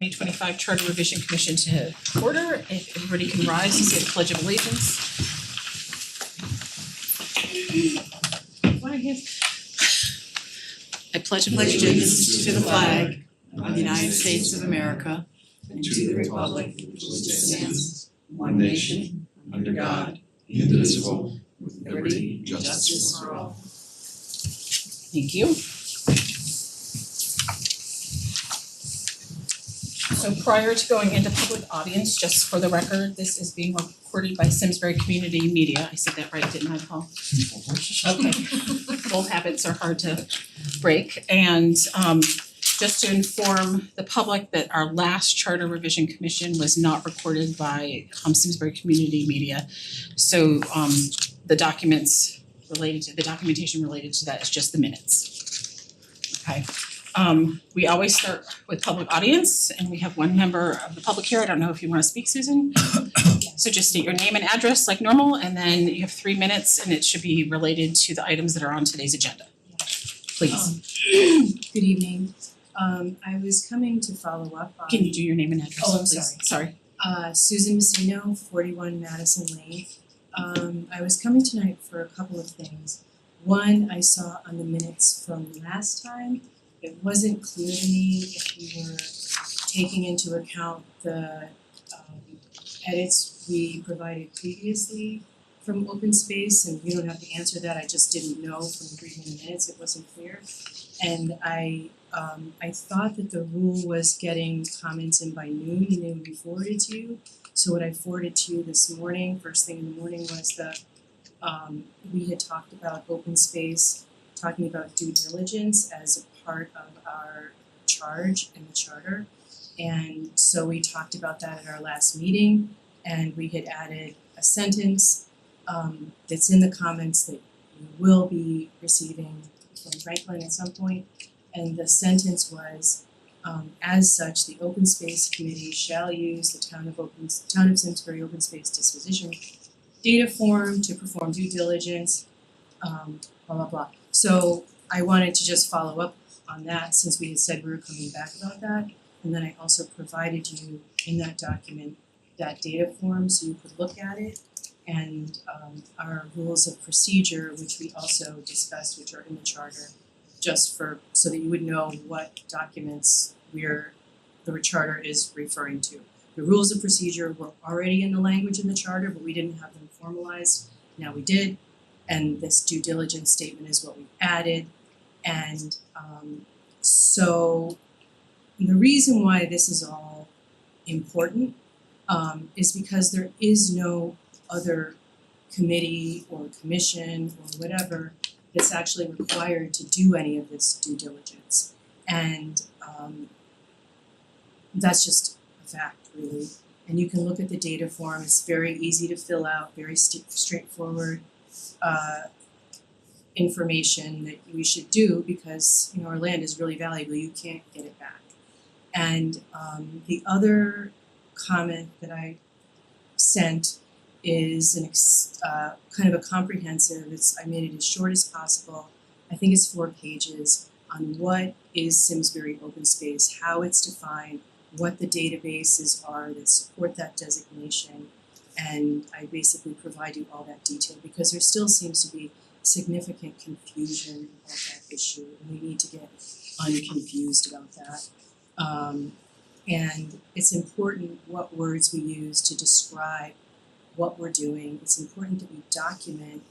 2025 Charter Revision Commission to order. If everybody can rise and say the Pledge of Allegiance. I pledge allegiance to the flag of the United States of America and to the republic which stands one nation under God, indivisible, with liberty and justice for all. Thank you. So prior to going into public audience, just for the record, this is being recorded by Simsbury Community Media. I said that right, didn't I, Paul? Okay. Old habits are hard to break. And just to inform the public that our last Charter Revision Commission was not recorded by Simsbury Community Media. So the documentation related to that is just the minutes. Okay. We always start with public audience, and we have one member of the public here. I don't know if you want to speak, Susan. So just state your name and address like normal, and then you have 3 minutes, and it should be related to the items that are on today's agenda. Please. Good evening. I was coming to follow up on. Can you do your name and address, Oh, I'm please? Sorry. Susan Messino, 41 Madison Lane. I was coming tonight for a couple of things. One, I saw on the minutes from last time, it wasn't clear to me if we were taking into account the edits we provided previously from open space, and you don't have to answer that, I just didn't know from reading the minutes, it wasn't clear. And I thought that the rule was getting comments in by noon and they would be forwarded to you. So what I forwarded to you this morning, first thing in the morning, was that we had talked about open space, talking about due diligence as a part of our charge in the charter. And so we talked about that at our last meeting, and we had added a sentence that's in the comments that you will be receiving from Franklin at some point. And the sentence was, as such, the Open Space Committee shall use the Town of Simsbury Open Space Disposition data form to perform due diligence, blah, blah, blah. So I wanted to just follow up on that since we had said we were coming back about that. And then I also provided you in that document that data form so you could look at it, and our rules of procedure, which we also discussed, which are in the charter, just for, so that you would know what documents the charter is referring to. The rules of procedure were already in the language in the charter, but we didn't have them formalized. Now we did, and this due diligence statement is what we added. And so the reason why this is all important is because there is no other committee or commission or whatever that's actually required to do any of this due diligence. And that's just a fact, really. And you can look at the data form, it's very easy to fill out, very straightforward information that we should do because, you know, our land is really valuable, you can't get it back. And the other comment that I sent is kind of a comprehensive, I made it as short as possible. I think it's 4 pages on what is Simsbury open space, how it's defined, what the databases are that support that designation. And I basically provide you all that detail because there still seems to be significant confusion about that issue, and we need to get unconfused about that. And it's important what words we use to describe what we're doing. It's important that we document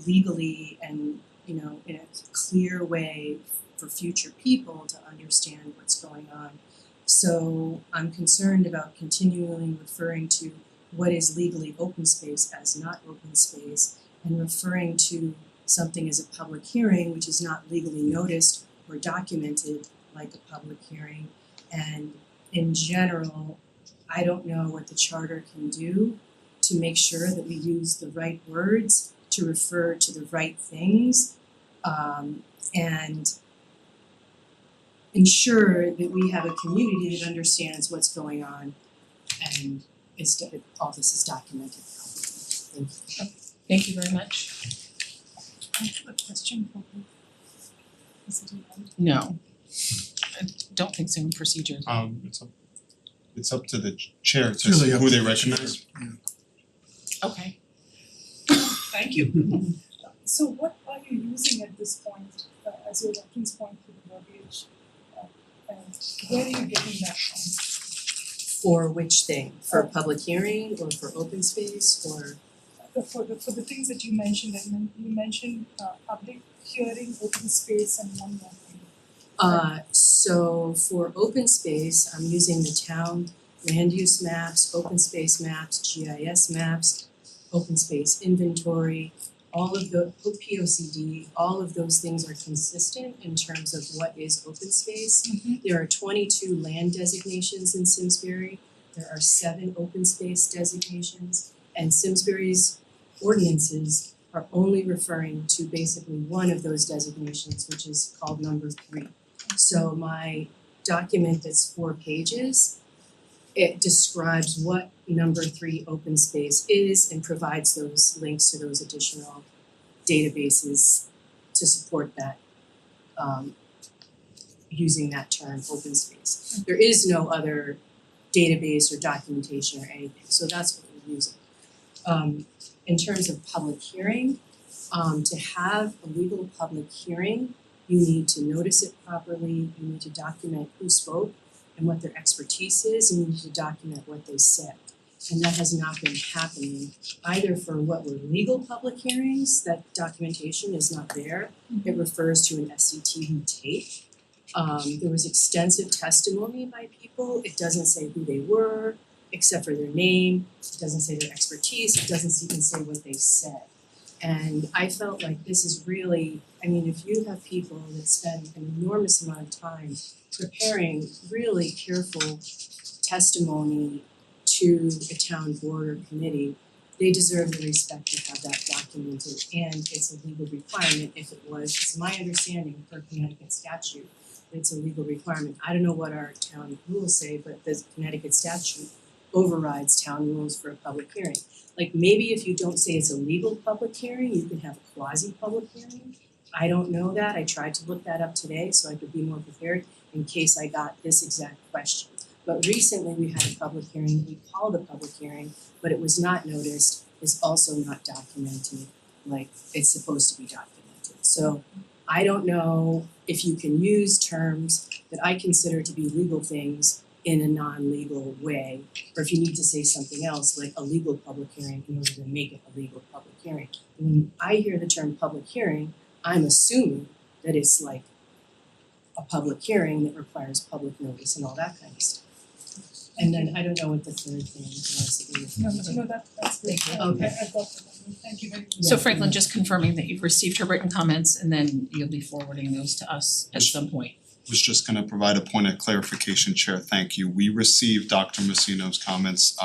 legally and, you know, in a clear way for future people to understand what's going on. So I'm concerned about continually referring to what is legally open space as not open space, and referring to something as a public hearing which is not legally noticed or documented like a public hearing. And in general, I don't know what the charter can do to make sure that we use the right words to refer to the right things, and ensure that we have a community that understands what's going on and all this is documented. Thank you. Thank you very much. I have a question for you. No. don't think so in procedure. It's up to the chair It's to really see up who to they the recognize. chair, yeah. Okay. Thank you. So what are you using at this point as your reference point for the verbiage? And where are you getting that from? For which thing? For public hearing or for open space or? For the things that you mentioned, you mentioned public hearing, open space, and one more thing. So for open space, I'm using the town land use maps, open space maps, GIS maps, open space inventory, all of the POCD, all of those things are consistent in terms of what is open space. There are 22 land designations in Simsbury. There are 7 open space designations, and Simsbury's ordinances are only referring to basically one of those designations, which is called number 3. So my document that's 4 pages, it describes what number 3 open space is and provides those links to those additional databases to support that, using that term open space. There is no other database or documentation or anything, so that's what we're using. In terms of public hearing, to have a legal public hearing, you need to notice it properly, you need to document who spoke and what their expertise is, and you need to document what they said. And that has not been happening either for what were legal public hearings, that documentation is not there. It refers to an SCTV tape. There was extensive testimony by people, it doesn't say who they were, except for their name, it doesn't say their expertise, it doesn't even say what they said. And I felt like this is really, I mean, if you have people that spend an enormous amount of time preparing really careful testimony to a town board or committee, they deserve the respect to have that documented, and it's a legal requirement if it was, it's my understanding per Connecticut statute, it's a legal requirement. I don't know what our town rules say, but the Connecticut statute overrides town rules for a public hearing. Like maybe if you don't say it's a legal public hearing, you can have a quasi-public hearing. I don't know that, I tried to look that up today so I could be more prepared in case I got this exact question. But recently we had a public hearing, we called a public hearing, but it was not noticed, it's also not documented like it's supposed to be documented. So I don't know if you can use terms that I consider to be legal things in a non-legal way, or if you need to say something else like a legal public hearing in order to make it a legal public hearing. When I hear the term public hearing, I'm assuming that it's like a public hearing that requires public notice and all that kind of stuff. And then I don't know what the third thing was that you were. No, that's great. Okay. I got that one. Thank you very much. So Franklin, just confirming that you've received her written comments and then you'll be forwarding those to us at some point. Was just gonna provide a point of clarification, Chair, thank you. We received Dr. Messino's comments.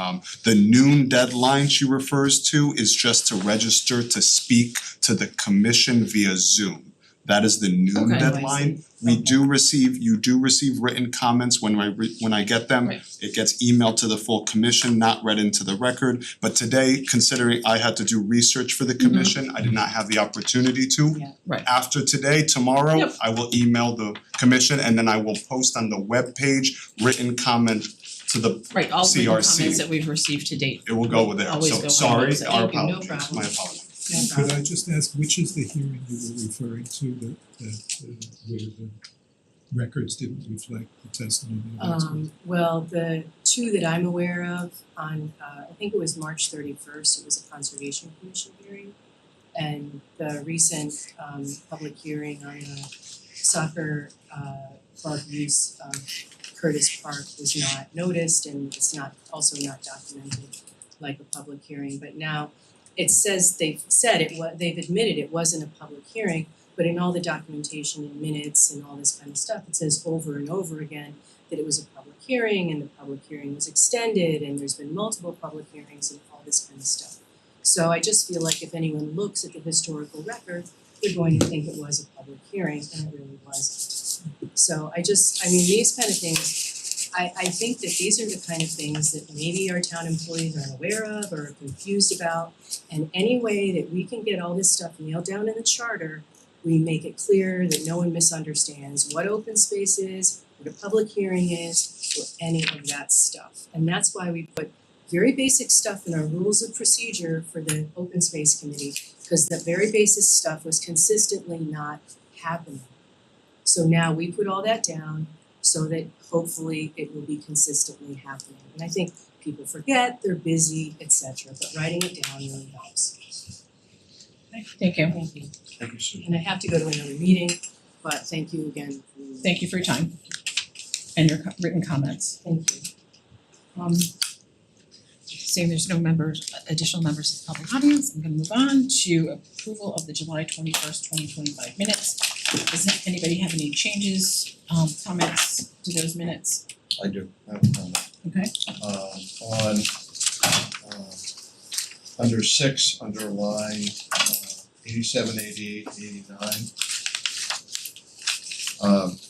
The noon deadline she refers to is just to register to speak to the commission via Zoom. That is the noon Okay. deadline. We do receive, you do receive written comments when I get them. Right. It gets emailed to the full commission, not read into the record. But today, considering I had to do research for the commission, I did not have the opportunity to. Yeah. Right. After today, tomorrow, Yep. I will email the commission and then I will post on the webpage written comment to the, Right, all the CRC. comments that we've received to date. it will go with there. Always go So on sorry, the website. our Thank you, no apologies, problem. my apologies. No Could problem. I just ask, which is the hearing you were referring to where the records didn't reflect the testimony of experts? Well, the 2 that I'm aware of on I think it was March 31st, it was a Conservation Commission hearing. And the recent public hearing on the soccer club use of Curtis Park was not noticed, and it's not also not documented like a public hearing. But now it says they've admitted it wasn't a public hearing, but in all the documentation and minutes and all this kind of stuff, it says over and over again that it was a public hearing and the public hearing was extended and there's been multiple public hearings and all this kind of stuff. So I just feel like if anyone looks at the historical record, they're going to think it was a public hearing and it really wasn't. So I mean, these kind of things, I think that these are the kind of things that maybe our town employees aren't aware of or are confused about. And any way that we can get all this stuff nailed down in the charter we make it clear that no one misunderstands what open space is, what a public hearing is, or any of that stuff. And that's why we put very basic stuff in our rules of procedure for the open space committee, because that very basic stuff was consistently not happening. So now we put all that down so that hopefully it will be consistently happening. And I think people forget, they're busy, etc., but writing it down really helps. Thank you. Thank you. Thank you, Susan. And I have to go to another meeting, but thank you again. Thank you for your time and your written comments. Thank you. Seeing there's no additional members of the public audience, I'm gonna move on to approval of the July 21st, 2025 minutes. Does anybody have any changes, comments to those minutes? I do, I have a comment. Okay, On under 6, under line 87, 88, 89.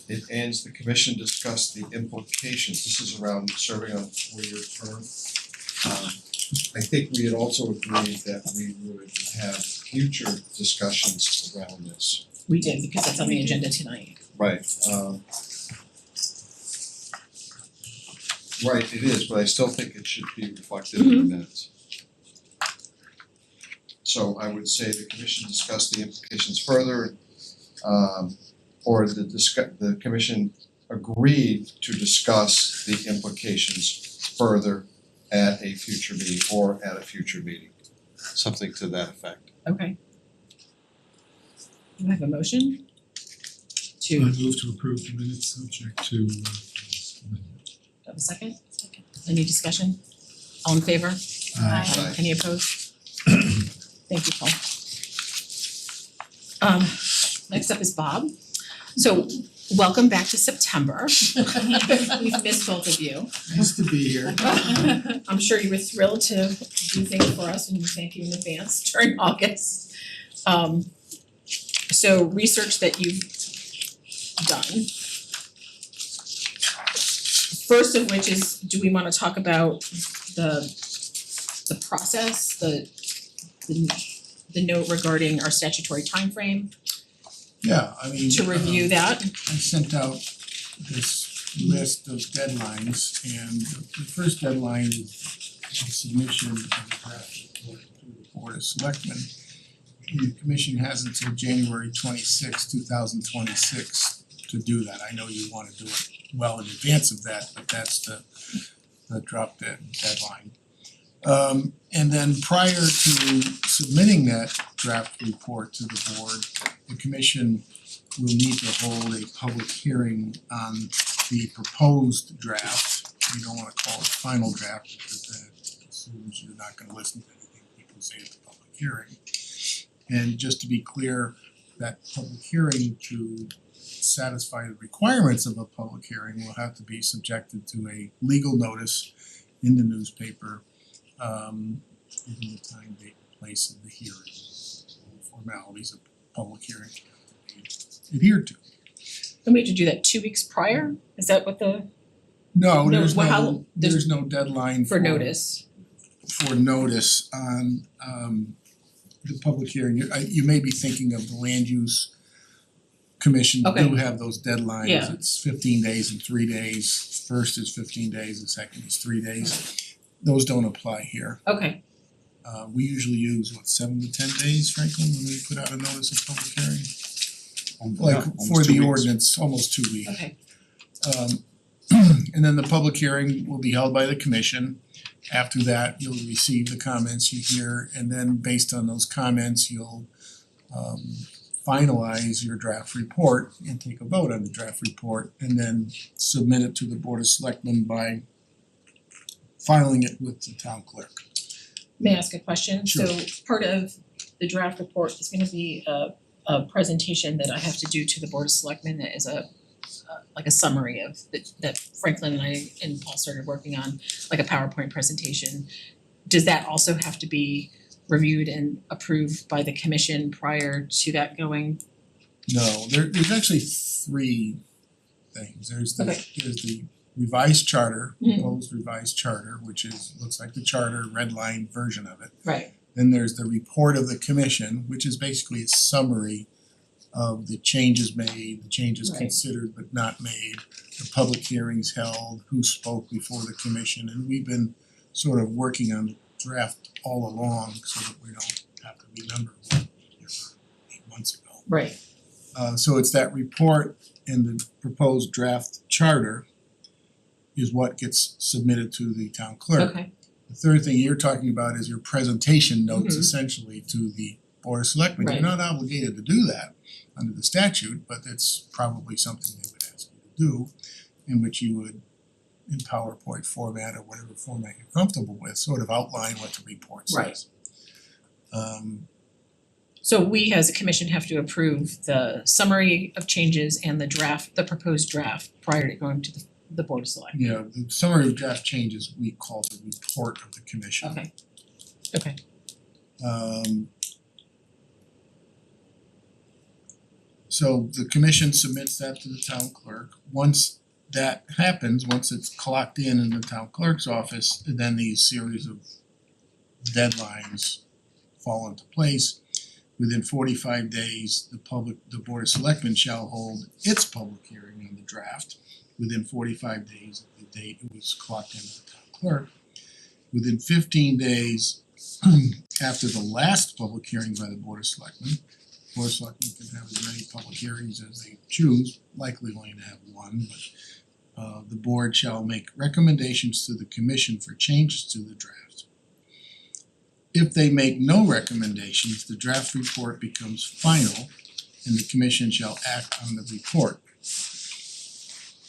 It ends, the commission discussed the implications, this is around serving on a 4-year term. I think we had also agreed that we would have future discussions around this. we did because it's on the agenda tonight. Right, right, it is, but I still think it should be reflected in the minutes. So I would say the commission discussed the implications further, or the commission agreed to discuss the implications further at a future meeting or at a future meeting. Something to that effect. Okay. Do I have a motion? I move to approve the minutes subject to Have a second? Second. Any discussion? All in favor? Aye. Any opposed? Thank you, Paul. Next up is Bob. So welcome back to September. We've missed both of you. Nice to be here. I'm sure you were thrilled to do things for us and we thank you in advance during August. So research that you've done. First of which is, do we wanna talk about the process, the note regarding our statutory timeframe Yeah, I mean. to review that? I sent out this list of deadlines, and the first deadline is the submission of the draft report to the Board of Selectmen. The commission has until January 26, 2026 to do that. I know you wanna do it well in advance of that, but that's the drop dead deadline. And then prior to submitting that draft report to the board, the commission will need to hold a public hearing on the proposed draft. We don't wanna call it final draft because that assumes you're not gonna listen to anything people say at the public hearing. And just to be clear, that public hearing, to satisfy the requirements of a public hearing, will have to be subjected to a legal notice in the newspaper, given the time, date, and place of the hearing. All the formalities of public hearings have to be adhered to. And we have to do that 2 weeks prior? Is that what the, No, No, there's well, how- no, there's no deadline for notice? for notice on the public hearing. You may be thinking of the land use commission Okay. do have those deadlines. Yeah. It's 15 days and 3 days. First is 15 days, the second is 3 days. Those don't apply here. Okay, We usually use 7 to 10 days, Franklin, when we put out a notice of public hearing? Like almost for 2 the weeks. ordinance, almost 2 weeks. okay, And then the public hearing will be held by the commission. After that, you'll receive the comments you hear, and then based on those comments, you'll finalize your draft report and take a vote on the draft report, and then submit it to the Board of Selectmen by filing it with the town clerk. may I ask a question? Sure. So part of the draft report is gonna be a presentation that I have to do to the Board of Selectmen that is like a summary of that Franklin and I and Paul started working on, like a PowerPoint presentation. Does that also have to be reviewed and approved by the commission prior to that going? No, there's actually 3 things. There's Okay. the revised charter, Mhm. proposed revised charter, which looks like the charter, red line version of it. Right, Then there's the report of the commission, which is basically a summary of the changes made, the changes Right. considered but not made, the public hearings held, who spoke before the commission, and we've been sort of working on the draft all along so that we don't have to remember what we did 8 months ago. Right. So it's that report and the proposed draft charter is what gets submitted to the town clerk. Okay. The third thing you're talking about is your presentation notes Mhm. essentially to the Board of Selectmen. Right. You're not obligated to do that under the statute, but it's probably something they would ask you to do, in which you would, in PowerPoint format or whatever format you're comfortable with, sort of outline what the report says. Right. So we as a commission have to approve the summary of changes and the proposed draft prior to going to the Board of Selectmen. Yeah, the summary of draft changes we call the report of the commission. Okay. Okay. So the commission submits that to the town clerk. Once that happens, once it's clocked in the town clerk's office, then these series of deadlines fall into place. Within 45 days, the Board of Selectmen shall hold its public hearing on the draft. Within 45 days of the date it was clocked into the town clerk. Within 15 days after the last public hearing by the Board of Selectmen, Board of Selectmen can have as many public hearings as they choose, likely only to have one, but the board shall make recommendations to the commission for changes to the draft. If they make no recommendations, the draft report becomes final and the commission shall act on the report,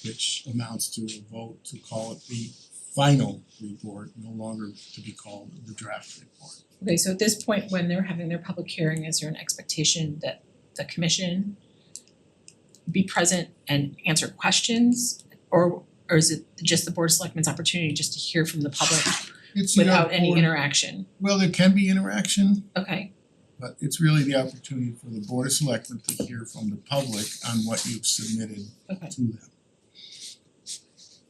which amounts to a vote to call it the final report, no longer to be called the draft report. Okay, so at this point, when they're having their public hearing, is there an expectation that the commission be present and answer questions? Or is it just the Board of Selectmen's opportunity just to hear from the public It's the without any board- interaction? Well, there can be interaction, Okay, but it's really the opportunity for the Board of Selectmen to hear from the public on what you've submitted okay. to them.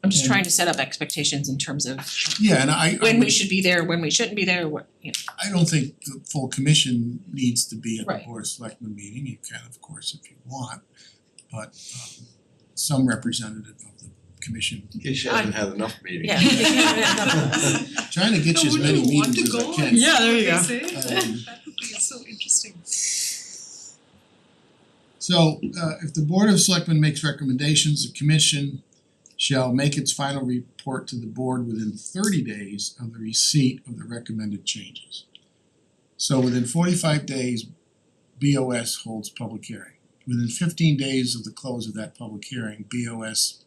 I'm just And- trying to set up expectations in terms of Yeah, and I when we should be there, when we shouldn't be there, what, you know. I don't think the full commission needs to be at the Right. Board of Selectmen meeting. You can, of course, if you want, but some representative of the commission. In case you haven't had enough meetings. Yeah. Trying to get you as many meetings as I can. Yeah, there you go. That would be so interesting. So if the Board of Selectmen makes recommendations, the commission shall make its final report to the board within 30 days of the receipt of the recommended changes. So within 45 days, BOS holds public hearing. Within 15 days of the close of that public hearing, BOS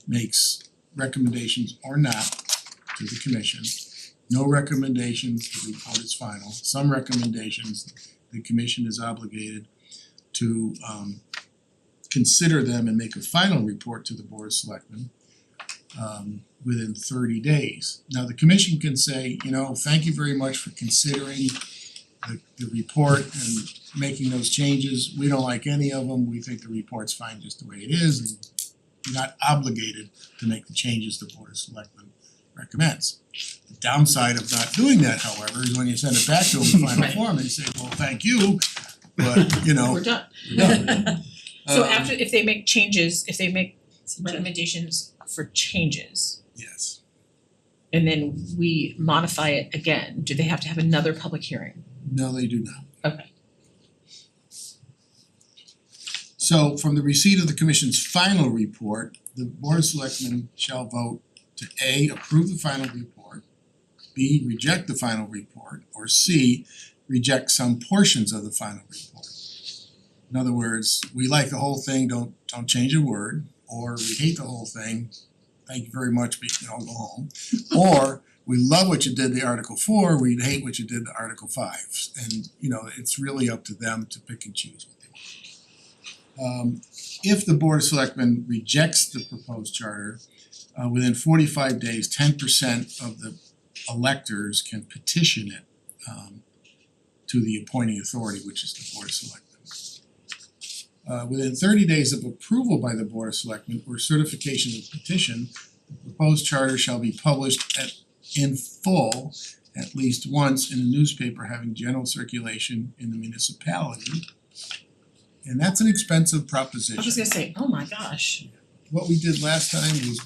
makes recommendations or not to the commission. No recommendations, the report is final. Some recommendations, the commission is obligated to consider them and make a final report to the Board of Selectmen within 30 days. Now, the commission can say, you know, thank you very much for considering the report and making those changes. We don't like any of them. We think the report's fine just the way it is, and you're not obligated to make the changes the Board of Selectmen recommends. The downside of not doing that, however, is when you send it back to them in final Right. form, they say, well, thank you, but you know, We're done. we're done. So Um, after, if they make changes, if they make recommendations for changes, Yes. and then we modify it again, do they have to have another public hearing? No, they do not. Okay. So from the receipt of the commission's final report, the Board of Selectmen shall vote to A, approve the final report, B, reject the final report, or C, reject some portions of the final report. In other words, we like the whole thing, don't change a word, or we hate the whole thing, thank you very much, but go home. Or we love what you did to Article 4, we hate what you did to Article 5. And it's really up to them to pick and choose what they want. If the Board of Selectmen rejects the proposed charter, within 45 days, 10% of the electors can petition it to the appointing authority, which is the Board of Selectmen. Within 30 days of approval by the Board of Selectmen or certification of petition, the proposed charter shall be published in full at least once in a newspaper having general circulation in the municipality. and that's an expensive I was proposition. gonna say, oh my gosh. What we did last time was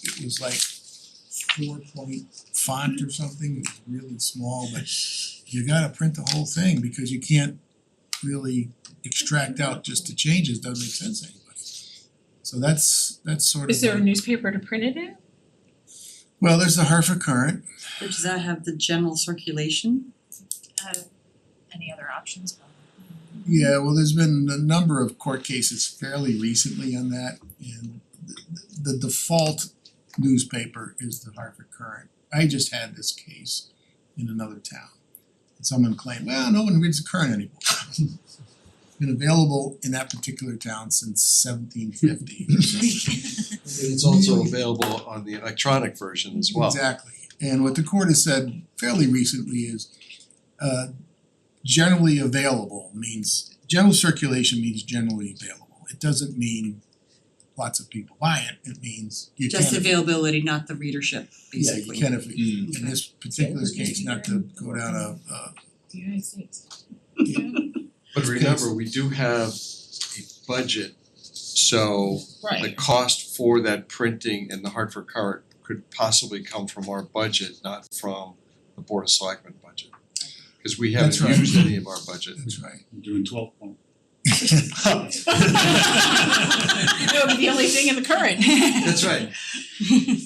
it was like 4-point font or something, it was really small, but you gotta print the whole thing because you can't really extract out just the changes, doesn't make sense to anybody. So that's sort of Is there a like- newspaper to print it in? well, there's the Hartford Current, Does that have the general circulation? Any other options? yeah, well, there's been a number of court cases fairly recently on that, and the default newspaper is the Hartford Current. I just had this case in another town. And someone claimed, well, no one reads the Current anymore. It's been available in that particular town since 1750 or something. It's also available on the electronic version as well. Exactly. And what the court has said fairly recently is generally available means, general circulation means generally available. It doesn't mean lots of people buy it, it means you can. Just availability, not the readership, basically. Yeah, you can if, in this particular case, not to go down a The United States. But remember, we do have a budget, so the Right. cost for that printing in the Hartford Current could possibly come from our budget, not from the Board of Selectmen budget. Cause we haven't That's right. used any of our budget. that's right. I'm doing 12 point. That would be the only thing in the current. That's right. And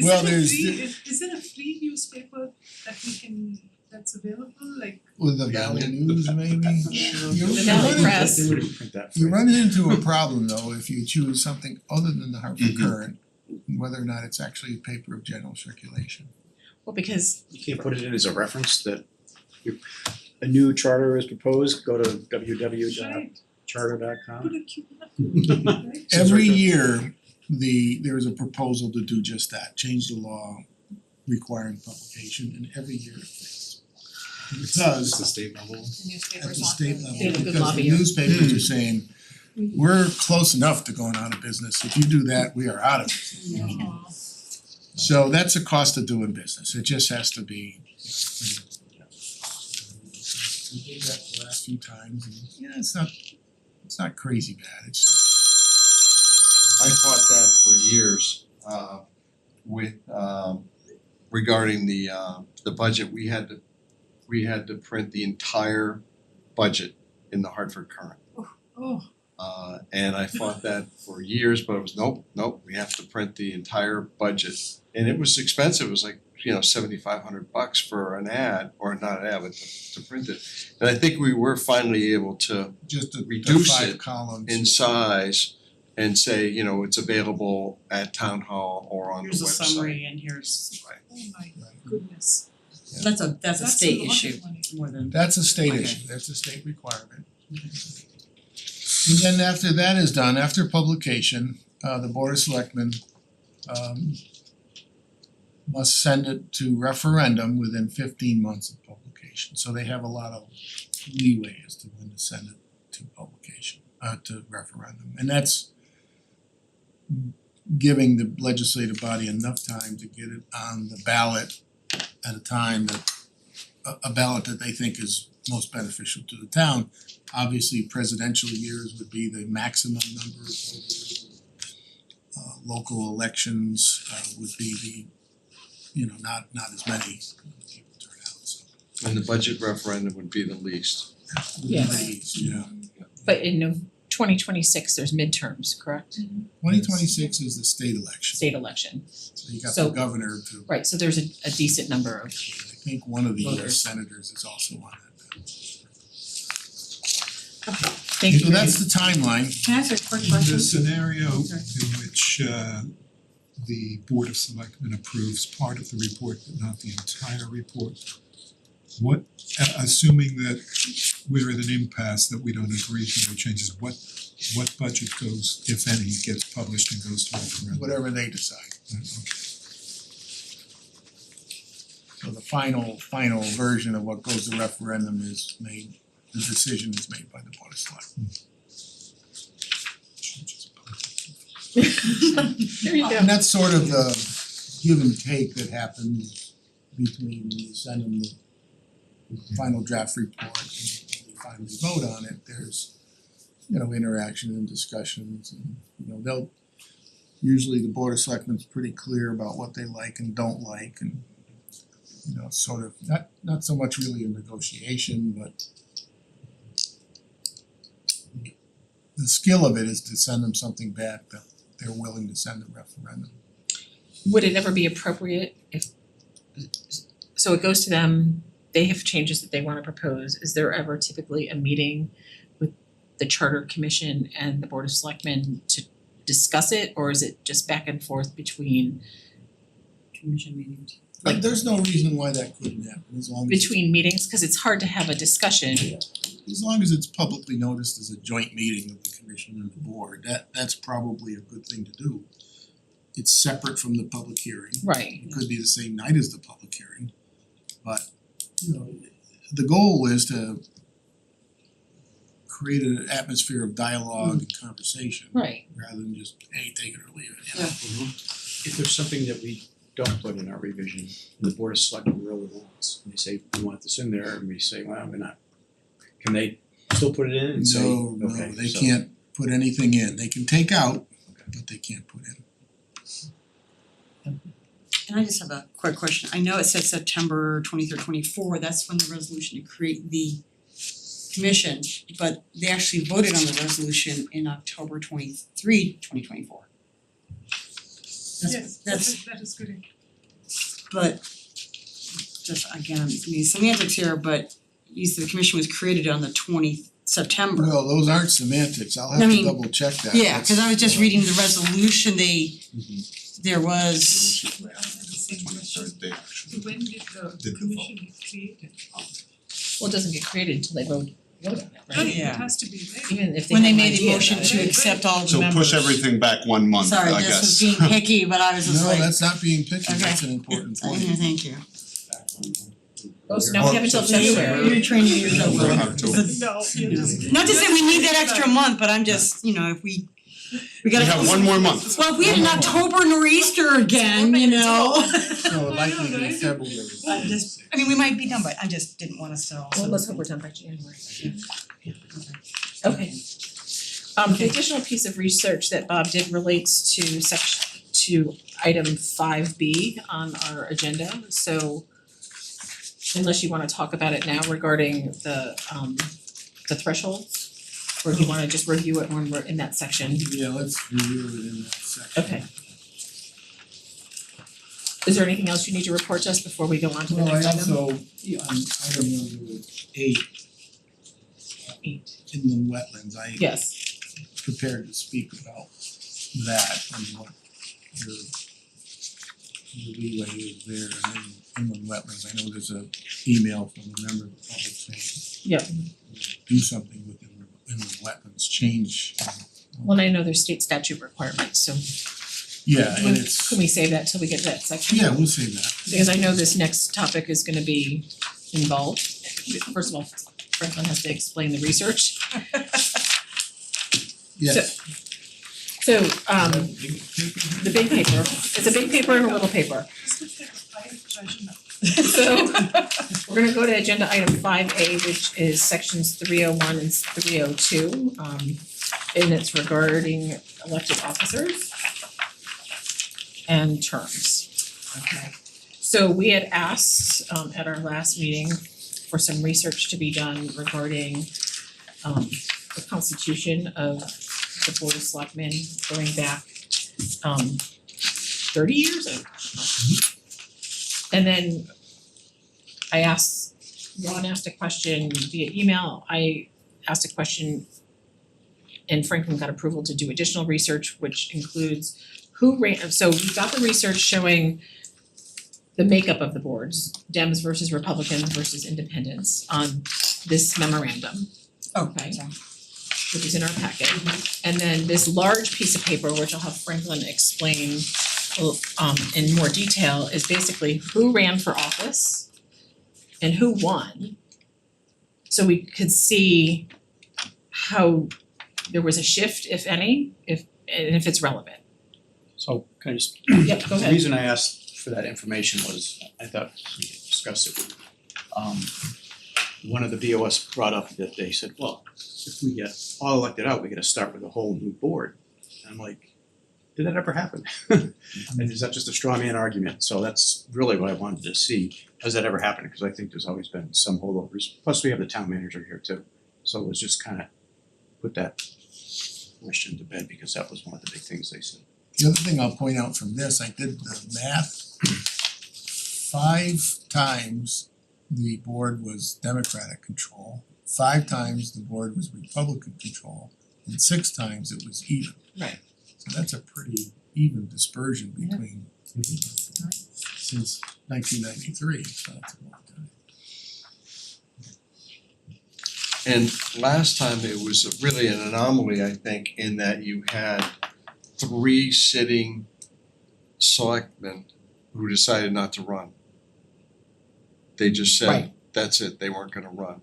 Well, is there's it a free, is it a free newspaper that we can, that's available, like? With the Valley News maybe? The Valley Press. They wouldn't print that for You you. run into a problem though if you choose something other than the Hartford Current, whether or not it's actually a paper of general circulation. Well, because You can't put it in as a reference that a new charter is proposed, go to www.charter.com. Put a QR code, right? Every year, there is a proposal to do just that, change the law requiring publication, and every year it fails. It's Because the state level. at the state level, They have a good because the lobby. newspapers are saying, we're close enough to going out of business, if you do that, we are out of business. So that's a cost of doing business, it just has to be. We did that the last few times, and it's not crazy bad, it's I fought that for years with regarding the budget, we had to print the entire budget in the Hartford Current. Oh, And I fought that for years, but it was nope, we have to print the entire budget. And it was expensive, it was like, $7,500 for an ad, or not an ad, but to print it. And I think we were finally able to just the Reduce 5 it columns. in size and say, it's available at town hall or on the website. Here's a summary and here's, Right. oh my goodness. that's a That's a state lot of issue money. more than. That's a state Okay. issue, that's a state requirement. And then after that is done, after publication, the Board of Selectmen must send it to referendum within 15 months of publication. So they have a lot of leeway as to when to send it to publication, to referendum. And that's giving the legislative body enough time to get it on the ballot at a time that a ballot that they think is most beneficial to the town. Obviously, presidential years would be the maximum number of voters. Local elections would be the, not as many people turn out, so. And the budget referendum would be the least. Yes. Yeah. but in 2026, there's midterms, correct? 2026 is the state election, State election. so you got So- the governor to, Right, so there's a decent number of, I think one of the Voters. senators is also on it. thank you. So that's the timeline. Can I ask a quick In question? the scenario Okay. in which the Board of Selectmen approves part of the report but not the entire report, what, assuming that we're at an impasse that we don't agree to the changes, what budget goes, if any, gets published and goes to referendum? Whatever they decide. Okay. So the final version of what goes to referendum is made, the decision is made by the Board of Selectmen. There you go. And that's sort of the give and take that happens between when you send them the final draft report and when they finally vote on it. There's interaction and discussions and, they'll usually the Board of Selectmen's pretty clear about what they like and don't like and sort of not so much really a negotiation, but the skill of it is to send them something back that they're willing to send a referendum. Would it ever be appropriate if, so it goes to them, they have changes that they wanna propose, is there ever typically a meeting with the Charter Commission and the Board of Selectmen to discuss it, or is it just back and forth between Commission meetings. Like, there's no reason why that couldn't happen, as long as meetings, cause it's hard to have a discussion. it's publicly noticed as a joint meeting of the commission and the board, that's probably a good thing to do. It's separate from the public hearing. Right. It could be the same night as the public hearing, but the goal is to create an atmosphere of dialogue and conversation Right. rather than just, hey, take it or leave it, If there's something that we don't put in our revision, and the Board of Selectmen really wants, and they say, we want this in there, and we say, well, we're not, can they still put it in and say, No, okay, they so- can't put anything in, they can take out, but they can't put in. And I just have a quick question. I know it says September 23rd, 24, that's when the resolution to create the commission, but they actually voted on the resolution in October 23, 2024. Yes, That's that is correct. but just again, I mean semantics here, but you said the commission was created on the 20th September. Well, those aren't semantics, I'll have I to mean, double check that. Yeah, cause I was just That's- reading the resolution, there was, Well, I have the same question. Third day, actually. So when did the commission get created? Well, it doesn't get created until they vote on it, right? Right, Yeah. it has to be, right? Even if they when have they an made the idea motion about to it. accept all the So members. push everything back 1 month, Sorry, I this guess. was being picky, but I was just No, like, that's not being picky, Okay. that's an important point. thank you. Oh, so now we have until February. You're training yourself. Or October. No, you just. Not to say we need that extra month, but I'm just, if we gotta. We have one more month. Well, if we had an October nor'easter again, So likely in February. I mean, we might be done, but I just didn't want us to also. Well, let's hope we're done by January. Okay. The additional piece of research that Bob did relates to item 5B on our agenda, so unless you wanna talk about it now regarding the threshold, or do you wanna just review it when we're in that section? Yeah, let's review it in that section. Okay. Is there anything else you need to report to us before we go on to the Well, I next item? also, on item number 8, 8. inland wetlands, I Yes, prepared to speak about that and what your leeway is there in inland wetlands. I know there's a email from a member of the public saying yep. do something with inland wetlands, change. Well, I know there's state statute requirements, so Yeah, and it's, can we save that till we get to that section? yeah, we'll say that. Because I know this next topic is gonna be involved. First of all, Franklin has to explain the research. Yes. So the big paper, it's a big paper and a little paper. So we're gonna go to agenda item 5A, which is sections 301 and 302, and it's regarding elected officers and terms. Okay. So we had asked at our last meeting for some research to be done regarding the constitution of the Board of Selectmen going back 30 years. And then Ron asked a question via email, I asked a question, and Franklin got approval to do additional research, which includes who ran, so we got the research showing the makeup of the boards, Dems versus Republicans versus Independents on this memorandum, Okay. which is in our packet. And then this large piece of paper, which I'll have Franklin explain in more detail, is basically who ran for office and who won. So we could see how there was a shift, if any, and if it's relevant. So can I just, Yep, go the ahead. reason I asked for that information was, I thought we could discuss it. one of the BOS brought up that they said, well, if we get all elected out, we gotta start with a whole new board. And I'm like, did that ever happen? And is that just a straw man argument? So that's really what I wanted to see. Has that ever happened? Because I think there's always been some holdovers. Plus we have the town manager here too. So it was just kind of put that question to bed because that was one of the big things they said. The other thing I'll point out from this, I did the math. 5 times the board was Democratic control, 5 times the board was Republican control, and 6 times it was even. Right. So that's a pretty even dispersion between since 1993, so that's a long time. And last time it was really an anomaly, I think, in that you had 3 sitting selectmen who decided not to run. They just said, Right. that's it, they weren't gonna run.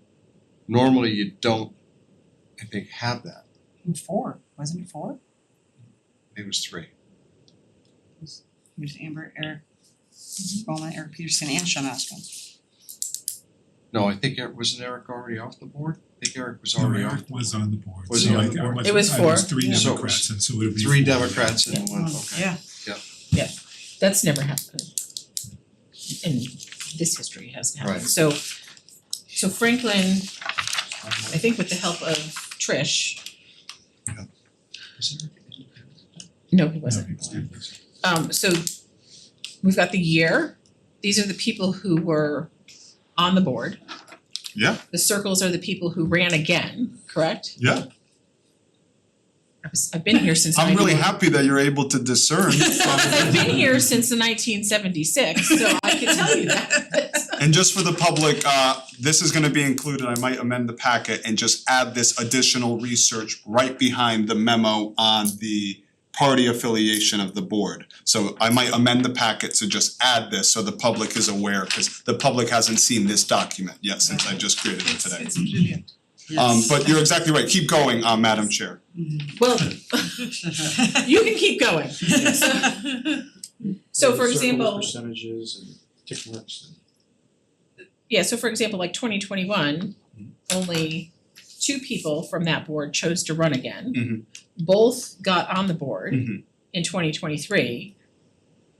Normally you don't, I think, have that. 4, wasn't it 4? It was 3. There's Amber, Eric, Bowman, Eric Peterson, and Sean Osborne. No, I think wasn't Eric already off the board? I think Eric was No, already off. Eric was on the board, Was so he I on the think board? It was I 4. was 3 So it was Democrats and so it would be 3 4. Democrats and 1, okay. Yeah. That's never happened. In this history, it hasn't happened. Right. So Franklin, I think with the help of Trish, no, he No, wasn't. he was different. So we've got the year. These are the people who were on the board. Yeah. The circles are the people who ran again, correct? Yeah. I've been here since I'm really 91. happy that you're able to discern I've been from here since the 1976, so I can tell you that. And just for the public, this is gonna be included, I might amend the packet and just add this additional research right behind the memo on the party affiliation of the board. So I might amend the packet to just add this so the public is aware, cause the public hasn't seen this document yet since I just created it today. It's brilliant. But you're exactly right, keep going, Madam Chair. Well, you can keep going. So for example, Percentages and tick marks and. yeah, so for example, like 2021, only 2 people from that board chose to run again. Mhm. Both got on the board Mhm. in 2023,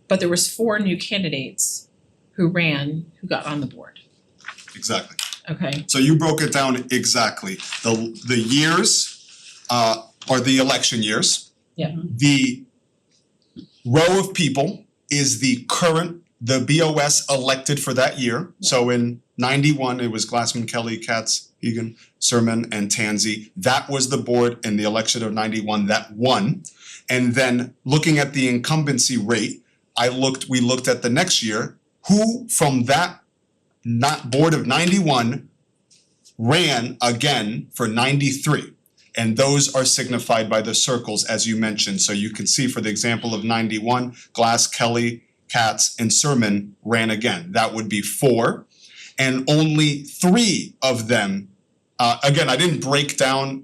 but there was 4 new candidates who got on the board, Exactly. okay? So you broke it down exactly. The years are the election years. Yeah. The row of people is the BOS elected for that year. So in 91, it was Glassman, Kelly, Katz, Egan, Sermon, and Tansey. That was the board in the election of 91 that won. And then looking at the incumbency rate, we looked at the next year, who from that board of 91 ran again for 93. And those are signified by the circles as you mentioned. So you can see for the example of 91, Glass, Kelly, Katz, and Sermon ran again. That would be 4. And only 3 of them, again, I didn't break down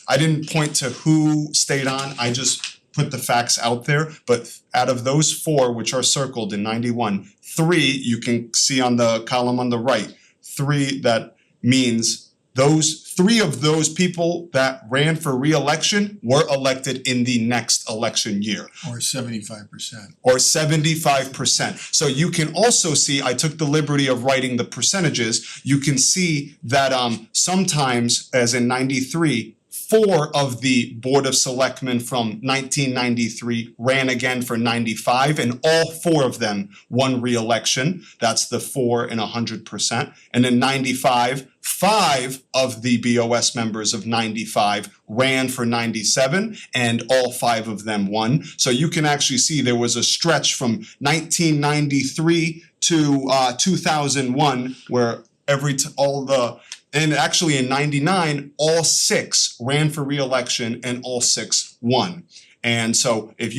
I didn't point to who stayed on, I just put the facts out there. But out of those 4 which are circled in 91, 3 you can see on the column on the right, 3 that means those 3 of those people that ran for re-election were elected in the next election year. Or 75%. Or 75%. So you can also see, I took the liberty of writing the percentages, you can see that sometimes, as in 93, 4 of the Board of Selectmen from 1993 ran again for 95, and all 4 of them won re-election. That's the 4 and 100%. And in 95, 5 of the BOS members of 95 ran for 97, and all 5 of them won. So you can actually see there was a stretch from 1993 to 2001 where and actually in 99, all 6 ran for re-election and all 6 won. And so if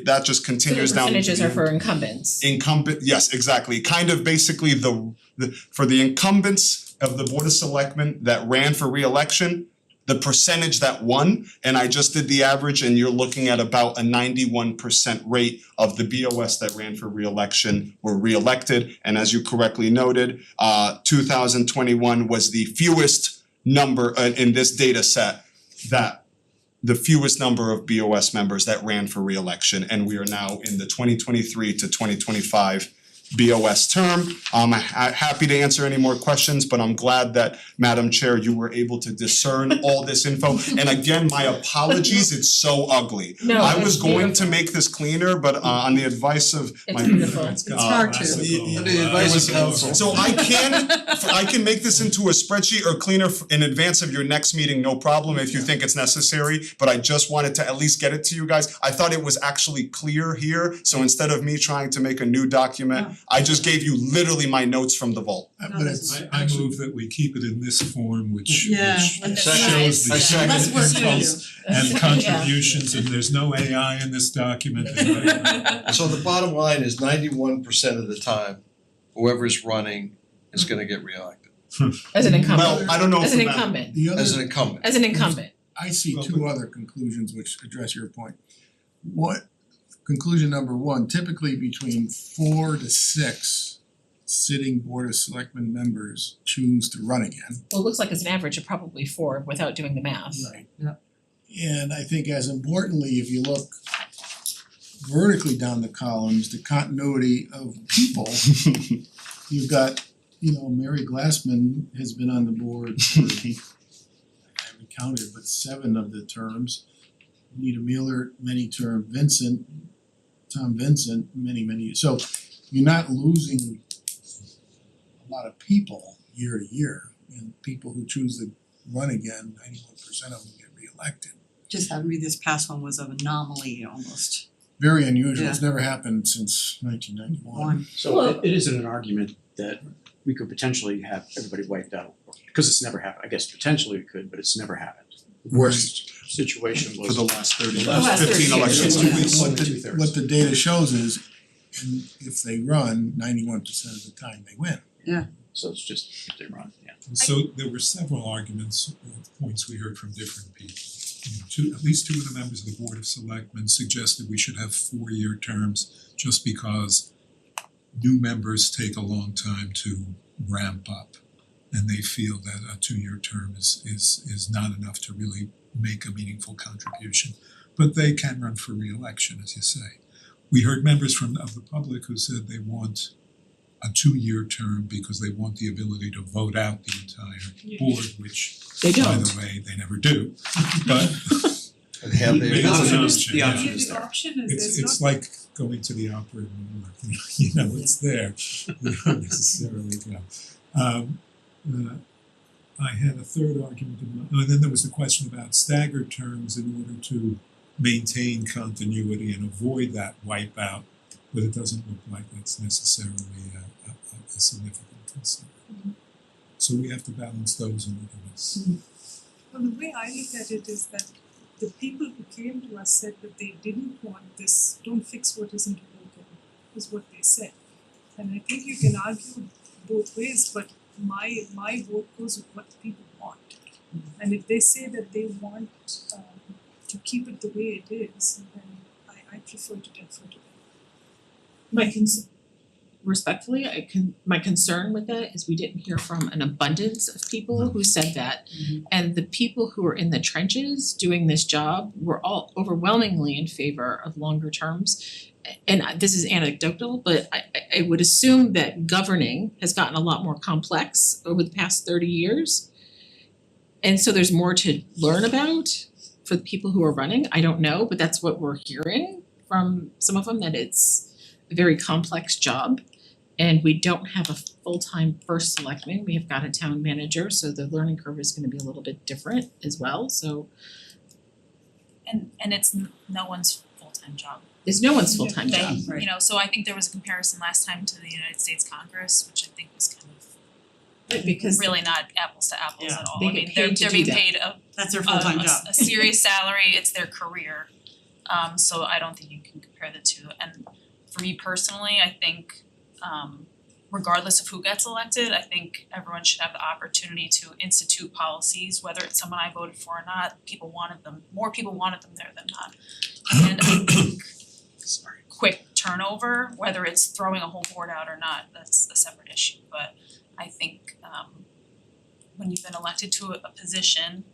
that just So the continues down to the percentages are for incumbents. yes, exactly. Kind of basically for the incumbents of the Board of Selectmen that ran for re-election, the percentage that won, and I just did the average, and you're looking at about a 91% rate of the BOS that ran for re-election were re-elected. And as you correctly noted, 2021 was the fewest number in this data set, that the fewest number of BOS members that ran for re-election, and we are now in the 2023 to 2025 BOS term. I'm happy to answer any more questions, but I'm glad that, Madam Chair, you were able to discern all this info. And again, my apologies, it's so ugly. No, I was it's going to beautiful. make this cleaner, but on the advice of my. It's beautiful. It's hard to. Under the advice of counsel. So I can make this into a spreadsheet or cleaner in advance of your next meeting, no problem, if you think it's necessary, but I just wanted to at least get it to you guys. I thought it was actually clear here, so instead of me trying to make a new document, I just gave you literally my notes from the vault. But it's I move that we keep it in this form, which Yeah, which let's- shows the I second. Less work to do. impulse and contributions, and there's no AI in this document. So the bottom line is 91% of the time, whoever's running is gonna get reelected As an incumbent. Well, I don't know if As an the map- incumbent, the as an other, incumbent. as an incumbent. I see two other conclusions which address your point. What, conclusion number one, typically between 4 to 6 sitting Board of Selectmen members choose to run again. Well, it looks like it's an average of probably 4 without doing the math. Right. Yeah. And I think as importantly, if you look vertically down the columns, the continuity of people, you've got, Mary Glassman has been on the board for, I haven't counted, but 7 of the terms. Nita Mueller, many term, Tom Vincent, many, so you're not losing a lot of people year to year, and people who choose to run again, 91% of them get reelected. Just happened to be this past one was an anomaly almost. Very unusual, it's never happened since 1991. One. So it isn't an argument that we could potentially have everybody wiped out, because it's never happened. I guess potentially we could, but it's never happened. The worst situation was For the last 30, last last 15 30 elections. years. Yeah. What the, Two-thirds. what the data shows is, and if they run, 91% of the time they win. So it's just if they run, yeah. And so there were several arguments, points we heard from different people. At least 2 of the members of the Board of Selectmen suggested we should have 4-year terms just because new members take a long time to ramp up. And they feel that a 2-year term is not enough to really make a meaningful contribution. But they can run for re-election, as you say. We heard members of the public who said they want a 2-year term because they want the ability to vote out the entire board, which, They by don't. the way, they never do. But And have Maybe they, it's an option option, yeah. option is The there. option is It's there's not. like going to the opera in New York, it's there, you don't necessarily go. I had a third argument, and then there was the question about staggered terms in order to maintain continuity and avoid that wipeout, but it doesn't look like that's necessarily a significant concern. So we have to balance those in this. Well, the way I look at it is that the people who came to us said that they didn't want this, don't fix what isn't broken, is what they said. And I think you can argue both ways, but my vote goes with what the people want. And if they say that they want to keep it the way it is, then I prefer to defer to them. Respectfully, my concern with that is we didn't hear from an abundance of people who said that. And the people who are in the trenches doing this job were all overwhelmingly in favor of longer terms. And this is anecdotal, but I would assume that governing has gotten a lot more complex over the past 30 years. And so there's more to learn about for the people who are running. I don't know, but that's what we're hearing from some of them, that it's a very complex job. And we don't have a full-time first selectman, we have got a town manager, so the learning curve is gonna be a little bit different as well, so And it's no one's full-time job. it's no one's full-time job. You know, so I think there was a comparison last time to the United States Congress, which I think was kind of Because really not apples to apples Yeah. at all. They I get mean, paid they're to do being that. paid a That's their full-time job. a serious salary, it's their career. So I don't think you can compare the two. And for me personally, I think regardless of who gets elected, I think everyone should have the opportunity to institute policies, whether it's someone I voted for or not, more people wanted them there than not. And I think quick turnover, whether it's throwing a whole board out or not, that's a separate issue, but I think when you've been elected to a position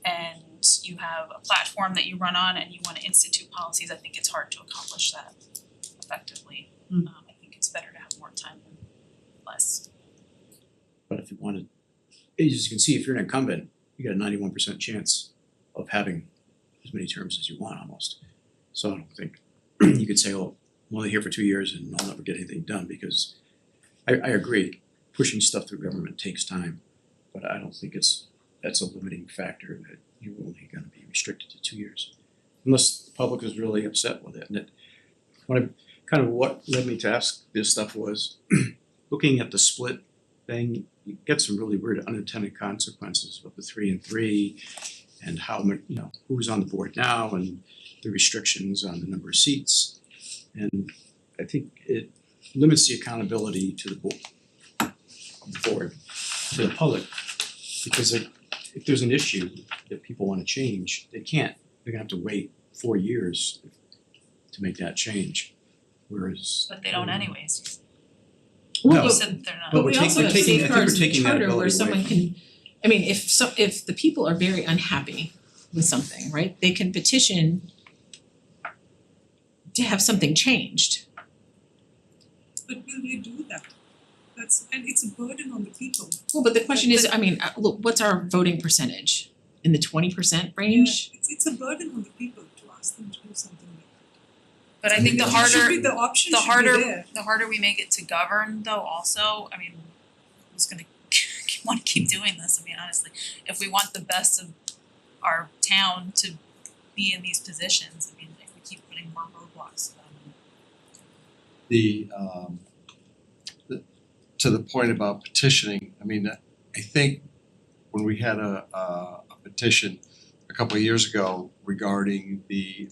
and you have a platform that you run on and you wanna institute policies, I think it's hard to accomplish that effectively. I think it's better to have more time than less. But if you wanted, as you can see, if you're an incumbent, you got a 91% chance of having as many terms as you want almost. So I don't think you could say, oh, I'm only here for 2 years and I'll never get anything done, because I agree, pushing stuff through government takes time, but I don't think that's a limiting factor that you're only gonna be restricted to 2 years. Unless the public is really upset with it. And what led me to ask this stuff was looking at the split thing, you get some really weird unintended consequences with the 3 and 3 and how many, who's on the board now and the restrictions on the number of seats. And I think it limits the accountability to the board, to the public, because if there's an issue that people wanna change, they can't. They're gonna have to wait 4 years to make that change, whereas. But they don't anyways. No. You said they're not. But But we we're also have taking- I think we're safeguards in the taking that charter where ability away someone from can, I mean, if the people are very unhappy with something, right, they can petition to have something changed. But will they do that? And it's a burden on the people. Well, but the question is, I mean, look, what's our voting percentage? In the 20% range? Yeah, it's a burden on the people to ask them to do something like that. But I think the It harder, should be, the option the should be harder, there. the harder we make it to govern though also, I mean, who's gonna wanna keep doing this, I mean, honestly. If we want the best of our town to be in these positions, I mean, if we keep putting more roadblocks, To the point about petitioning, I mean, I think when we had a petition a couple of years ago regarding the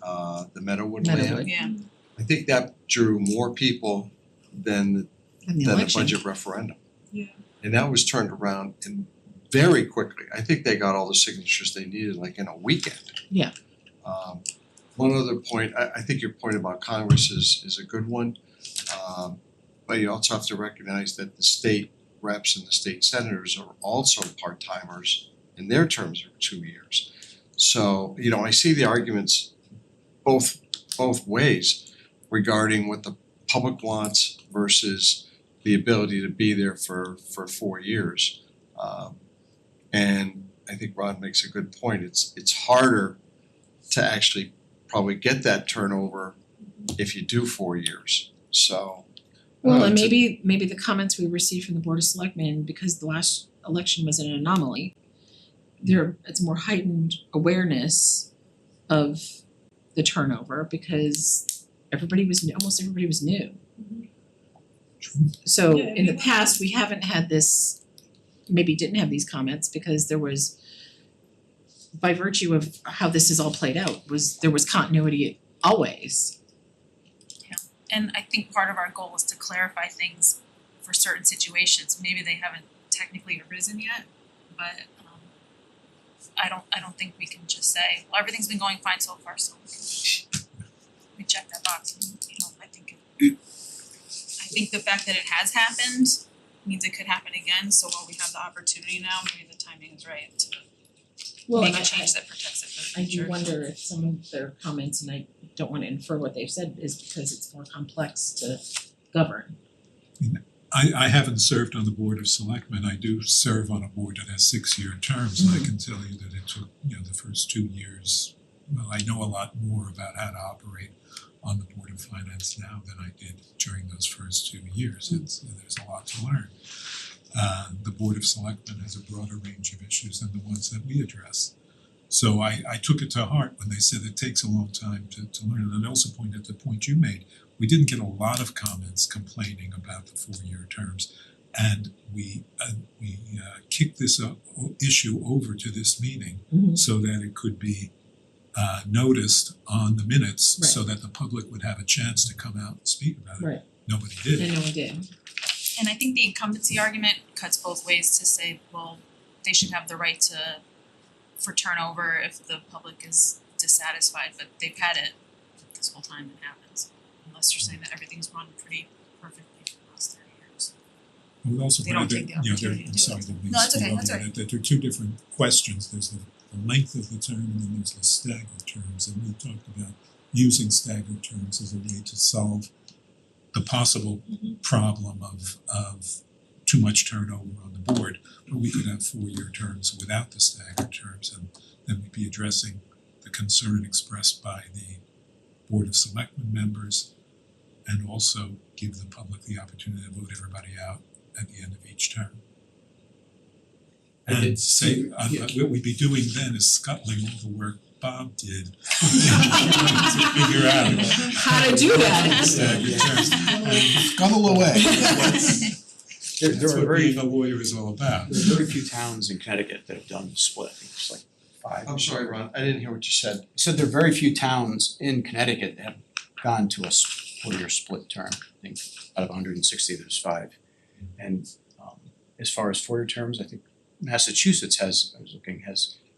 Meadowwood land, Meadowwood. yeah. I think that drew more people than In the the election. budget referendum. Yeah. And that was turned around in very quickly. I think they got all the signatures they needed like in a weekend. Yeah. One other point, I think your point about Congress is a good one. But you also have to recognize that the state reps and the state senators are also part-timers and their terms are 2 years. So, I see the arguments both ways regarding what the public wants versus the ability to be there for 4 years. And I think Ron makes a good point. It's harder to actually probably get that turnover if you do 4 years. So. Well, and maybe the comments we received from the Board of Selectmen, because the last election was an anomaly, it's more heightened awareness of the turnover because almost everybody was new. So Yeah, in the past, we haven't had this, maybe didn't have these comments because there was, by virtue of how this is all played out, there was continuity always. And I think part of our goal is to clarify things for certain situations. Maybe they haven't technically arisen yet, but I don't think we can just say, well, everything's been going fine so far, so we check that box. I think the fact that it has happened means it could happen again, so while we have the opportunity now, maybe the timing is right to make a change that protects it for the I future. do wonder if some of their comments, and I don't wanna infer what they've said, is because it's more complex to govern. I haven't served on the Board of Selectmen. I do serve on a board that has 6-year terms, and I can tell you that it took, the first 2 years. Well, I know a lot more about how to operate on the Board of Finance now than I did during those first 2 years. There's a lot to learn. The Board of Selectmen has a broader range of issues than the ones that we address. So I took it to heart when they said it takes a long time to learn. And I also pointed to the point you made. We didn't get a lot of comments complaining about the 4-year terms, and we kicked this issue over to this meeting so that it could be noticed on the minutes so that the public would have a chance to come out and speak about it. Right. Nobody did. And no one did. And I think the incumbency argument cuts both ways to say, well, they should have the right for turnover if the public is dissatisfied, but they've had it this whole time it happens. Unless you're saying that everything's run pretty perfectly for the last 30 years. I would also They point out don't that, take the opportunity to I'm do sorry, it. didn't mean No, to that's okay, speak over that's you, all right. that there are two different questions. There's the length of the term and then there's the staggered terms. And we talked about using staggered terms as a way to solve the possible problem of too much turnover on the board. Or we could have 4-year terms without the staggered terms, and then we'd be addressing the concern expressed by the Board of Selectmen members and also give the public the opportunity to vote everybody out at the end of each term. And say, what we'd be doing then is scuttling all the work Bob did to figure out How to do that. staggered terms. And Scuttle away. that's There are what very being a lawyer is all about. There are very few towns in Connecticut that have done the split, I think it's like 5. I'm sorry, Ron, I didn't hear what you said. So there are very few towns in Connecticut that have gone to a 4-year split term. I think out of 160, there's 5. And as far as 4-year terms, I think Massachusetts has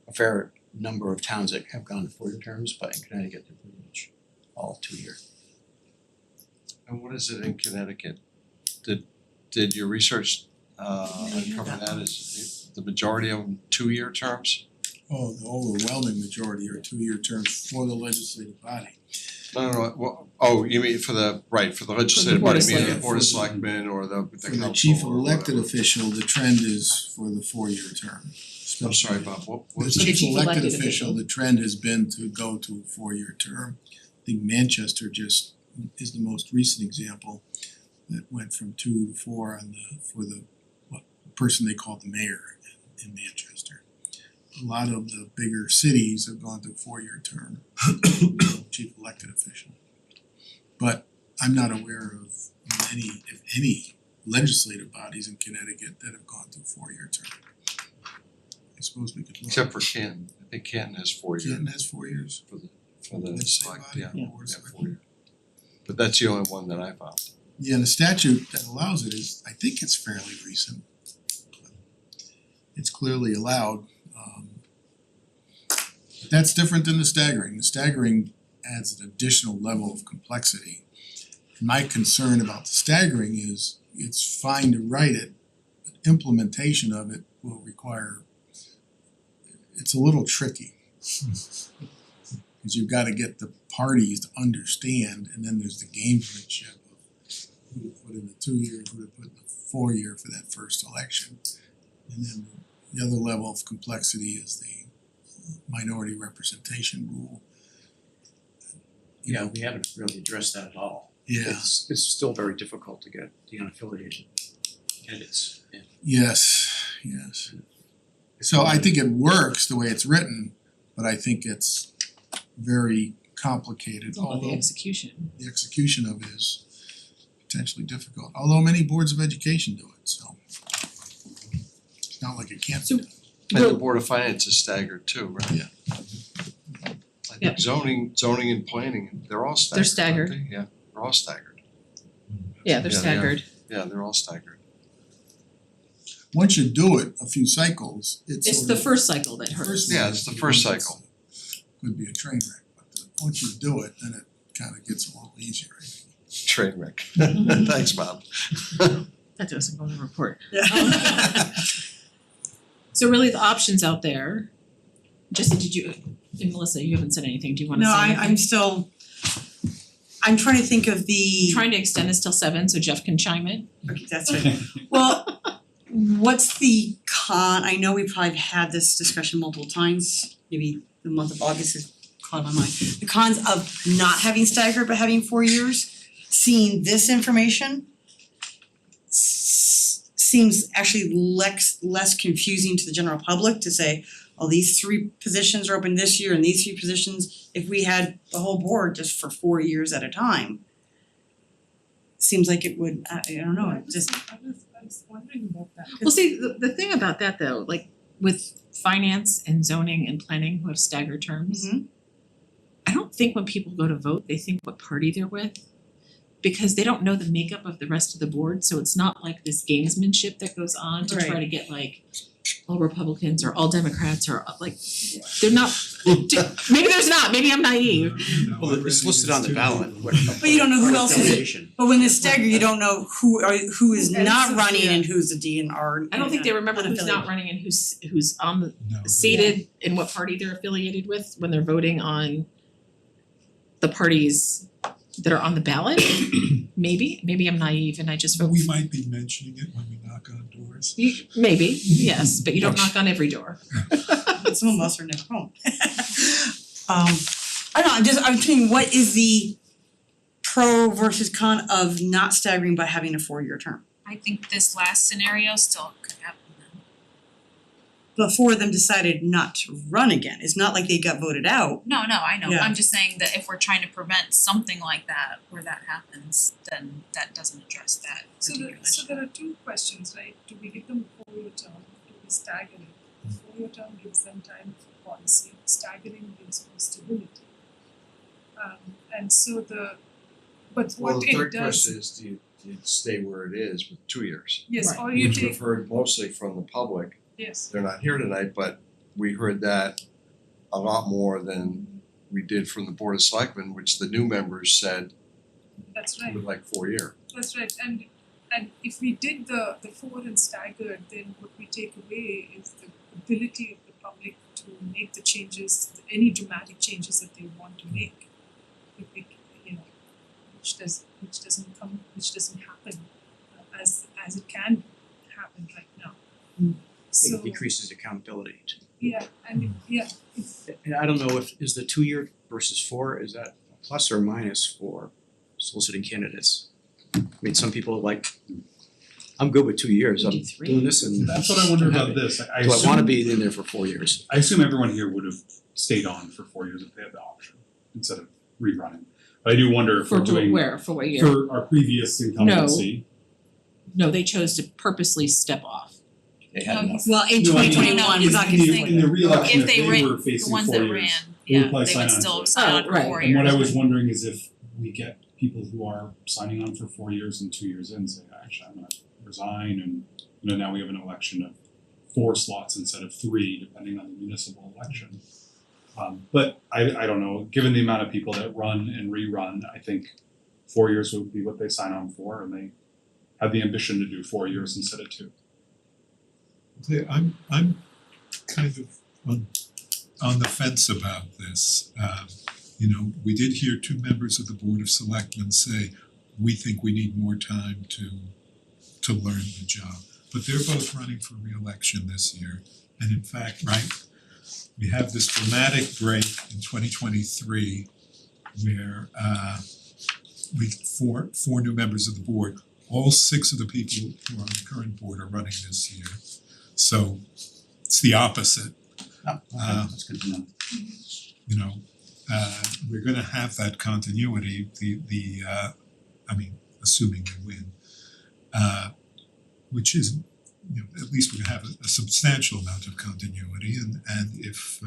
a fair number of towns that have gone to 4-year terms, but in Connecticut, they're pretty much all 2-year. And what is it in Connecticut? Did your research uncover that? Is the majority of them 2-year terms? Oh, the overwhelming majority are 2-year terms for the legislative body. No, well, oh, you mean for the legislative Board body, of meaning the Selectmen. Board of Selectmen or the For the council chief or elected whatever. official, the trend is for the 4-year term. I'm sorry, Bob, what The was the it? chief elected official, the trend has been to go to a 4-year term. I think Manchester just is the most recent example that went from 2 to 4 for the person they call the mayor in Manchester. A lot of the bigger cities have gone to a 4-year term, chief elected official. But I'm not aware of any legislative bodies in Connecticut that have gone to a 4-year term. I suppose we could look. Except for Canton, I think Canton has 4 years Canton has 4 years. for the Legislative select, body, yeah, Board of 4 Selectmen. years. But that's the only one that I found. Yeah, and the statute that allows it is, I think it's fairly recent. It's clearly allowed, but that's different than the staggering. The staggering adds an additional level of complexity. My concern about the staggering is it's fine to write it, but implementation of it will require, it's a little tricky. Cause you've gotta get the parties to understand, and then there's the gamesmanship of who to put in the 2-year, who to put in the 4-year for that first election. And then the other level of complexity is the minority representation rule. You know, We haven't really addressed that at all. yeah, It's still very difficult to get the unaffiliated candidates in. yes. So I think it works the way it's written, but I think it's very complicated, All about the although execution. the execution of it is potentially difficult, although many boards of education do it, so it's not like it can't be So- done. And the Well- Board of Finance is staggered too, right? Yeah. I Yeah. think zoning and planning, they're all staggered, They're staggered. aren't they? Yeah, they're all staggered. Yeah, they're Yeah, staggered. Yeah, they're all staggered. Once you do it a few cycles, it's It's sort the of- first cycle that hurts. First Yeah, one it's the is first it's- cycle. Could be a train wreck, but once you do it, then it kinda gets a little easier, I think. Train wreck. Thanks, Bob. That doesn't go in the report. So really the options out there, Jesse, did you, and Melissa, you haven't said anything, do you wanna say No, anything? I'm still, I'm trying to think of the, Trying to extend this till 7 so Jeff can chime in. okay, that's right. Well, what's the I know we probably had this discussion multiple times, maybe the month of August is caught my mind. The cons of not having staggered but having 4 years, seeing this information seems actually less confusing to the general public to say, oh, these 3 positions are open this year and these 3 positions, if we had the whole board just for 4 years at a time. Seems like it would, I don't know, it just, I was wondering about that. Well, see, the thing about that though, like with finance and zoning and planning who have staggered terms, Mhm. I don't think when people go to vote, they think what party they're with. because they don't know the makeup of the rest of the board, so it's not like this gamesmanship that goes on to try Right. to get like all Republicans or all Democrats or like, they're not, maybe there's not, maybe I'm naive. Well, it's listed on the ballot. But you don't know who else is it. Affiliation. But when it's staggered, you don't know who is And not so, running yeah. and who's a DNR. I don't think they remember who's not unaffiliated. running and who's on the No. seated in what party they're affiliated with when they're voting on the parties that are on the ballot. Maybe I'm naive and I just vote. We might be mentioning it when we knock on doors. Maybe, yes, but you don't knock on every door. Some of us are never home. I don't know, I'm thinking, what is the pro versus con of not staggering by having a 4-year term? I think this last scenario still could happen then. But 4 of them decided not to run again. It's not like they got voted out. No, I know, Yeah. I'm just saying that if we're trying to prevent something like that where that happens, then that doesn't address that So particular so issue. there are two questions, right? Do we give them a 4-year term? Do we stagger it? The 4-year term gives them time for policy, staggering gives them stability. And so but Well, what the it third does, question is, do you stay where it is with 2 years? yes, Right. or you Which take, we've heard mostly from the public. yes, They're not here tonight, but we heard that a lot more than we did from the Board of Selectmen, which the new members said that's right. would like 4-year. That's right, and if we did the 4 and staggered, then what we take away is the ability of the public to make the changes, any dramatic changes that they want to make. If we, which doesn't happen as it can happen right now. Mm. So It decreases accountability. it's And I don't know if, is the 2-year versus 4, is that plus or minus for soliciting candidates? I mean, some people like, I'm good with 2 years, I'm Do 3. doing this and That's what I wonder I'm about happy. this. I Do I wanna assume, be in there for 4 years? I assume everyone here would have stayed on for 4 years if they had the option instead of rerunning. But I do wonder if For we're doing for what year? for our previous incumbency. No, they chose to purposely step off. They had enough. Well, in No, I mean, 2021, he's it's not not gonna gonna think- In the re-election, If they if ran, they were the facing ones 4 that years, ran, they would yeah, probably they sign would on still to it. sign on Oh, for right. 4 And years. what I was wondering is if we get people who are signing on for 4 years and 2 years in say, actually, I'm gonna resign and now we have an election of 4 slots instead of 3, depending on the municipal election. But I don't know, given the amount of people that run and rerun, I think 4 years would be what they sign on for, and they have the ambition to do 4 years instead of 2. I'm kind of on the fence about this. We did hear 2 members of the Board of Selectmen say, we think we need more time to learn the job. But they're both running for re-election this year. And in fact, right, we have this dramatic break in 2023 where four new members of the board, all 6 of the people who are on the current board are running this year. So it's the opposite. That's good to know. We're gonna have that continuity, assuming we win. Which is, at least we're gonna have a substantial amount of continuity, and if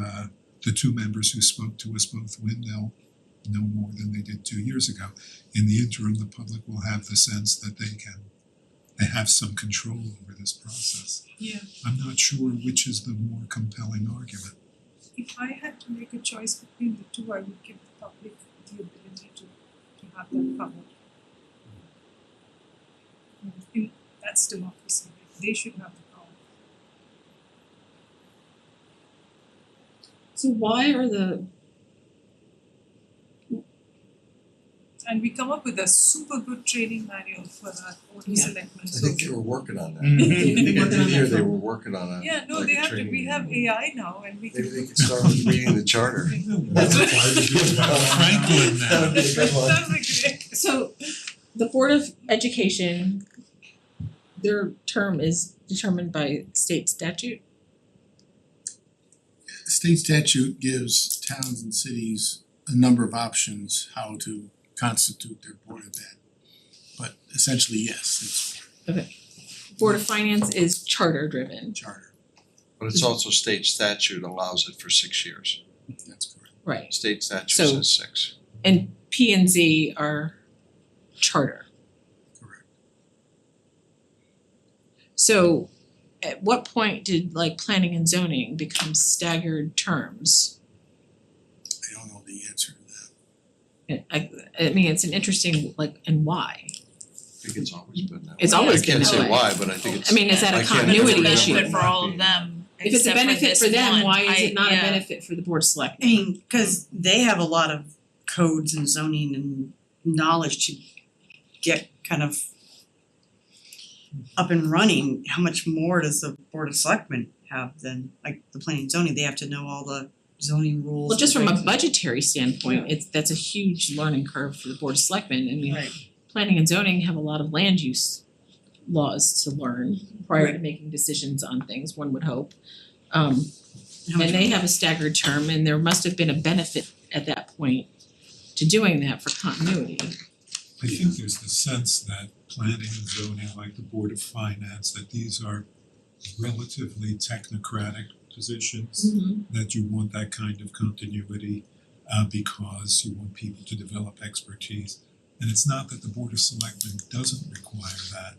the 2 members who spoke to us both win, they'll know more than they did 2 years ago. In the interim, the public will have the sense that they have some control over this process. yeah. I'm not sure which is the more compelling argument. If I had to make a choice between the two, I would give the public the ability to have that power. That's democracy, they should have the power. So why are the And we come up with a super good training manual for our board of selectmen, I so. think they were working on that. They've been working on Here that they for- were working on a, Yeah, no, like they a have to, training we have manual. AI now and we Maybe can. they could start with reading the charter. That's right. Franklin now. That would be a good one. That would be great. So the Board of Education, their term is determined by state statute? State statute gives towns and cities a number of options how to constitute their board of ed. But essentially, yes, Board of Finance is charter driven, it's charter, But it's also state statute allows it for 6 years. that's correct. right? State statute So- says 6. And P and Z are charter. Correct. So at what point did like planning and zoning become staggered terms? I don't know the answer to that. I mean, it's an interesting like, and why? I think it's always been that way. It's always been that I can't way. say why, but I think it's. I mean, is that a I can't continuity imagine issue? it benefit for not all of being. them, If it's a except for benefit this for them, one. why is it not a yeah. benefit for the board of I selectmen? mean, cause they have a lot of codes and zoning and knowledge to get kind of up and running. How much more does the Board of Selectmen have than like the planning and zoning? They have to know all the zoning rules. Well, just and from a regs. budgetary standpoint, that's a huge learning curve for the board of selectmen. I mean, Right. planning and zoning have a lot of land use laws to learn prior to Right. making decisions on things, one would hope. How much And they have a staggered term and there must have been a benefit at that point to doing that for continuity. I think there's the sense that planning and zoning, like the Board of Finance, that these are relatively technocratic positions, that you want that kind of continuity because you want people to develop expertise. And it's not that the Board of Selectmen doesn't require that,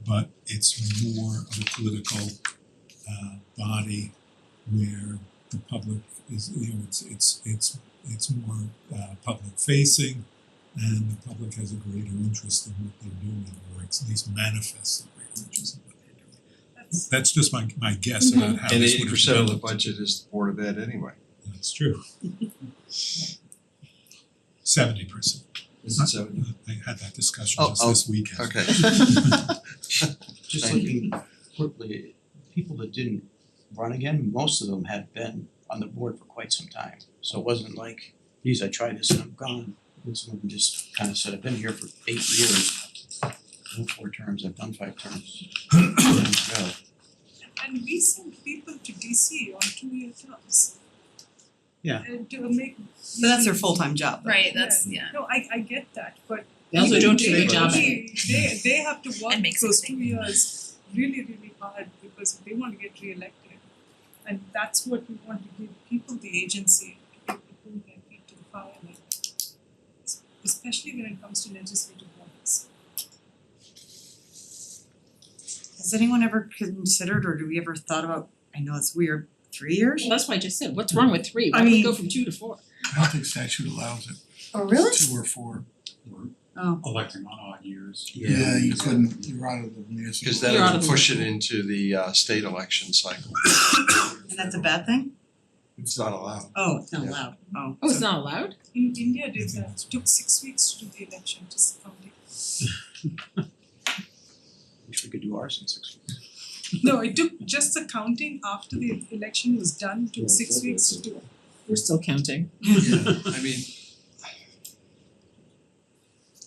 but it's more of a political body where the public is, you know, it's more public facing, and the public has a greater interest in what they're doing, or at least manifests a greater interest in what they're doing. That's just my guess about how And this eighty would have percent of the developed. budget is the Board of Ed anyway. That's true. 70%. Is it 70? I had that discussion Oh, just this weekend. Okay. Just Thank looking quickly, people that didn't run again, most of them had been on the board for quite some time. So it wasn't like, geez, I tried this and I'm gone. Some of them just kind of said, I've been here for 8 years. Done 4 terms, I've done 5 terms. Yeah. And we send people to DC on 2-year terms. Yeah. To make. But that's their full-time job. Right, that's, yeah. No, I get that, but They also even don't do their they- job. They have to work And make those 2 something. years really, really hard because they want to get re-elected. And that's what we want to give people the agency to be able to pull their feet to the fire, like, especially when it comes to legislative bodies. Has anyone ever considered, or do we ever thought about, I know it's weird, 3 years? Well, that's what I just said, what's wrong with 3? Why I would we mean- go from 2 to 4? I don't think statute allows it, Oh, really? 2 or 4. We're Oh, electing on odd years. Yeah, you couldn't, you're out of the municipal. Cause then You're it out would of the- push it into the state election cycle. and that's a bad thing? It's not allowed. Oh, it's not Yeah. allowed. Oh. Oh, it's not allowed? In India, did that, took 6 weeks to do the election, just counting. Wish we could do ours in 6 weeks. No, it took just the counting after the election was done, took 6 weeks to do. We're still counting. Yeah, I mean,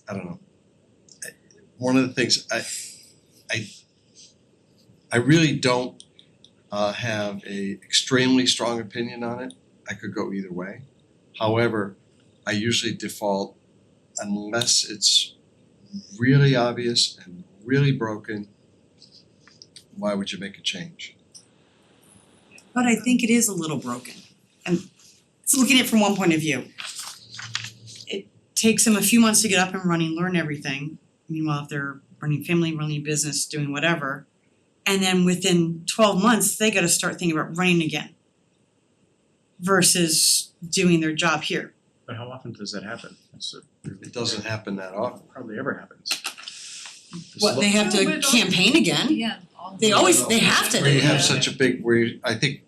I don't know. One of the things I really don't have a extremely strong opinion on it. I could go either way. However, I usually default unless it's really obvious and really broken, why would you make a change? But I think it is a little broken. And it's looking at it from one point of view. It takes them a few months to get up and running, learn everything. Meanwhile, if they're running family, running business, doing whatever. And then within 12 months, they gotta start thinking about running again. Versus doing their job here. But how often does that happen? That's a really It doesn't happen that often. hardly ever happens. What, they have No, to but campaign again? Yeah, all They always, they have to. Where you have such a big, I think,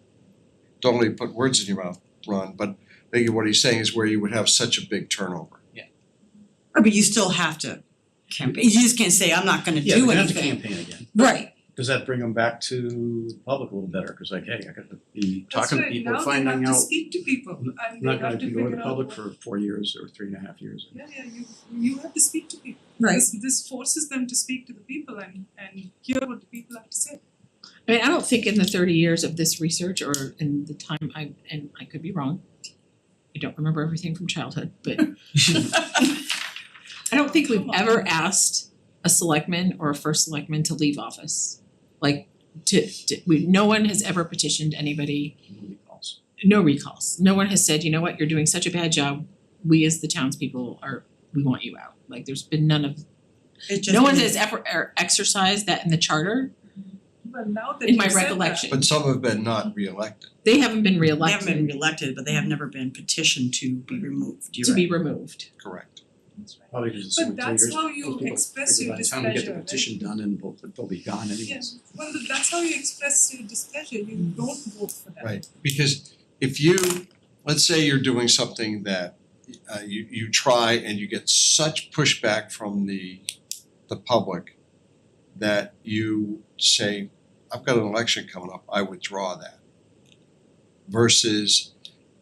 don't let me put words in your mouth, Ron, but maybe what he's saying is where you would have such a big turnover. Or but you still have to campaign. You just can't say, I'm not gonna Yeah, do they have to anything. campaign again. Right. Does that bring them back to the public a little better? Cause like, hey, I gotta be That's talking to right, people, now they finding have to out. speak to people and I'm they not have gonna to be figure going out to public what- for 4 years or 3.5 years. Yeah, you have to speak to people. Right. This forces them to speak to the people and hear what the people have to say. I mean, I don't think in the 30 years of this research or in the time and I could be wrong. I don't remember everything from childhood, but I don't think we've ever asked a selectman or a first selectman to leave office. Like no one has ever petitioned anybody, Nobody calls. no recalls. No one has said, you know what, you're doing such a bad job, we as the townspeople we want you out. Like there's been none of, It just no one has ever exercised that in the charter, Well, now that in you my said that, recollection. But some have been not reelected. They haven't been They reelected. haven't been reelected, but they have never been petitioned to be removed, you're To be right. removed. Correct. Probably because it's But only 2 that's years. how you Those people express figure your by the time we get the displeasure, right? petition done and they'll be gone anyways. yeah, well, that's how you express your displeasure, you don't vote for that. Right, because if you, let's say you're doing something that you try and you get such pushback from the public that you say, I've got an election coming up, I withdraw that. Versus,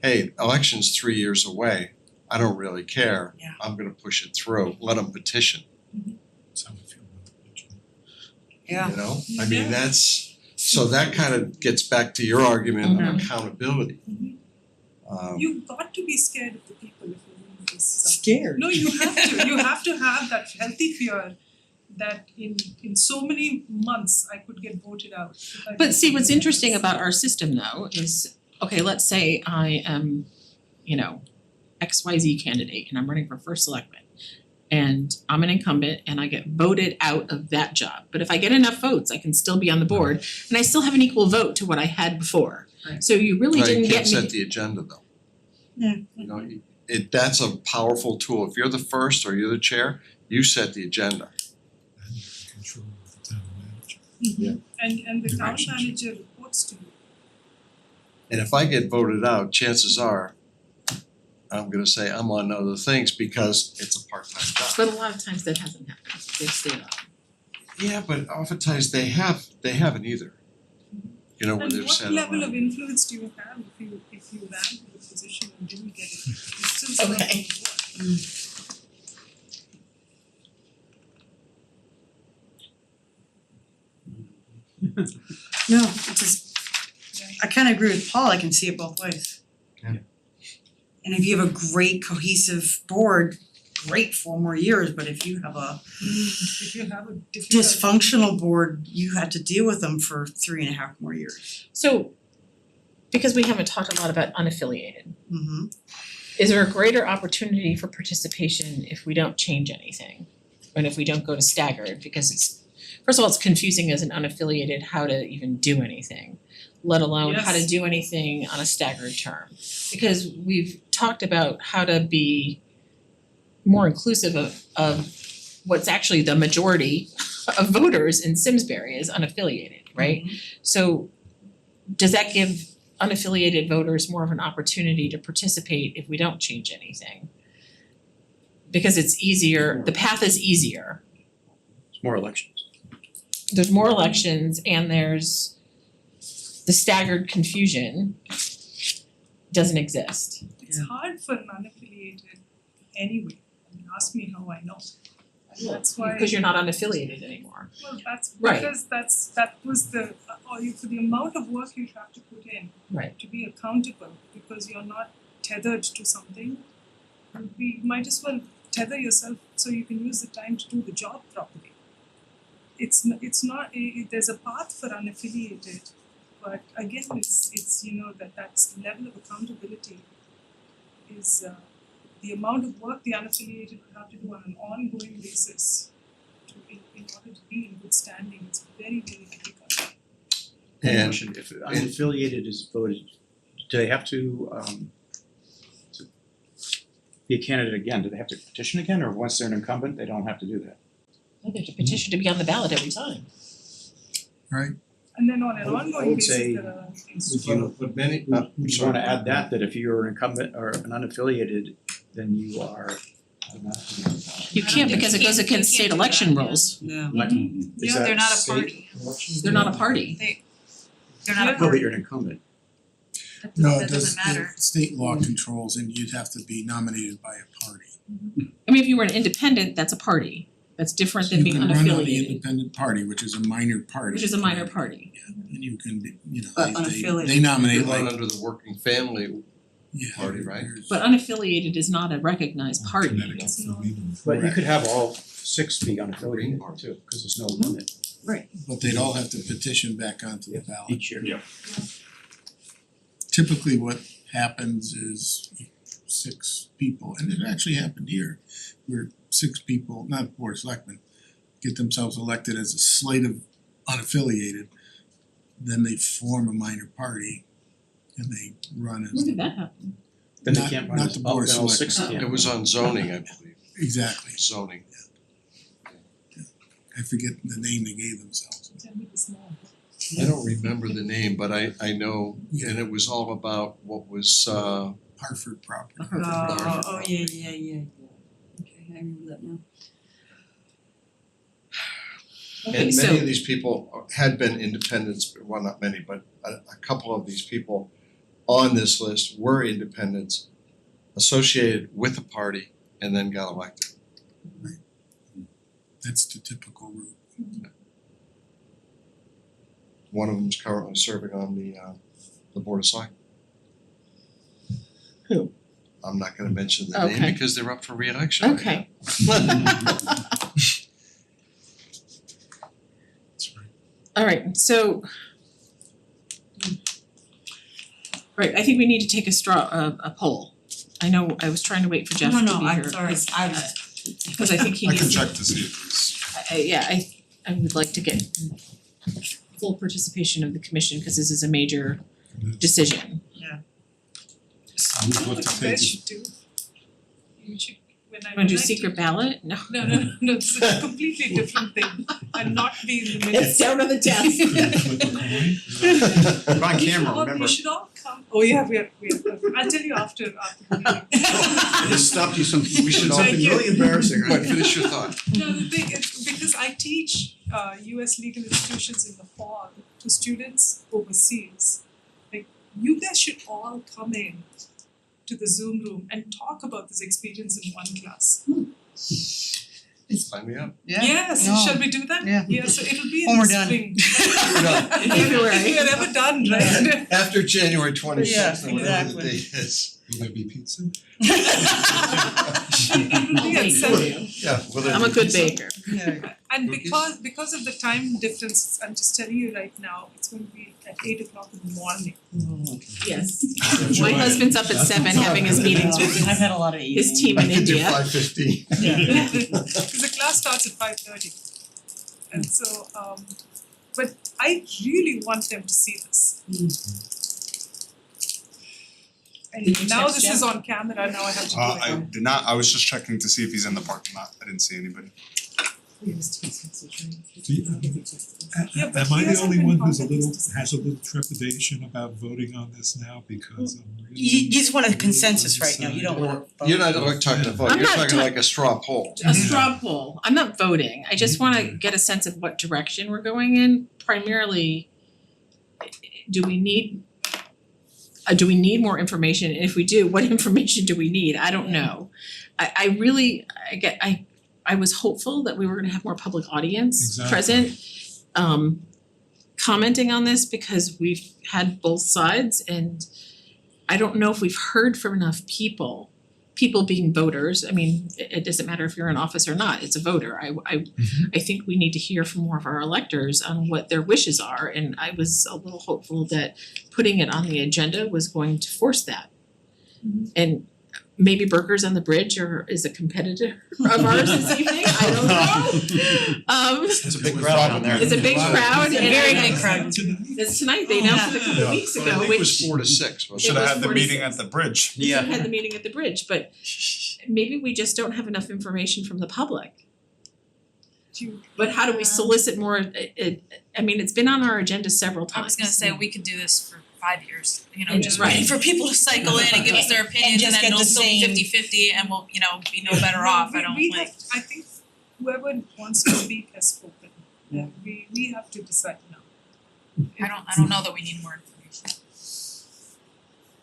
hey, election's 3 years away, I don't really care, Yeah. I'm gonna push it through, let them petition, That's how I feel about it. Yeah. you know? I mean, Yeah. that's, so that kind of gets back to your argument of Mhm. accountability. Mhm. Um, You've got to be scared of the people if you want this. Scared. No, you have to have that healthy fear that in so many months I could get voted out. if I But do see, what's something interesting else. about our system though is, okay, let's say I am, you know, XYZ candidate and I'm running for first selectman. And I'm an incumbent and I get voted out of that job. But if I get enough votes, I can still be on the board and I still have an equal vote to what I had before. Right. So you really Right, didn't you get can't me. set the agenda though. Yeah. You know, that's a powerful tool. If you're the first or you're the chair, you set the agenda. And you're in control of the town manager. And the town Direction. manager reports to you. And if I get voted out, chances are I'm gonna say I'm on other things because it's a part-time job. But a lot of times that hasn't happened. They've stayed on. Yeah, but oftentimes they haven't either. You know, when And they've what said, level of influence do you have if you ran for the position and didn't get it? You still serve on the Okay. board. No, it's just, I kinda agree with Paul, I can see it both ways. Yeah. And if you have a great cohesive board, great, 4 more years, but if you have a If you have a difficult. dysfunctional board, you had to deal with them for 3.5 more years. So, because we haven't talked a lot about unaffiliated, Mm-hmm. is there a greater opportunity for participation if we don't change anything? And if we don't go to staggered, because it's, first of all, it's confusing as an unaffiliated how to even do anything, let alone how to Yes. do anything on a staggered term. Because we've talked about how to be more inclusive of what's actually the majority of voters in Simsbury is unaffiliated, right? So does that give unaffiliated voters more of an opportunity to participate if we don't change anything? Because it's easier, the path is easier. It's more elections. There's more elections and there's the staggered confusion doesn't exist. It's hard for an unaffiliated anyway. I mean, ask me how I know. And that's why. Because you're not unaffiliated anymore. Well, that's Right. because that was the, for the amount of work you have to put in. Right. To be accountable, because you're not tethered to something. You might as well tether yourself so you can use the time to do the job properly. It's not, there's a path for unaffiliated, but again, it's you know, that's level of accountability is the amount of work the unaffiliated will have to do on an ongoing basis to in order to be in good standing, it's very, very difficult. And Question, if unaffiliated is voted, do they have to be a candidate again? Do they have to petition again, or once they're an incumbent, they don't have to do that? They have to petition to be on the ballot every time. And then on an I would ongoing say basis, there are things. but many, Would you wanna add that if you're an incumbent or an unaffiliated, then you are You can't because it goes against state election rules. Yeah. elected. Is Yeah, that they're not a state party. elections? They're not a party. They're not a Yeah. No, but you're an incumbent. No, That it does, doesn't matter. the state law controls and you'd have to be nominated by a party. I mean, if you were an independent, that's a party. That's different So than being you can run on the unaffiliated, independent party, which is a minor party. which is a minor party. And you can be, you know, But they unaffiliated. nominate they run like, under the working family. yeah. party, right? there's- But unaffiliated is not a recognized party. Connecticut, so even- But you could have all 6 be unaffiliated too, cause there's no limit But they'd all have to petition back onto the ballot. each year. Yeah. Typically what happens is 6 people, and it actually happened here, where 6 six people, not board of selectmen, get themselves elected as a slate of unaffiliated, then they form a minor party and they run as When did that happen? Then they Not- can't run not as, the oh, board of then all six selectmen. can't. It was on zoning, I believe, exactly. zoning. I forget the name they gave themselves. Tell me the small. I don't remember the name, but I know, and it was all about what was Hartford property. Yeah. Okay, I remember that now. Okay, and so many of these people had been independents, well, not many, but a couple of these people on this list were independents associated with a party and then got elected. That's the typical route. One of them is currently serving on the board of selectmen. Who? I'm not gonna mention the name Okay. because they're up for re-election right Okay. Alright, so right, I think we need to take a poll. I know I was trying to wait for Jeff to be here. I'm sorry, I was. Because I think he I needs can to. check to see if it's, I would like to get full participation of the commission because this is a major decision. I would love to take You it. should do. You should, Wanna do secret ballot? No. No, it's a completely different thing and not be in the minutes. It's down on the desk. Flip a coin? We're on You should camera, all- remember. You should all come. Oh yeah, we are. I'll tell you after the meeting. I just stopped you some, we should all- something really embarrassing, But finish your thought. No, the thing is, because I teach US legal institutions in the fall to students overseas. Like, you guys should all come in to the Zoom room and talk about this experience in one class. Sign me up. Yes, No. shall we do that? Yeah. So it'll be When in we're the done. spring. February. If we are ever done, right? After January 26th, or whatever the exactly. date is. Will there be pizza? It'll be at 7. Yeah, well, I'm a good baker. Yeah. And Cookies? because of the time difference, I'm just telling you right now, it's going to be at 8 o'clock in the morning. Yes. Enjoy My it. husband's up at 7 having his meetings with I've had a lot of eating. his team in India. 5:15. Because the class starts at 5:30. And so, but I really want them to see this. And Did you now text this Jeff? is on camera, now I have to do it. I did not, I was just checking to see if he's in the parking lot, I didn't see anybody. Do you- Yeah, but Am he I the hasn't only been one who's a contacted little, us. has a little trepidation about voting on this now because I'm really. You just want a really consensus right now, you don't undecided. want. You're not like talking a vote, I'm you're not talking ta- like a straw poll. A straw poll. I'm not voting. I just wanna get a sense of what direction we're going in. Primarily, do we need more information? And if we do, what information do we need? I don't know. I was hopeful that we were gonna have more public audience Exactly. present, commenting on this because we've had both sides and I don't know if we've heard from enough people being voters. I mean, it doesn't matter if you're in office or not, it's a voter. I think we need to hear from more of our electors on what their wishes are, and I was a little hopeful that putting it on the agenda was going to force that. And maybe Burgers on the Bridge is a competitor of ours this evening, I don't know. It's a big crowd down there. It's a big crowd It's a and very I- big crowd. It's tonight, they announced it a couple weeks But ago, I think it was which 4 to 6, wasn't Should It have was had the 46. meeting at the bridge. we should have had the meeting at the bridge, but maybe we just don't have enough information from the public. But how do we solicit more, I mean, it's been on our agenda several I times. was gonna say, we could do this for 5 years, you know, And just right. waiting for people to cycle in and give us their opinions just and then get it'll the still be same- 50-50 and we'll, you know, be no better off, I don't We like. have, I think whoever wants to speak has spoken. We have to decide now. I don't know that we need more information.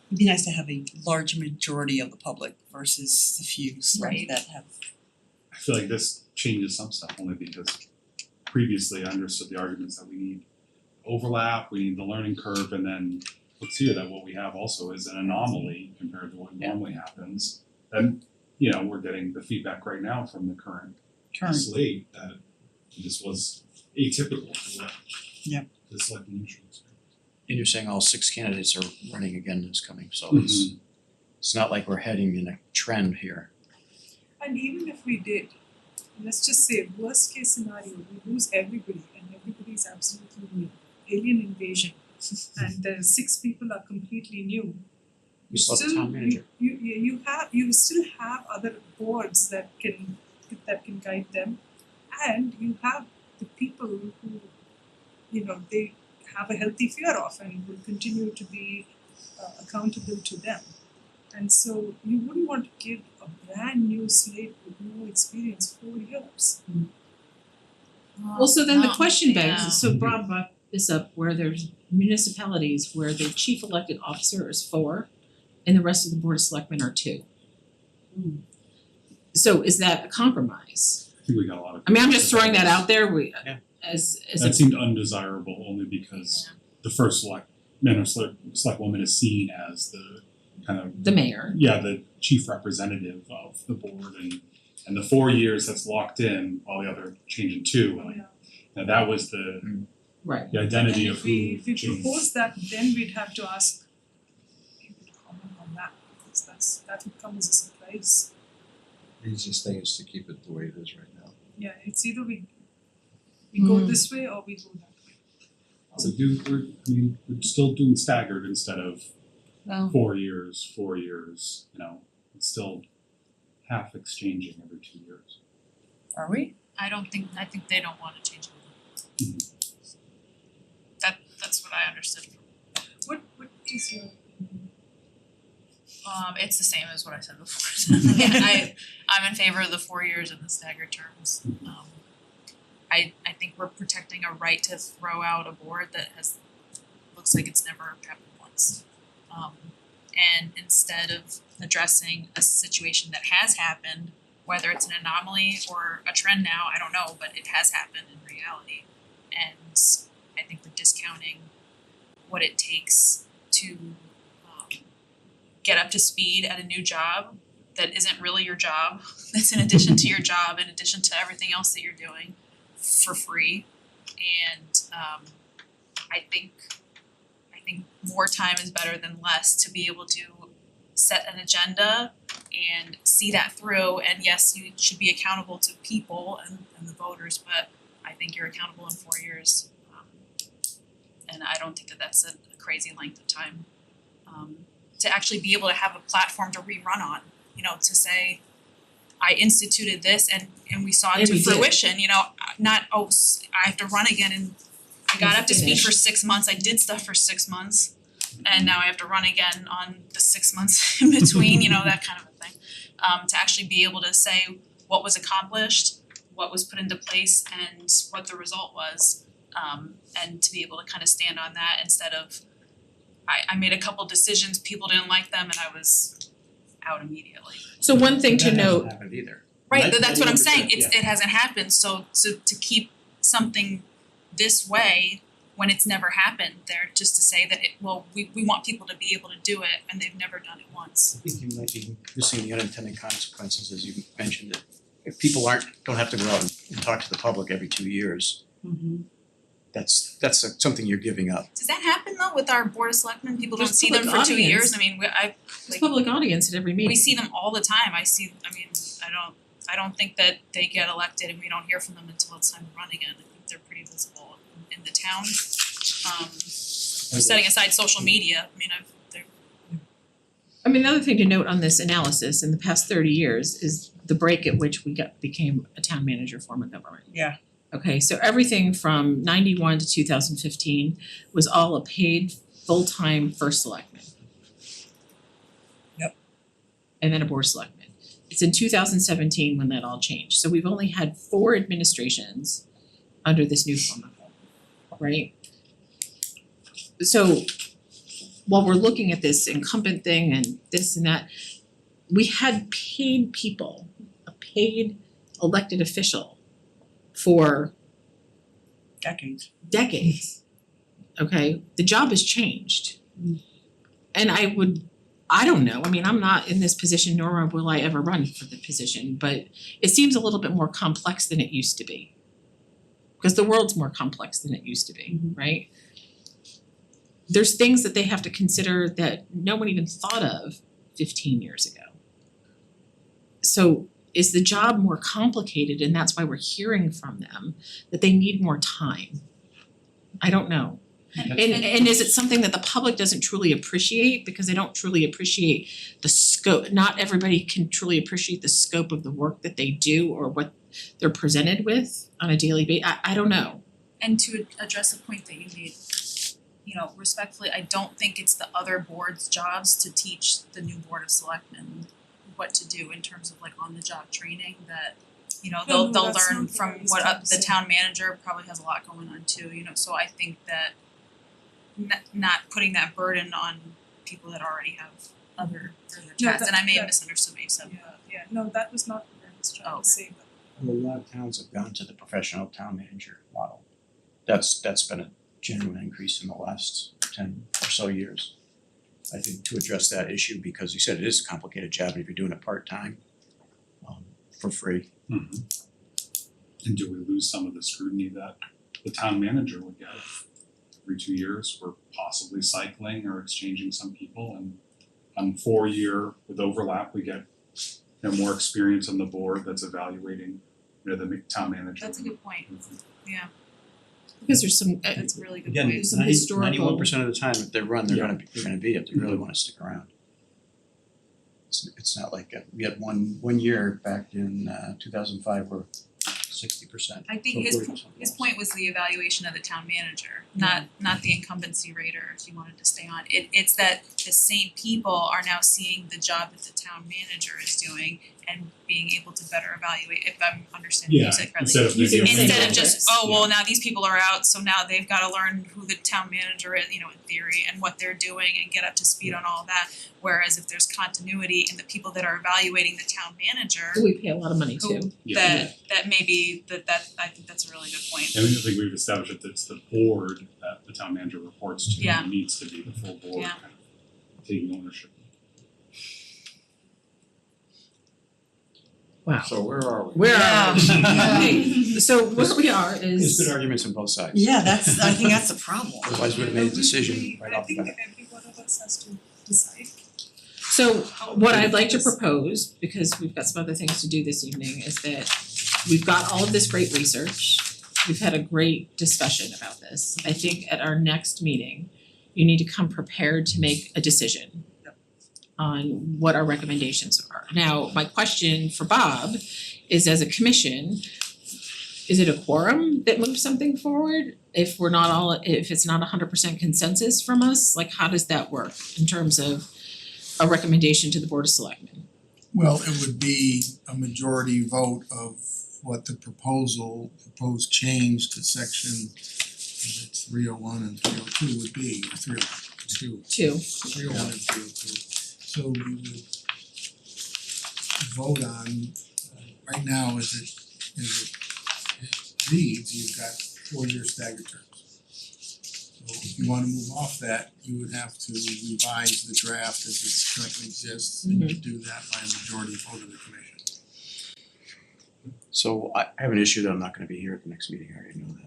It'd be nice to have a large majority of the public versus the few Right. that have. I feel like this changes some stuff only because previously I understood the arguments that we need overlap, we need the learning curve, and then let's hear that what we have also is an anomaly compared to what normally happens. And, you know, we're getting the feedback right now from the current slate that this was atypical for what Yep. the selectmen usually expect. And you're saying all 6 candidates are running again this coming, so Mm-hmm. it's not like we're heading in a trend here. And even if we did, let's just say worst case scenario, we lose everybody and everybody is absolutely new, alien invasion, and the 6 people are completely new. We still have the town manager. You still have other boards that can guide them, and you have the people who, they have a healthy fear of and will continue to be accountable to them. And so you wouldn't want to give a brand new slate with no experience 4 years. Well, so then the No, question yeah. begs, so Bob brought this up where there's municipalities where the chief elected officer is 4 and the rest of the board of selectmen are 2. So is that a compromise? I think we got a lot of. I mean, I'm just throwing that out there, Yeah. as That a, seemed undesirable only because the first selectman or select woman is seen as the kind of, the mayor. the chief representative of the board and the 4 years that's locked in while the other change in 2, like, and that was the Right. identity And of if who we changed. propose that, then we'd have to ask people to comment on that, because that would come as a surprise. The easiest thing is to keep it the way it is right now. Yeah, it's either we go this way or we go that way. We're still doing staggered instead of Well, 4 years, it's still half exchanging every 2 years. Are we? I think they don't wanna change it. That's what I understood from What is your it's the same as what I said before. I'm in favor of the 4 years and the staggered terms. I think we're protecting a right to throw out a board that looks like it's never happened once. And instead of addressing a situation that has happened, whether it's an anomaly or a trend now, I don't know, but it has happened in reality. And I think we're discounting what it takes to get up to speed at a new job that isn't really your job, that's in addition to your job, in addition to everything else that you're doing for free. And I think more time is better than less to be able to set an agenda and see that through. And yes, you should be accountable to people and the voters, but I think you're accountable in 4 years. And I don't think that that's a crazy length of time. To actually be able to have a platform to rerun on, to say, I instituted this and we saw it And to we did. fruition, not, I have to run again and I got up to speed for 6 months, I did stuff for 6 months, and now I have to run again on the 6 months in between, that kind of a thing. To actually be able to say what was accomplished, what was put into place, and what the result was. And to be able to kind of stand on that instead of, I made a couple decisions, people didn't like them, and I was out immediately. so one thing to That hasn't note, happened either. Right, that's what I'm saying, 100%, it hasn't happened, so to keep something this way when it's never happened, there just to say that we want people to be able to do it and they've never done it once. I think you might be missing the unintended consequences, as you mentioned it. If people don't have to go out and talk to the public every 2 years, that's something you're giving up. Does that happen though with our board of selectmen, people don't There's see them for public 2 years, audience. I mean, there's public audience at every meeting. we see them all the time, I don't think that they get elected and we don't hear from them until it's time to run again, I think they're pretty visible in the town. Setting aside social media, Another thing to note on this analysis in the past 30 years is the break at which we became a town manager form of government. Yeah. Okay, so everything from 91 to 2015 was all a paid full-time first selectman. Yep. And then a board of selectmen. It's in 2017 when that all changed. So we've only had 4 administrations under this new form of government, right? So while we're looking at this incumbent thing and this and that, we had paid people, a paid elected official for decades. Okay, the job has changed. And I don't know, I'm not in this position, nor will I ever run for the position, but it seems a little bit more complex than it used to be. Because the world's more complex than it used to be, right? There's things that they have to consider that no one even thought of 15 years ago. So is the job more complicated and that's why we're hearing from them that they need more time? I don't know. And is it something that the public doesn't truly appreciate because they don't truly appreciate the scope? Not everybody can truly appreciate the scope of the work that they do or what they're presented with on a daily basis. I don't know. And to address the point that you made, you know, respectfully, I don't think it's the other board's jobs to teach the new board of selectmen what to do in terms of like on the job training that, you know, No, they'll that's learn not from what I was what trying to the say. town manager probably has a lot going on too, you know, so I think that not putting that burden on people that already have other No, tasks, and I may have that- misunderstood what you said, but. Yeah, no, that was not what I was trying Oh, to say, but A lot of towns have gone to the professional town manager model. That's been a genuine increase in the last 10 or so years. I think to address that issue, because you said it is a complicated job, and if you're doing it part-time, for free. And do we lose some of the scrutiny that the town manager would get if every 2 years we're possibly cycling or exchanging some people, and on 4-year with overlap, we get more experience on the board that's evaluating the town manager. That's a good point, yeah, Because there's some that's a really good Again, point. Some historical- 91% of the time, if they run, they're Yeah. gonna be if they really wanna stick around. It's not like we had one year back in 2005 where 60%. I think his point was the evaluation of the town manager, not the incumbency rate or if you wanted to stay on. It's that the same people are now seeing the job that the town manager is doing and being able to better evaluate, if I'm understanding you said correctly. Instead of maybe a Instead window. of just, oh, well, now these people are out, so now they've gotta learn who the town manager is, you know, in theory, and what they're doing and get up to speed on all that. Whereas if there's continuity in the people that are evaluating the town manager, who we pay a lot of money to. Yeah. that maybe that I think that's a really good point. And I think we've established that it's the board that the town manager reports to, Yeah. and it needs to be the full board Yeah. kind of taking ownership. Wow. So where are we? Where Yeah. are we? Okay, so where we are There's is, good arguments on both sides. Yeah, I think that's the problem. Otherwise, we would have made a decision right off the bat. I think every one of us has to decide. so what I'd like to propose, because we've got some other things to do this evening, is that we've got all of this great research. We've had a great discussion about this. I think at our next meeting, you need to come prepared to make a decision on what our recommendations are. Now, my question for Bob is, as a commission, is it a quorum that moves something forward? If it's not 100% consensus from us, like how does that work in terms of a recommendation to the Board of Selectmen? Well, it would be a majority vote of what the proposed change to section 301 and 302 would be, or 302. 301 and 302. So we would vote on, right now as it reads, you've got 4-year staggered terms. So if you wanna move off that, you would have to revise the draft as it currently exists, and you do that by a majority vote of the commission. So I have an issue that I'm not gonna be here at the next meeting, I already know that.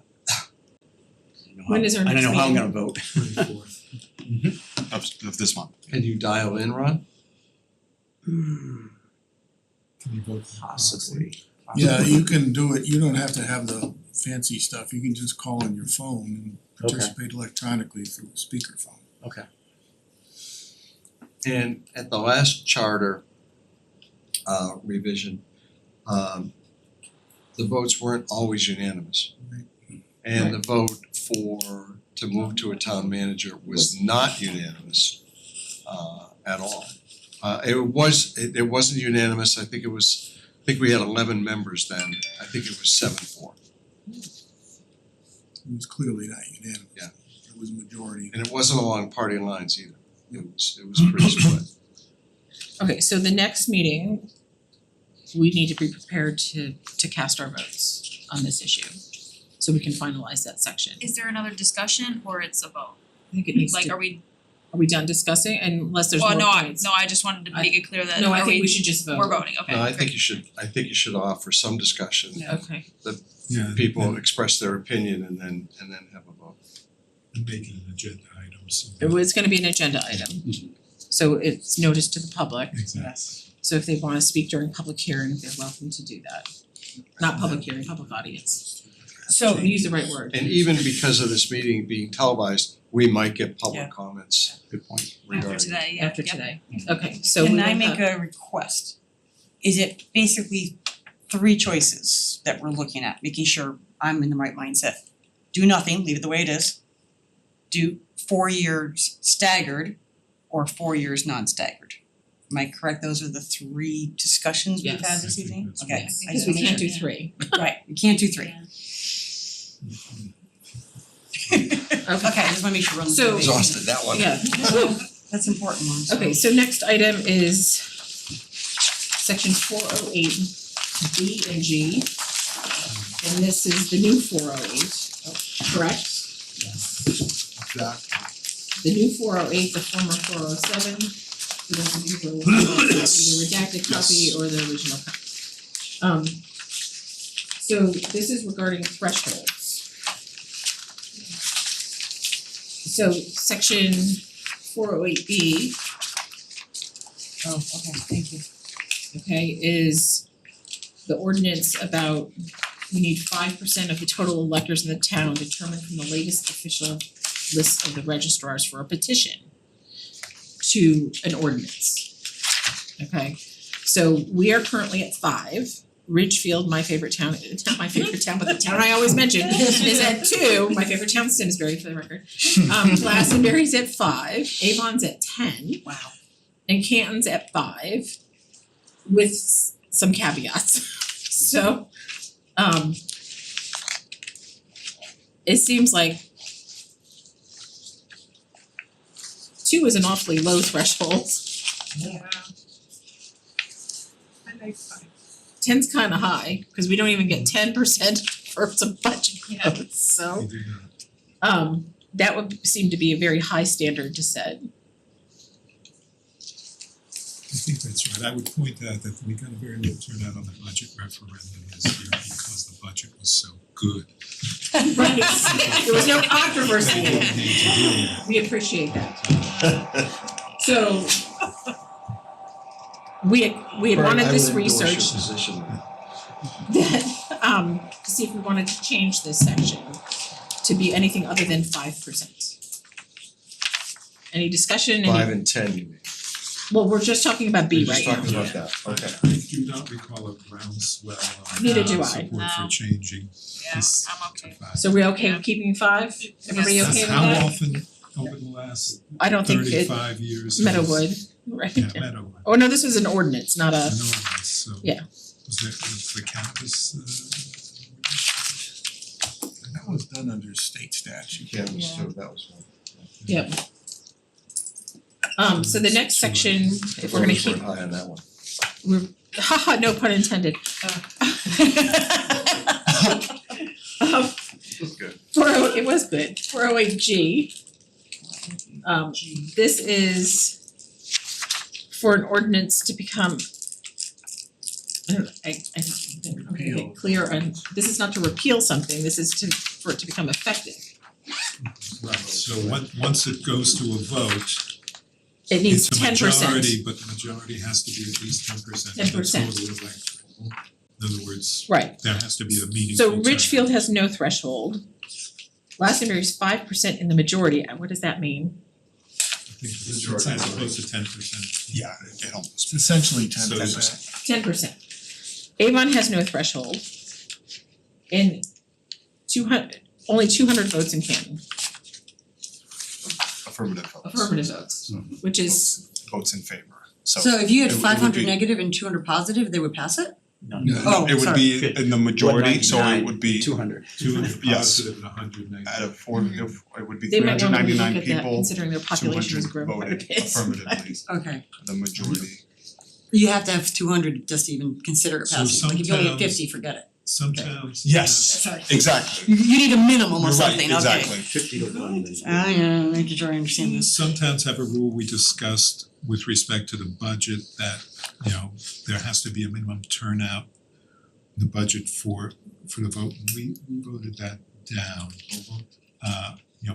When is our next I know how I'm meeting? gonna vote. 24th. Of this month. Can you dial in, Ron? Can you vote for Possibly. Yeah, you can do it, you don't have to have the fancy stuff, you can just call on your phone and participate electronically through a speakerphone. Okay. And at the last charter revision, the votes weren't always unanimous. And the vote to move to a town manager was not unanimous at all. It wasn't unanimous, I think we had 11 members then, I think it was 7-4. It was clearly not unanimous. Yeah. It was majority. And it wasn't along party lines either, it was pretty split. Okay, so the next meeting, we need to be prepared to cast our votes on this issue, so we can finalize that section. Is there another discussion or it's a vote? I think it needs Like, to, are we, are we done discussing, unless there's more well, points? I just wanted to make it clear that No, I are think we should just vote. we're voting, okay, No, I great. think you should offer some discussion, Okay, Yeah, people express their opinion and then have a vote. and make it an agenda item, so. it's gonna be an agenda item, so it's noticed to the public. Exactly. So if they wanna speak during public hearing, they're welcome to do that. Not public hearing, public audience. So use the right word. And even because of this meeting being televised, we might get public comments. Good point. regarding After today, yeah. After Yep. today. Okay, so we Can will I make have- a request? Is it basically three choices that we're looking at, making sure I'm in the right mindset? Do nothing, leave it the way it is. Do 4 years staggered or 4 years non-staggered. Am I correct? Those are the three discussions we've had Yes. this evening? That's Okay, Yes, I because just we wanna can't make do sure. three. Right, you can't do three. Okay, I just wanna make sure we're on the So- same page. Exhausted that one. Yeah. That's important one, so. Okay, so next item is section 408 B and G. And this is the new 408, correct? Exactly. The new 408, the former 407, for those of you who are looking at either redacted copy or the original copy. So this is regarding thresholds. So section 408B, Oh, okay, thank you. okay, is the ordinance about we need 5% of the total electors in the town determined from the latest official list of the registrars for a petition to an ordinance. Okay, so we are currently at 5. Ridgefield, my favorite town, not my favorite town, but the town I always mention, is at 2. My favorite town is Simsbury, for the record. Glastonbury's at 5, Avon's at 10. Wow. And Canton's at 5 with some caveats. So it seems like 2 is an awfully low threshold. Yeah. I like 5. 10's kinda high, cause we don't even get 10% for some budget Yeah. votes, so We do not. that would seem to be a very high standard to set. I think that's right. I would point out that we got a very low turnout on the budget referendum this year because the budget was so good. Right, there was no controversy in We it. didn't need to do that. We appreciate that. So we had wanted this research I would endorse your position. that to see if we wanted to change this section to be anything other than 5%. Any discussion, 5 any, and 10, you mean? well, we're just talking about B We're right just now. talking about that, okay. I do not recall a groundswell of Neither do I. support for No. changing Yeah, this I'm to okay. 5. So we're okay with keeping 5? Everybody Yes. okay with How that? often over the last I don't think it, 35 years has- Meadowwood, right? Yeah, Meadowwood. Oh, no, this was an ordinance, not a, An ordinance, so Yeah. was the cannabis And that was done under state statute. Yeah, so that was one. yep. So the next section, if we're gonna Voters keep, weren't high on that one. we're, haha, no pun intended. Good. It was good, 408G. This is for an ordinance to become, I didn't get clear on, this is not to repeal something, this is for it to become effective. Right, so once it goes to a vote, It needs it's a 10%. majority, but the majority has to be at least 10% of the 10%. total electorate. In other words, Right, there has to be a meaningful so turnout. Ridgefield has no threshold. Glastonbury's 5% in the majority, what does that mean? I think it's as opposed to 10%. Yeah, it almost. It's essentially So 10%. 10%. Avon has no threshold. And only 200 votes in Canton, Affirmative votes. affirmative votes, which is, Votes in favor, so. So if you had it would 500 be- negative and 200 positive, they would pass it? No, Oh, It would sorry. be in the majority, so it would be 200. 200 Yes. positive and 100 negative. out of 4, it would be they might wanna look 399 at that people, considering their population has 200 grown quite a voted bit. affirmatively, Okay. the majority. You have to have 200 just to even consider it So passing, like if you only have some 50, forget it. Some towns. Yes, Sorry. exactly. You need a minimum You're of right, something, okay. exactly. 50 to 1. Yeah, making sure I understand this. Some towns have a rule we discussed with respect to the budget that, there has to be a minimum turnout in the budget for the vote, and we voted that down.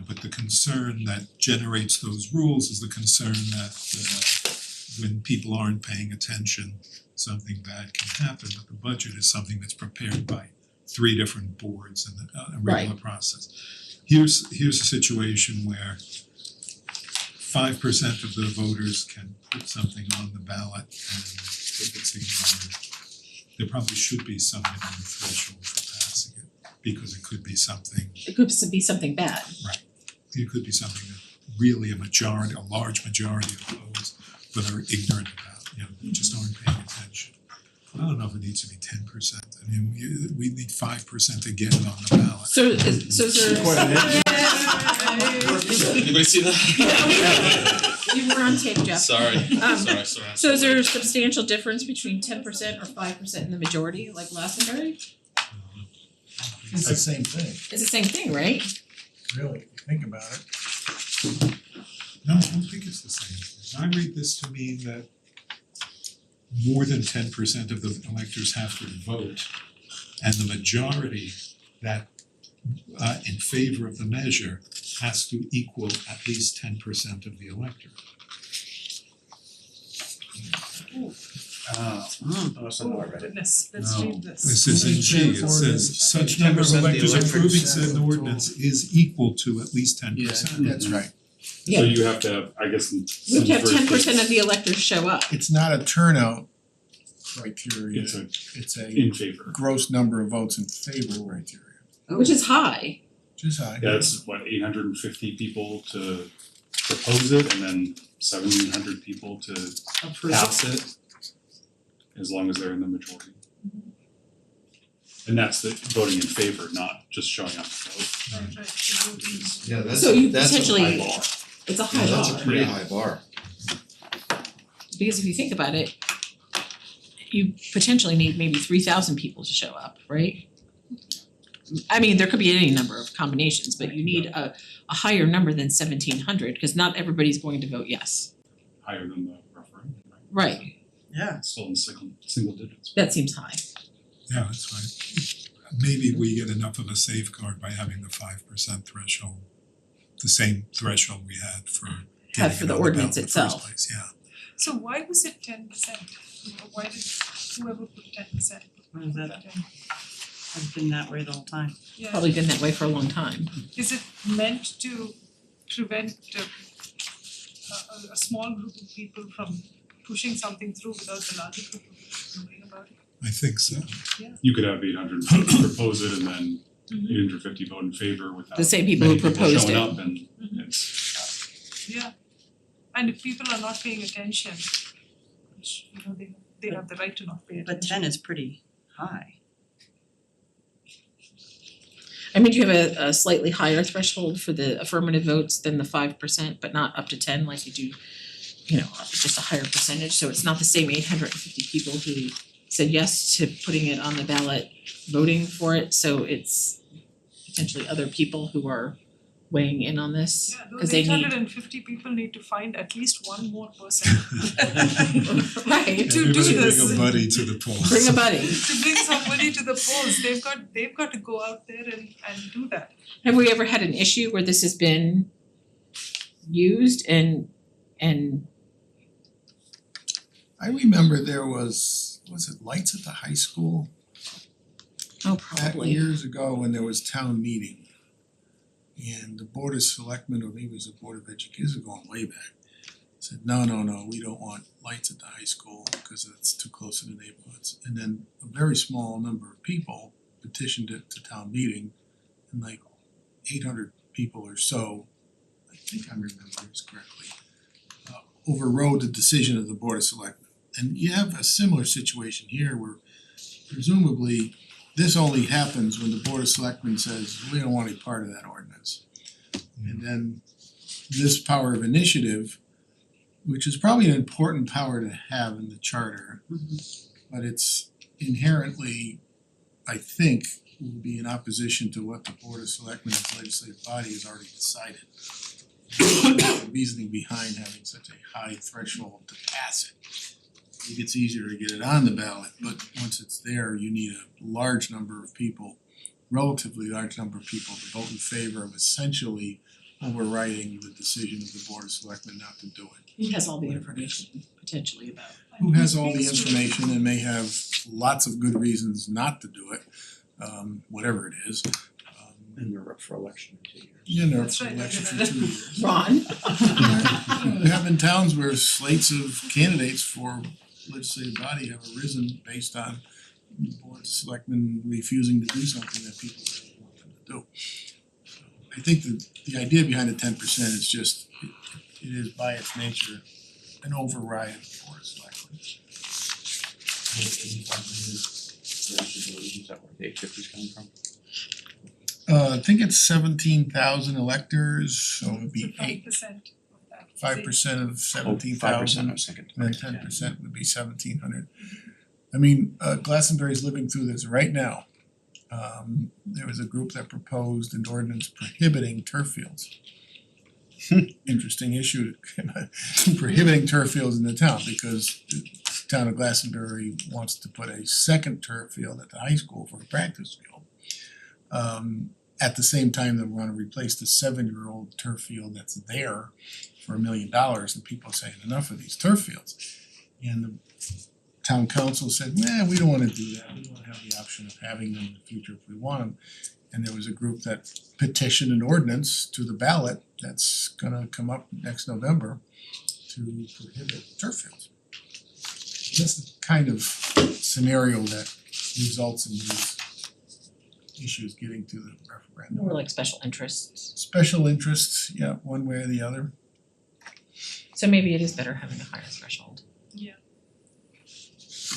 But the concern that generates those rules is the concern that when people aren't paying attention, something bad can happen, but the budget is something that's prepared by three different boards in a regular process. Here's a situation where 5% of the voters can put something on the ballot, and if it's ignored, there probably should be some minimum threshold for passing it, because it could be something, It could be something bad. it could be something that really a large majority of those that are ignorant about, just aren't paying attention. I don't know if it needs to be 10%. I mean, we need 5% to get it on the ballot. So is there? Anybody see that? You were on tape, Jeff. Sorry. So is there a substantial difference between 10% or 5% in the majority, like Glastonbury? It's the same thing, It's the same thing, right? really, if you think about it. No, I don't think it's the same. I read this to mean that more than 10% of the electors have to vote, and the majority that in favor of the measure has to equal at least 10% of the electorate. So now I read it. Goodness, let's read this. This is in G, it says such number of 10% the electors electorate approving percent said of the ordinance is equal to at least 10%. That's right. Yeah. So you have to have, I guess, in We have to have Simsbury 10% of the electors show up. It's not a turnout criteria, it's it's a in favor. gross number of votes in favor criteria, Which is high. which is high. Yeah, it's 850 people to propose it and then 1,700 people to pass it, as long as they're in the majority. And that's the voting in favor, not just showing up to vote. Right. Yeah, So you that's a potentially- High bar. It's a yeah, high that's bar. a pretty high bar. Because if you think about it, you potentially need maybe 3,000 people to show up, right? I mean, there could be any number of combinations, but you need a higher number than 1,700, because not everybody's going to vote yes. Higher than the referendum, right? Right, Yeah. Still in single digits. that seems high. Yeah, that's right. Maybe we get enough of a safeguard by having the 5% threshold, the same threshold we had for Have getting for it the on ordinance ballot in the first itself. place, yeah. So why was it 10%? Why did whoever put 10%? What is that? I've been that way the whole time. Yeah, Probably been that way for a long time. is it meant to prevent a small group of people from pushing something through without the larger group of people knowing about it? I think so. You could have 850 propose it and then 850 vote in favor without The same people who many proposed showing it. up and it's Yeah, and if people are not paying attention, which they have the right to not pay attention. But 10 is pretty high. I mean, you have a slightly higher threshold for the affirmative votes than the 5%, but not up to 10 like you do, just a higher percentage. So it's not the same 850 people who said yes to putting it on the ballot, voting for it. So it's potentially other people who are weighing in on this, Yeah, because those they eight need. hundred and fifty people need to find at least one more person Right, to do this. Bring a buddy to the polls. bring a buddy. To bring somebody to the polls, they've got to go out there and do that. Have we ever had an issue where this has been used and I remember there was it lights at the high school oh, back probably. years ago when there was town meeting. And the Board of Selectmen, or maybe it was the Board of Education, going way back, said, no, we don't want lights at the high school because it's too close to the neighborhoods. And then a very small number of people petitioned it to town meeting, and like 800 people or so, I think I'm remembering this correctly, overrode the decision of the Board of Selectmen. And you have a similar situation here where presumably this only happens when the Board of Selectmen says, we don't want any part of that ordinance. And then this power of initiative, which is probably an important power to have in the charter, but it's inherently, I think, will be in opposition to what the Board of Selectmen as legislative body has already decided. The reasoning behind having such a high threshold to pass it. I think it's easier to get it on the ballot, but once it's there, you need a large number of people, relatively large number of people to vote in favor of essentially overriding the decision of the Board of Selectmen not to do it. He has all the information potentially about. who has all the information and may have lots of good reasons not to do it, whatever it is. And we're up for election in 2 years. You know, That's for right, election look at for 2 years. Ron? There have been towns where slates of candidates for legislative body have arisen based on board of selectmen refusing to do something that people really want them to do. I think the idea behind the 10% is just, it is by its nature an override of the board of selectmen. Is that where the 850 is coming from? I think it's 17,000 electors, so it would be 5% of that. 5% of 5%, I 17,000. was thinking. And then 10% would be 1,700. I mean, Glastonbury's living through this right now. There was a group that proposed an ordinance prohibiting turf fields. Interesting issue, prohibiting turf fields in the town because the town of Glastonbury wants to put a second turf field at the high school for a practice field. At the same time, they wanna replace the 7-year-old turf field that's there for $1 million, and people are saying enough of these turf fields. And the town council said, we don't wanna do that, we wanna have the option of having them in the future if we want them. And there was a group that petitioned an ordinance to the ballot that's gonna come up next November to prohibit turf fields. That's the kind of scenario that results in these issues getting to the referendum. More like special interests. Special interests, yeah, one way or the other. So maybe it is better having a higher threshold. Yeah.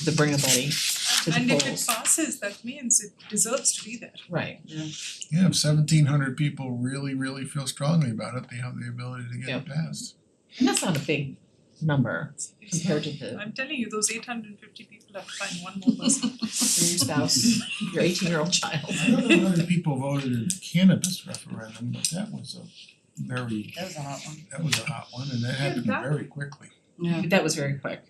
To bring a buddy to the And if it polls. passes, that means it deserves to be there. Right. Yeah, if 1,700 people really feel strongly about it, they have the ability to get it passed. And that's not a big number It's compared to the I'm telling you, those 850 people have to find one more person. your spouse, your 18-year-old child. I don't know how many people voted in the cannabis referendum, but that was a very, That was a hot one. that was a hot one, and that happened that- very quickly. Yeah. That was very quick.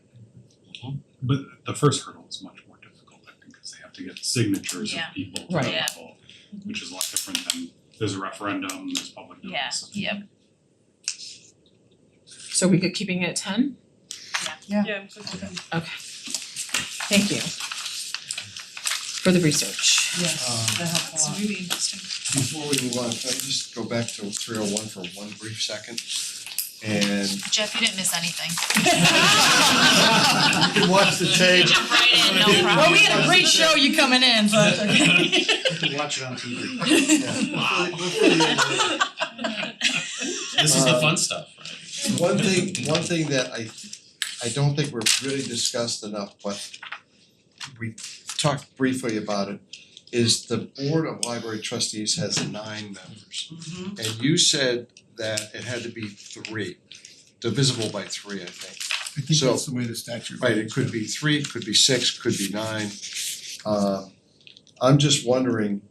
But the first hurdle is much more difficult, I think, because they have to get signatures of Yeah. people to Right. the level, which is a lot different than there's a referendum, there's public notice. Yep. So we good keeping it at 10? Yeah, I'm good with that. Okay. Thank you for the research. Yes, that helps a That's lot. really interesting. Before we move on, can I just go back to 301 for one brief second? And Jeff, you didn't miss anything. you can watch the tape. Jump right in, no problem. Well, we had a great show you coming in, so that's okay. You can watch it on TV. This is the fun stuff, right? One thing that I don't think we've really discussed enough, but we talked briefly about it, is the Board of Library Trustees has 9 members. And you said that it had to be 3, divisible by 3, I think. I think So- that's the way the statute Right, it reads. could be 3, could be 6, could be 9. I'm just wondering,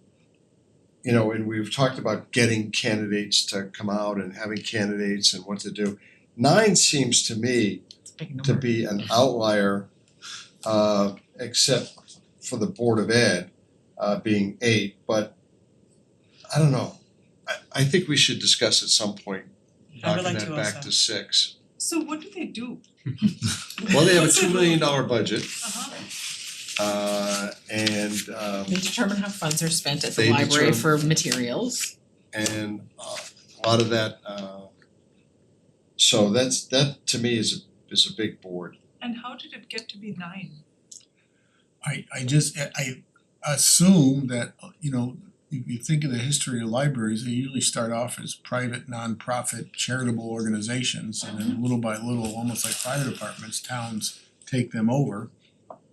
you know, and we've talked about getting candidates to come out and having candidates and what to do. 9 seems to me It's a big to number. be an outlier, except for the Board of Ed, being 8, but I don't know. I think we should discuss at some point, I would knocking like that to back also. to 6. So what do they do? Well, they have a What's their $2 million budget, Uh-huh. and They determine how funds are spent at the They library for determine- materials. a lot of that, so that to me is a big board. And how did it get to be 9? I assume that, you know, if you think of the history of libraries, they usually start off as private, nonprofit, charitable organizations, and then little by little, almost like fire departments, towns take them over,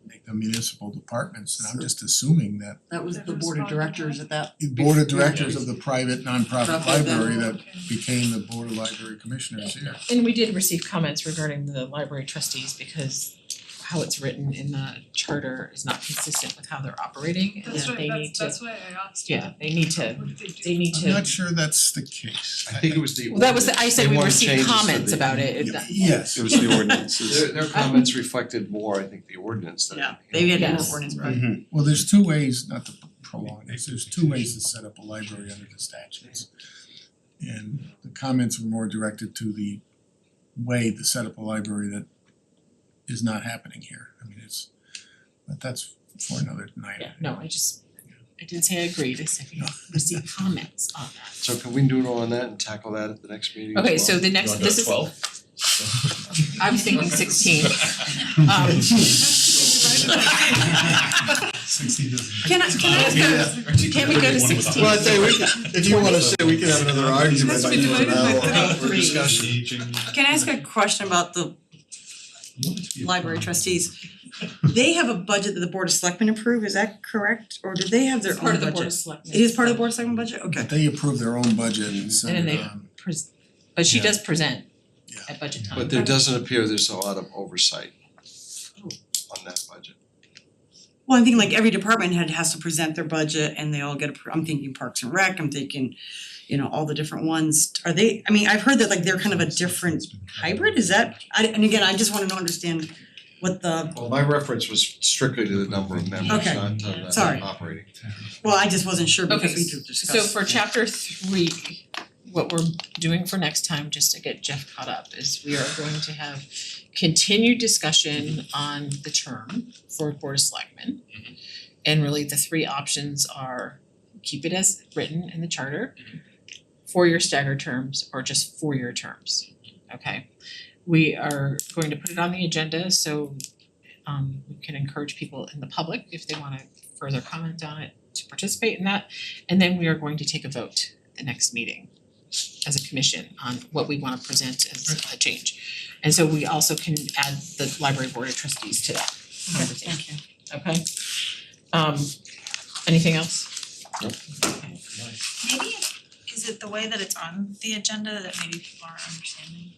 make them municipal departments, and I'm just assuming that That was the board of directors at that. the board of directors of the private nonprofit Profit, library that Okay. became the board of library commissioners here. And we did receive comments regarding the library trustees because how it's written in the charter is not consistent with how they're operating and That's that they right, need to, that's why I asked. yeah, they need to, What did they do? they need I'm to. not sure that's the case. I think it was the. Well, that was, I said they we wanted received changes to comments the- about it. Yes. It was the ordinances. Their comments reflected more, I think, the ordinance than. Yeah, they had more Yes. ordinance, Mhm. Well, there's 2 ways, not to prolong this, there's 2 ways to set up a library under the statutes. And the comments were more directed to the way to set up a library that is not happening here. I mean, but that's for another night. Yeah, no, I didn't say I agreed, I said we receive comments on that. So can we noodle on that and tackle that at the next meeting as Okay, well? so the next, this is, I was thinking 16. 16 doesn't. Can I can we go to 16? Well, I tell you, we can, if you wanna say, we can have another argument Has by been doing divided by that or three. discussion. Can I ask a question about the library trustees? They have a budget that the Board of Selectmen approve, is that correct? Or do they have their It's own part budget? of the Board of Selectmen. It is part of the Board of Selectmen budget? Okay. But they approve their own budget and send And then it they on. But she Yeah. does present Yeah. at budget time. But there doesn't appear there's a lot of oversight on that budget. Well, I'm thinking like every department head has to present their budget and they all get I'm thinking Parks and Rec, I'm thinking, all the different ones. Are they, I mean, I've heard that like they're kind of a different hybrid, is that, and again, I just wanna understand what the, Well, my reference was strictly to the number of members, Okay. not to the Sorry. operating. well, I just wasn't sure because Okay, we did discuss. So for chapter 3, what we're doing for next time, just to get Jeff caught up, is we are going to have continued discussion on the term for Board of Selectmen. And really the 3 options are keep it as written in the charter, 4-year staggered terms, or just 4-year terms, okay? We are going to put it on the agenda so we can encourage people in the public if they wanna further comment on it to participate in that. And then we are going to take a vote at the next meeting as a commission on what we wanna present as a change. And so we also can add the library board of trustees to that conversation. Thank you. Okay? Anything else? Maybe is it the way that it's on the agenda that maybe people aren't understanding?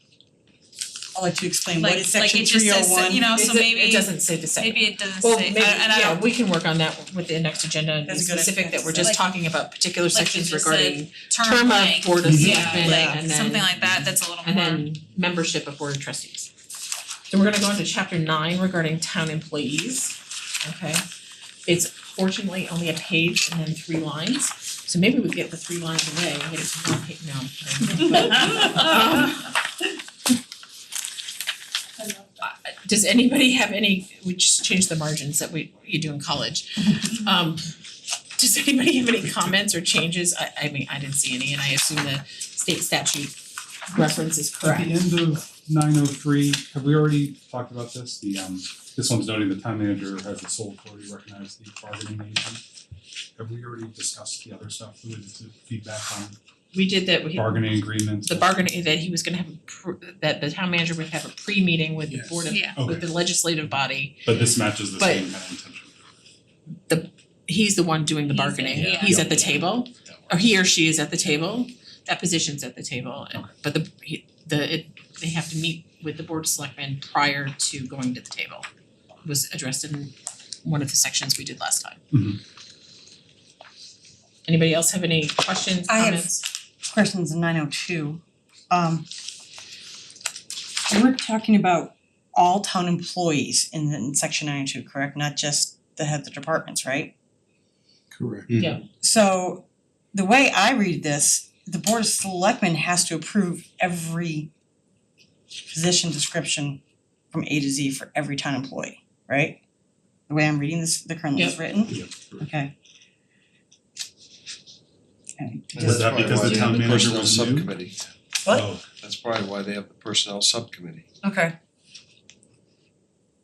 I'd like to explain what Like is section it just 301. says, so maybe It doesn't say the same. maybe it doesn't Well, say, maybe, and I yeah, don't, we can work on that with the next agenda and be That's a good specific idea. that we're just Like- talking about particular like you sections just regarding term term length. of board of Yeah, selectmen like and then something like that, that's a little more. and then membership of board of trustees. So we're gonna go into chapter 9 regarding town employees, okay? It's fortunately only a page and then 3 lines, so maybe we get the 3 lines away and get it to 1 page, no, I'm kidding. Does anybody have any, we just changed the margins that you do in college. Does anybody have any comments or changes? I mean, I didn't see any and I assume the state statute reference is correct. At the end of 903, have we already talked about this? This one's noting the town manager has the sole authority to recognize the bargaining agent. Have we already discussed the other stuff related to feedback on We did that, bargaining agreements? the bargaining, that he was gonna have that the town manager would have a pre-meeting with the Yes. board of, Yeah. with the legislative body. But this matches the But- same kind of intention. He's the one doing the He's the- bargaining, yeah. he's at the table, or he or she is at the table, that position's at the table, but they have to meet with the board of selectmen prior to going to the table. It was addressed in one of the sections we did last time. Mhm. Anybody else have any questions, I have- comments? Questions in 902. We're talking about all town employees in section 902, correct? Not just the head of the departments, right? Correct. So the way I read this, the Board of Selectmen has to approve every position description from A to Z for every town employee, right? The way I'm reading this, the currently is written? Yep. Okay. Okay. And Is that's that probably because why the they have town the manager personnel was new? subcommittee. What? Oh, That's probably why they have the personnel subcommittee. Okay.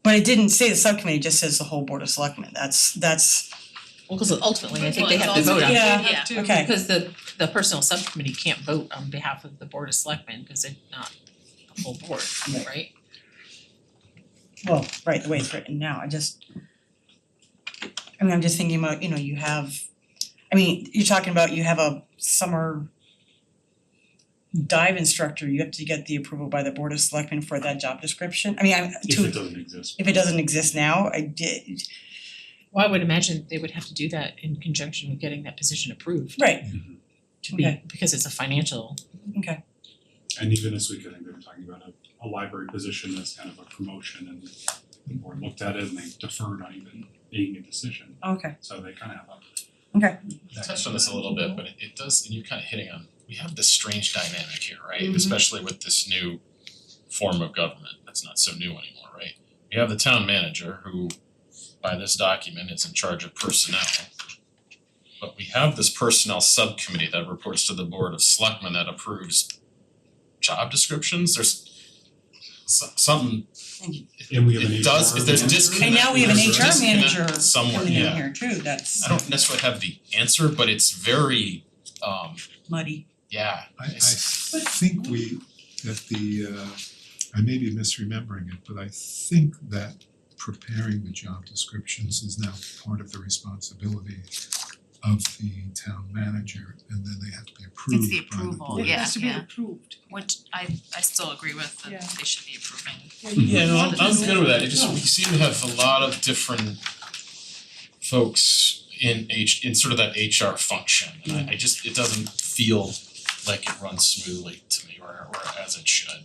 But it didn't say the subcommittee, it just says the whole Board of Selectmen, that's Well, cause ultimately, I think they have to vote on it. Yeah. Have to- okay. Because the personnel subcommittee can't vote on behalf of the board of selectmen, because it's not the whole board, Right. right? Well, right, the way it's written now, I'm just thinking about, you have, you're talking about you have a summer dive instructor, you have to get the approval by the Board of Selectmen for that job description. if it doesn't exist. if it doesn't exist now, I did, Well, I would imagine they would have to do that in conjunction with getting that position approved right, to be, Okay. because it's a financial, okay, And even this week, I think they were talking about a library position as kind of a promotion and the board looked at it and they deferred on even making a decision. okay, So they kind of have You touched on this a little bit, but it does, and you're kind of hitting on, we have this strange dynamic here, right? Mhm. Especially with this new form of government that's not so new anymore, right? we have the town manager who by this document is in charge of personnel. But we have this personnel subcommittee that reports to the Board of Selectmen that approves job descriptions. There's something. And we have an It does, HR if there's manager. disconnect, And now we have an there's a HR disconnect manager somewhere, coming in yeah. here too, that's I don't necessarily have the answer, but it's very muddy. yeah, I it's think I may be misremembering it, but I think that preparing the job descriptions is now part of the responsibility of the town manager, and then they have to be approved by the approval, board. It yeah, has to be yeah. approved. Which I still agree with, that Yeah. they should be approving. yeah, no, I'm good with that. It just, we seem to have a lot of different folks in sort of that HR function. And I just, it doesn't feel like it runs smoothly to me or as it should.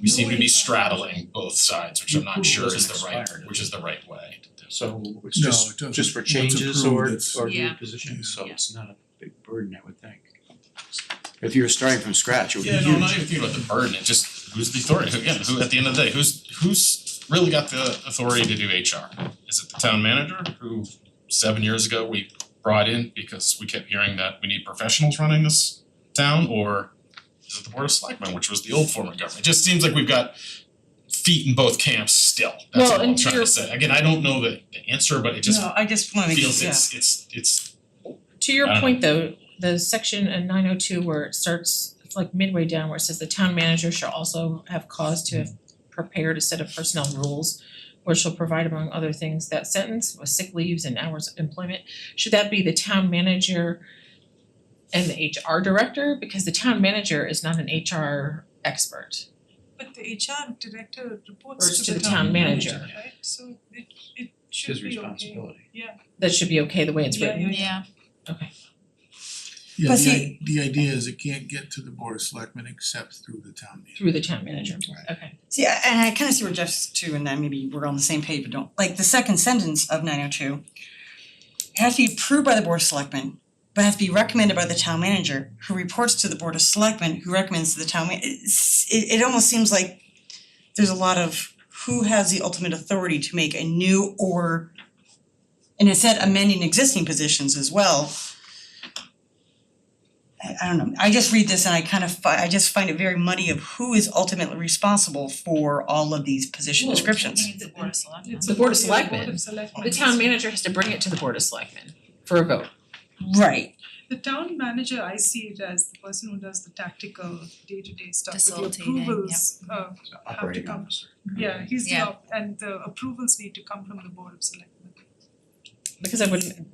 We seem to be straddling both sides, which I'm not sure is the right way to do. So it's No, just it doesn't. just for Once changes approved, it's- or new Yeah. positions, so Yeah. it's not a big burden, I would think. If you were starting from scratch, it would be Yeah, huge. no, I'm not even thinking about the burden, it just, who's the authority, again, who at the end of the day, who's really got the authority to do HR? Is it the town manager who 7 years ago we brought in because we kept hearing that we need professionals running this town, or is it the Board of Selectmen, which was the old form of government? It just seems like we've got feet in both camps still, that's Well, what I'm and to trying your- to say. Again, I don't know the answer, but it just No, I just wanna make, feels yeah. it's To I your don't point though, the section in 902 where it starts, it's like midway down where it says the town manager shall also have cause to have prepared a set of personnel rules or shall provide among other things. That sentence with sick leaves and hours of employment, should that be the town manager and the HR director? Because the town manager is not an HR expert. But the HR director reports Reports to the town manager, manager. right? So it should His be okay. responsibility. Yeah. That should be okay the way it's Yeah, written. Yeah, Okay. Yeah, But the see- the idea is it can't get to the Board of Selectmen except through the town meeting. Through the town manager. Okay. See, and I kinda see where Jeff's too, and then maybe we're on the same page, but don't, like the second sentence of 902. It has to be approved by the Board of Selectmen, but has to be recommended by the town manager, who reports to the Board of Selectmen, who recommends to the town it almost seems like there's a lot of who has the ultimate authority to make a new or, and it said amending existing positions as well. I don't know, I just read this and I kind of I just find it very muddy of who is ultimately responsible for all of these position Well, descriptions. it's the Board of Selectmen. It's The Board of yeah, Selectmen. Board of Selectmen. The town manager has to bring it to the Board of Selectmen for a vote. Right, The town manager, I see it as the person who does the tactical day-to-day stuff, but the Facilitating, approvals have to Operating come. officer. Yeah, he's the Yeah. and the approvals need to come from the Board of Selectmen. Because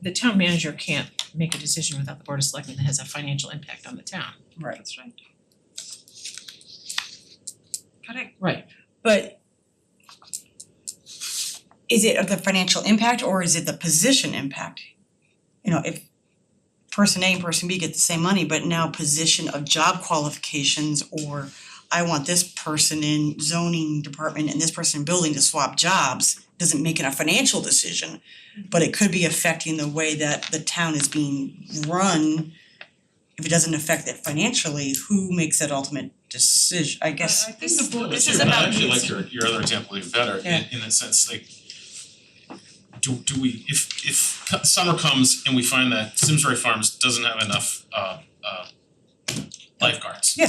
the town manager can't make a decision without the Board of Selectmen that has a financial impact on the town. right. That's right. Correct. Right. But is it of the financial impact or is it the position impact? You know, if person A and person B get the same money, but now position of job qualifications, or I want this person in zoning department and this person in building to swap jobs, doesn't make it a financial decision, but it could be affecting the way that the town is being run. If it doesn't affect it financially, who makes that ultimate decision? I guess. I think the board, This this is is about I actually like your other example even better Yeah. in the sense like do we if summer comes and we find that Simsbury Farms doesn't have enough lifeguards. Yeah.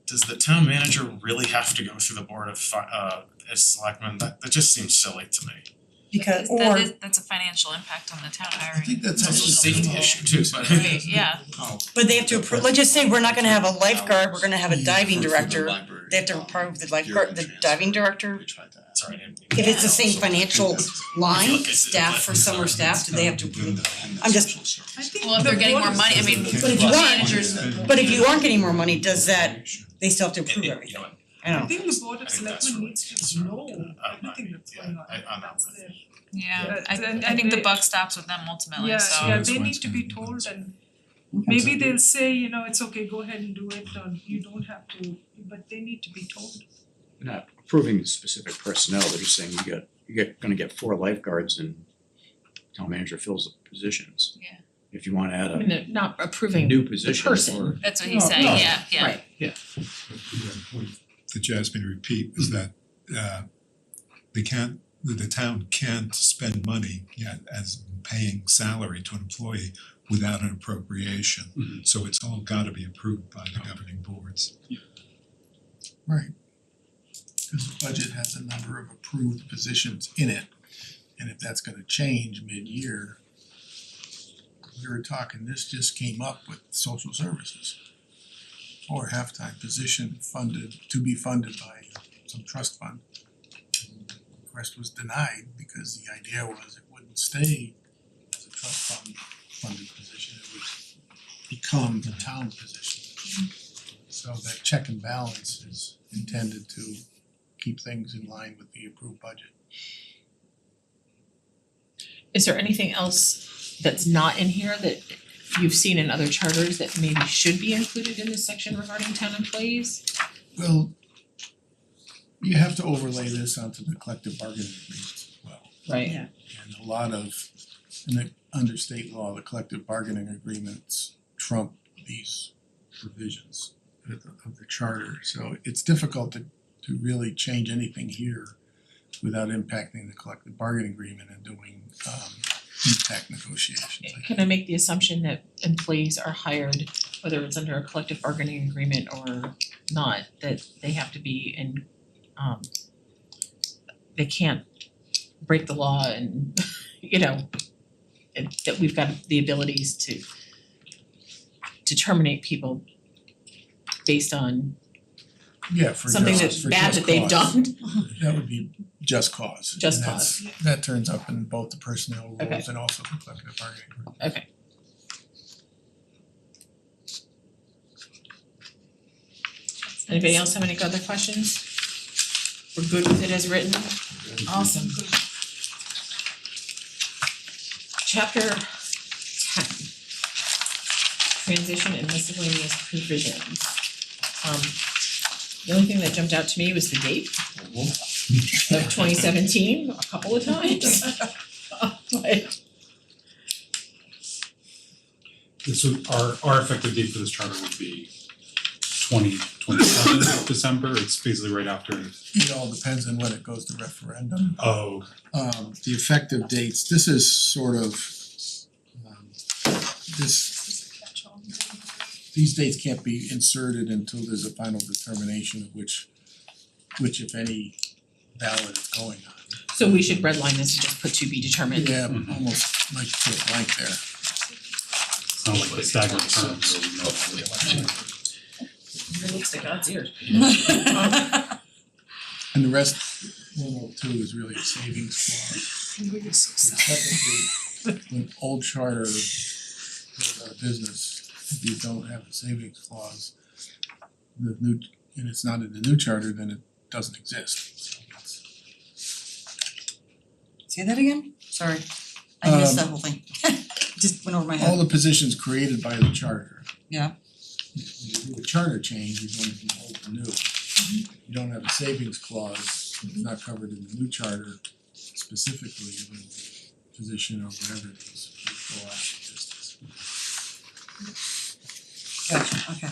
Does the town manager really have to go through the Board of Selectmen? That just seems silly to me. Because That's a financial impact on the town I hiring. think that's It's a also safety issue too, but Right, yeah. but they have to approve, let's just say we're not gonna have a lifeguard, we're gonna have a diving director. They have to approve the lifeguard, the diving director. sorry, If it's the same financial I feel line, like I said staff that. for summer staff, do they have to approve? I'm just, I think Well, if the they're getting board more of money, I mean, Selectmen- But if you aren't- managers, but if you aren't getting more money, does that, they still have to approve You everything? know what? I I don't know. think the Board of I think that's Selectmen really needs to concerned know with that. everything that's Yeah, going on. I'm not That's with their- yeah, And I think the they- buck stops with them ultimately, Yeah, so. yeah, That's they why need it's to gonna be be told done. and maybe they'll say, you know, it's okay, go ahead and do it, or you don't have to, but they need to be told. They're not approving specific personnel, they're just saying you're gonna get 4 lifeguards and town manager fills the positions. Yeah. If you wanna add I mean, a they're not approving new the position person. or That's what he's saying, yeah, yeah. Right. The point that Jasmine repeat was that the town can't spend money yet as paying salary to an employee without an appropriation. So it's all gotta be approved by the governing boards. Right. Cause the budget has a number of approved positions in it, and if that's gonna change mid-year, we were talking, this just came up with social services. Or a half-time position to be funded by some trust fund. The request was denied because the idea was it wouldn't stay as a trust fund funded position, it would become the town position. So that check and balance is intended to keep things in line with the approved budget. Is there anything else that's not in here that you've seen in other charters that maybe should be included in this section regarding town employees? Well, you have to overlay this onto the collective bargaining agreements as well. Right. Yeah. And a lot of, under state law, the collective bargaining agreements trump these provisions of the charter. So it's difficult to really change anything here without impacting the collective bargaining agreement and doing impact negotiations. Can I make the assumption that employees are hired, whether it's under a collective bargaining agreement or not, that they have to be in they can't break the law and and that we've got the abilities to terminate people based on Yeah, for something just- that's for bad just that they've cause. done? That would be just cause. Just And that's- that turns up in both the personnel rules Okay. and also the collective bargaining agreement. Okay. Anybody else have any other questions? We're good with it as written? Awesome. Chapter 10. Transition and miscellaneous provisions. The only thing that jumped out to me was the date of 2017 a couple of times. But So our effective date for this charter would be 2027 December, it's basically right after. It all depends on when it goes to referendum. Oh, The effective dates, this is sort of these dates can't be inserted until there's a final determination of which if any ballot is going on. so we should redline this and just put to be determined. Yeah, almost like put a blank there. it's not like the staggered terms where we know. Hopefully election. It looks like God's ears. And the rest, 102 is really a savings clause. So technically, when old charter goes out of business, if you don't have a savings clause, the new, and it's not in the new charter, then it doesn't exist. So it's- Say that again? Sorry, I missed that Um, whole thing. Just went over my all head. the positions created by the charter. Yeah. When you do a charter change, you're going from old to new. You don't have a savings clause, it's not covered in the new charter specifically, when the position or whatever it is would go out of business. Gotcha, okay.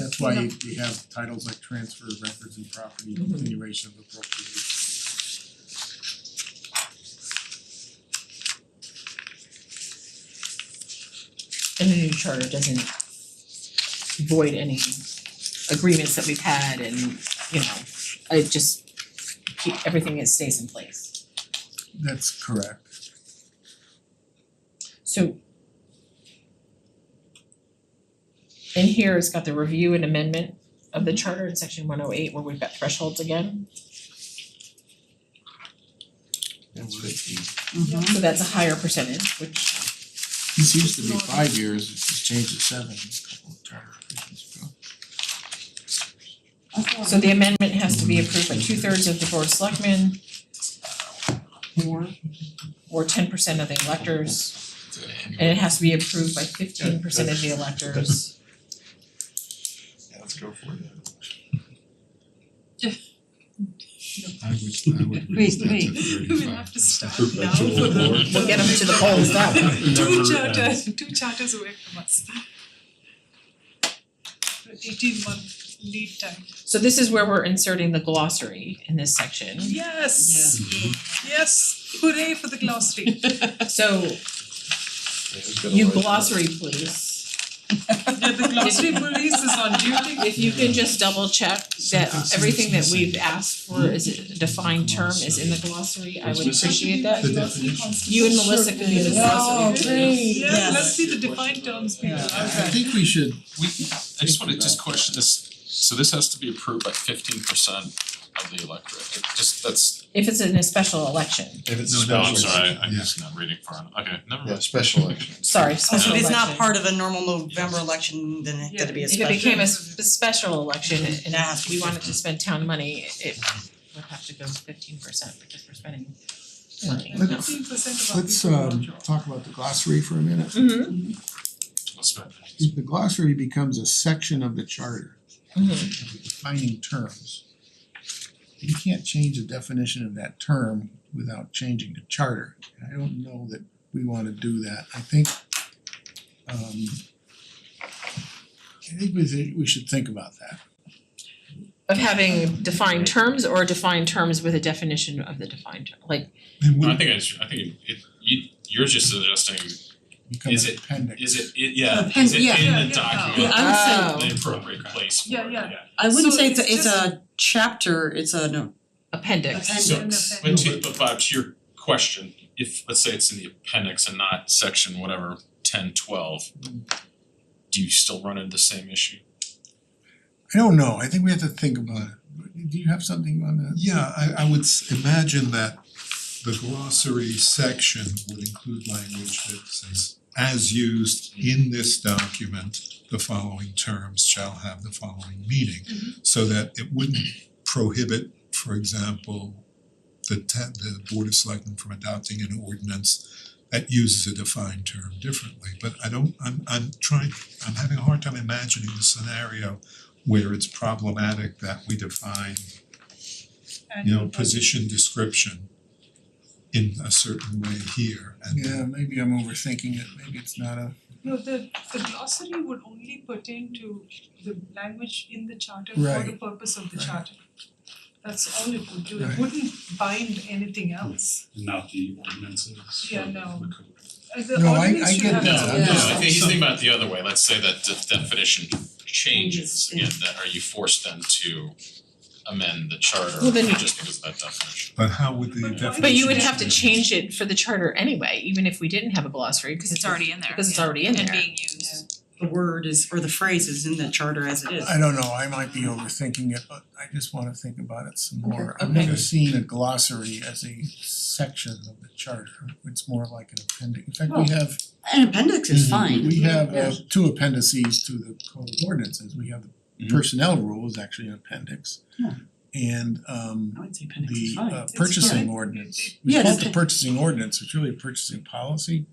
That's why you have titles like transfer of records and property, continuation of appropriation. And the new charter doesn't void any agreements that we've had and, it just everything stays in place. That's correct. So in here, it's got the review and amendment of the charter in section 108 where we've got thresholds again. Mhm. So that's a higher percentage, which This used to be 5 years, it's just changed to 7 a couple of charter revisions ago. so the amendment has to be approved by 2/3 of the board of selectmen or 10% of the electors. And it has to be approved by 15% of the electors. Yeah, let's go for it. I would Wait, raise that wait. to 35%. We will have to start now for the We'll get them to the polls that way. two charters away from us. 18 months. lead time. So this is where we're inserting the glossary in this section. Yes. Yes, hooray for the glossary. So you glossary police. Yeah, the glossary police is on duty. If you can just double check that everything that we've asked for is a defined term is in the glossary, I would appreciate that. The definition. You and Melissa could be the glossary police. Yeah, let's be the defined terms people. I think we should, I just wanna question this, so this has to be approved by 15% of the electorate, that's, If it's in a special election, If it's No, oh, I'm special, sorry, I'm Yeah. just not reading far enough, okay, never yeah, mind. special election. sorry, Oh, special so if election. it's not part of a normal November election, then it gotta be a If special. it became a special election and That has to be we wanted to spend town money, it would have to go 15% because we're spending money. 15% of our let's people talk about the glossary for a minute. Mm-hmm. Let's spend If the glossary becomes a section of the charter, Mm-hmm. defining terms, you can't change the definition of that term without changing the charter. I don't know that we wanna do that. I think we should think about that. Of having defined terms or defined terms with a definition of the defined term, like And No, we- I think you're just suggesting, Become Is an it- appendix. is it yeah. in Yeah, the yeah. document, Yeah, I would say, the appropriate place for it, Yeah, yeah. I wouldn't So say it's it's a chapter, it's a no. appendix. Appendix. But Bob, to your question, if, let's say it's in the appendix and not section whatever, 10, 12, do you still run into the same issue? I don't know, I think we have to think about it. Do you have something on that? Yeah, I would imagine that the glossary section would include language that says, as used in this document, the following terms shall have the following meaning. So that it wouldn't prohibit, for example, the Board of Selectmen from adopting an ordinance that uses a defined term differently. But I'm having a hard time imagining a scenario where it's problematic that we define, position description in a certain way here and Yeah, maybe I'm overthinking it, maybe it's not a, No, the glossary would only pertain to the language in the charter for the Right. purpose of the Right. charter. That's all it would do, it Right. wouldn't bind anything else. Not the ordinances Yeah, or no. the code. The No, I ordinance should get have No, that. no, its own- I think he's thinking about it the other way, let's say that the definition changes, Yeah. and that are you forced then to amend the charter Well, then- just because of that definition? but how would the But why- definition? But you would have to change it for the charter anyway, even if we didn't have a glossary, because It's already in there, Because it's yeah, already in there. and being used. The word is, or the phrase is in the charter as it is. I don't know, I might be overthinking it, but I just wanna think about it some more. I've Okay. never seen a glossary as a section of the charter, it's more like an appendix. In fact, we have An appendix is fine. we have two appendices to the code of ordinances, we have the personnel rule is actually an appendix. Yeah. And I would say appendix is the fine. purchasing fine. ordinance, we Yeah, call it it's the purchasing ordinance, it's really a purchasing policy.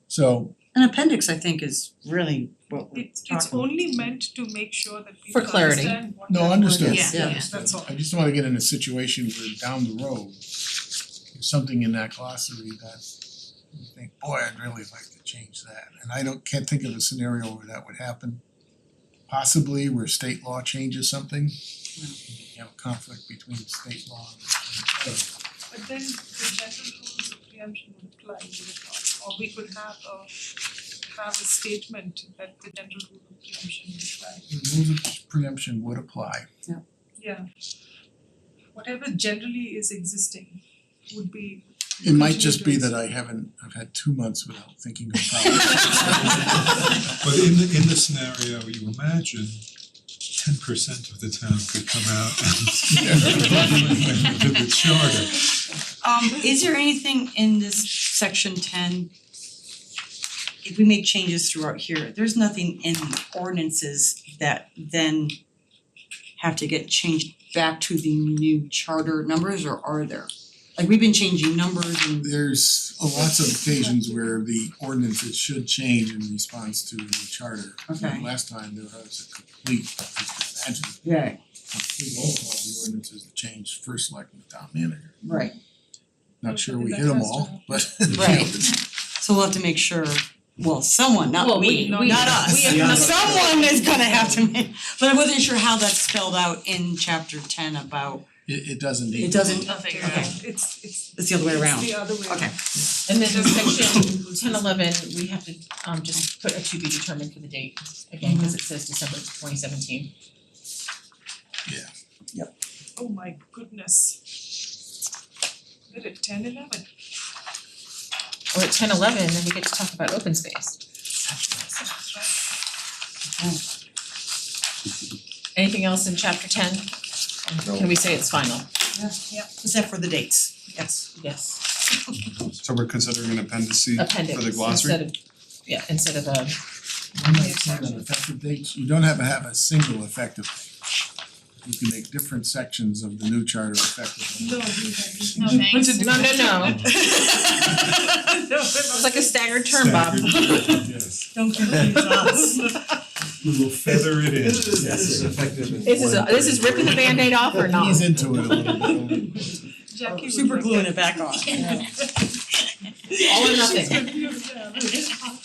So An appendix, I think, is really what we're It's talking. only meant to make sure that For people clarity. understand what No, that understood. word is. Yeah. Yeah, that's all. I just don't wanna get in a situation where down the road, there's something in that glossary that you think, boy, I'd really like to change that. And I can't think of a scenario where that would happen. Possibly where state law changes something, you have a conflict between state law and But then the general rules of preemption would apply, would it not? Or we could have a statement that the general rule of preemption would apply. the rules of preemption would apply. Yeah. Whatever generally is existing would be. It might just be that I've had 2 months without thinking about it. But in the scenario you imagine, 10% of the town could come out and to the charter. Is there anything in this section 10? If we make changes throughout here, there's nothing in the ordinances that then have to get changed back to the new charter numbers, or are there? Like, we've been changing numbers and There's lots of occasions where the ordinances should change in response to the charter. Okay. Last time there was a complete, imagine, yeah, complete overhaul of the ordinances that changed first selecting the town manager. right. Not sure we hit them all, but Right. So we'll have to make sure Well, someone, not Well, we, we- not us. we have- Someone is gonna have to make, but I wasn't sure how that's spelled out in chapter 10 about, It doesn't need. it doesn't, I'll figure it okay, out. it's the other way around. It's the other way around. Okay. And then section 1011, we have to just put a to be determined for the date again, cause it says December 2017. Oh my goodness. We're at 10:11. Or at 1011, then we get to talk about open space. Anything else in chapter 10? No. Can we say it's final? Except for the dates, yes. Yes. So we're considering an appendice Appendix for the glossary? instead of a One might say that effective dates, you don't have to have a single effective date. You can make different sections of the new charter effective. No, we haven't. No, thanks. No. It's like a staggered term, Bob. Staggered, yes. Don't confuse us. We will feather it in. This is effective in This is ripping the Band-Aid off or not? Ease into it a little bit. Jackie would Super like gluing that. it back on. All or nothing.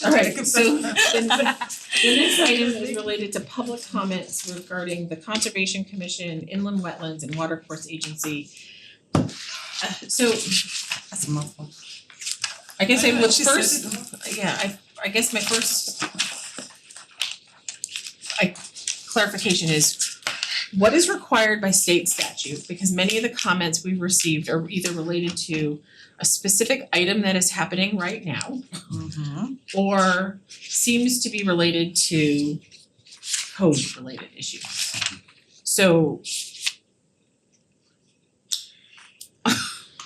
Alright, so the next item is related to public comments regarding the Conservation Commission, Inland Wetlands and Watercourse Agency. So That's a mouthful. I guess I would She first, said I guess my first clarification is what is required by state statute? Because many of the comments we've received are either related to a specific item that is happening right now or seems to be related to code related issues. So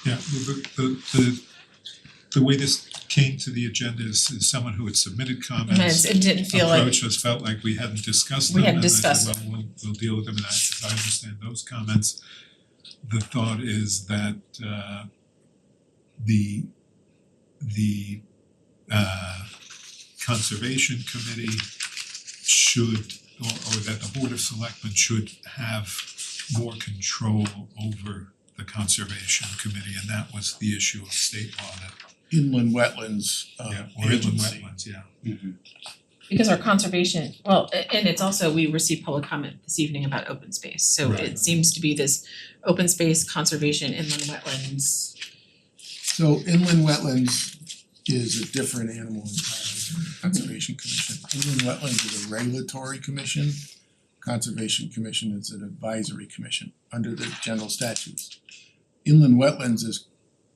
Yeah, the way this came to the agenda is someone who had submitted comments. it didn't feel like, Approached us, felt like we hadn't discussed We them, hadn't discussed and I said, well, we'll deal with them, and as I understand those comments, the thought is that the Conservation Committee should, or that the Board of Selectmen should have more control over the Conservation Committee, and that was the issue of state law that, Inland wetlands or inland agency. wetlands, yeah. because our conservation, well, and it's also, we received public comment this evening about open space. So Right. it seems to be this open space, conservation, inland wetlands. So inland wetlands is a different animal entirely from the Conservation Commission. Inland wetlands is a regulatory commission. Conservation Commission is an advisory commission under the general statutes. Inland wetlands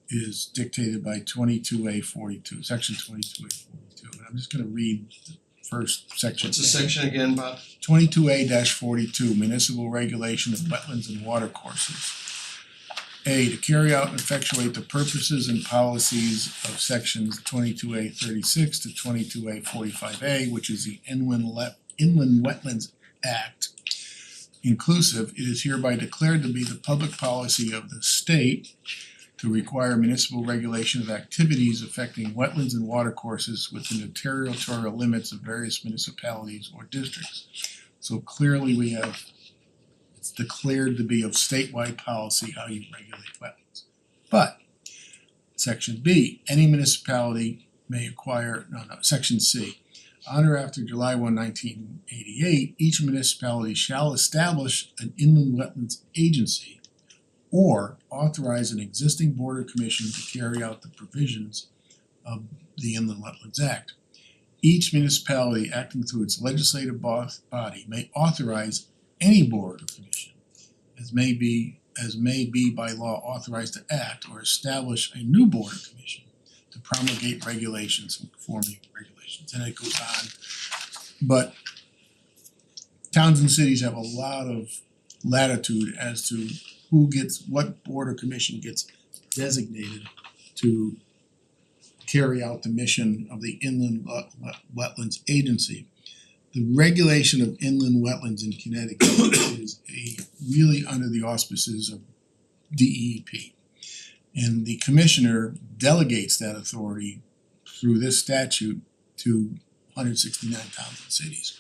is dictated by 22A42, section 22A42. And I'm just gonna read the first section. What's the section again, Bob? 22A-42, municipal regulation of wetlands and watercourses. A, to carry out and effectuate the purposes and policies of sections 22A36 to 22A45A, which is the Inland Wetlands Act. Inclusive, it is hereby declared to be the public policy of the state to require municipal regulation of activities affecting wetlands and watercourses within the territorial limits of various municipalities or districts. So clearly we have, it's declared to be of statewide policy how you regulate wetlands. But section B, any municipality may acquire, section C. On or after July 1, 1988, each municipality shall establish an inland wetlands agency or authorize an existing board or commission to carry out the provisions of the Inland Wetlands Act. Each municipality acting through its legislative body may authorize any board or commission as may be by law authorized to act or establish a new board or commission to promulgate regulations and conforming regulations, and it goes on. But towns and cities have a lot of latitude as to who gets, what board or commission gets designated to carry out the mission of the Inland Wetlands Agency. The regulation of inland wetlands in Connecticut is really under the auspices of DEP. And the commissioner delegates that authority through this statute to 169 towns and cities.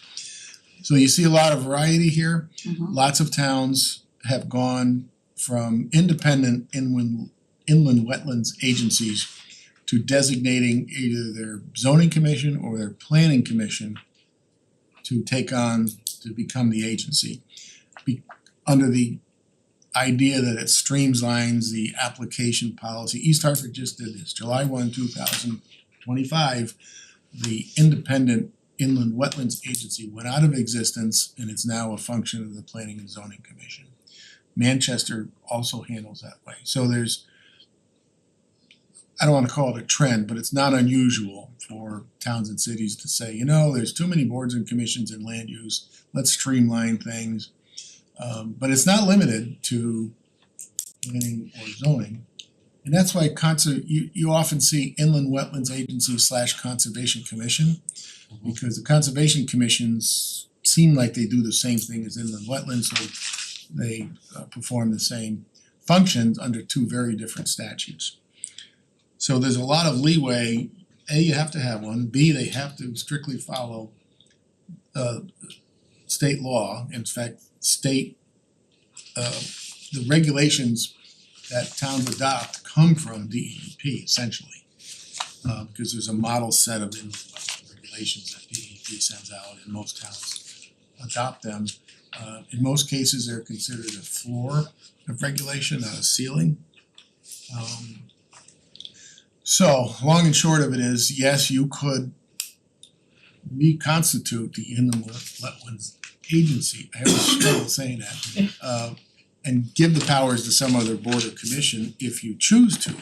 So you see a lot of variety here. Lots of towns have gone from independent inland wetlands agencies to designating either their zoning commission or their planning commission to take on, to become the agency. Under the idea that it streamlines the application policy. East Hartford just did this, July 1, 2025, the independent inland wetlands agency went out of existence and it's now a function of the Planning and Zoning Commission. Manchester also handles that way. So there's, I don't wanna call it a trend, but it's not unusual for towns and cities to say, you know, there's too many boards and commissions in land use, let's streamline things. But it's not limited to planning or zoning. And that's why you often see inland wetlands agency / conservation commission. Because the conservation commissions seem like they do the same thing as inland wetlands, so they perform the same functions under two very different statutes. So there's a lot of leeway. A, you have to have one. B, they have to strictly follow state law. In fact, the regulations that towns adopt come from DEP essentially. Because there's a model set of regulations that DEP sends out and most towns adopt them. In most cases, they're considered a floor of regulation, not a ceiling. So long and short of it is, yes, you could reconstitute the inland wetlands agency, I have a struggle saying that, and give the powers to some other board or commission if you choose to.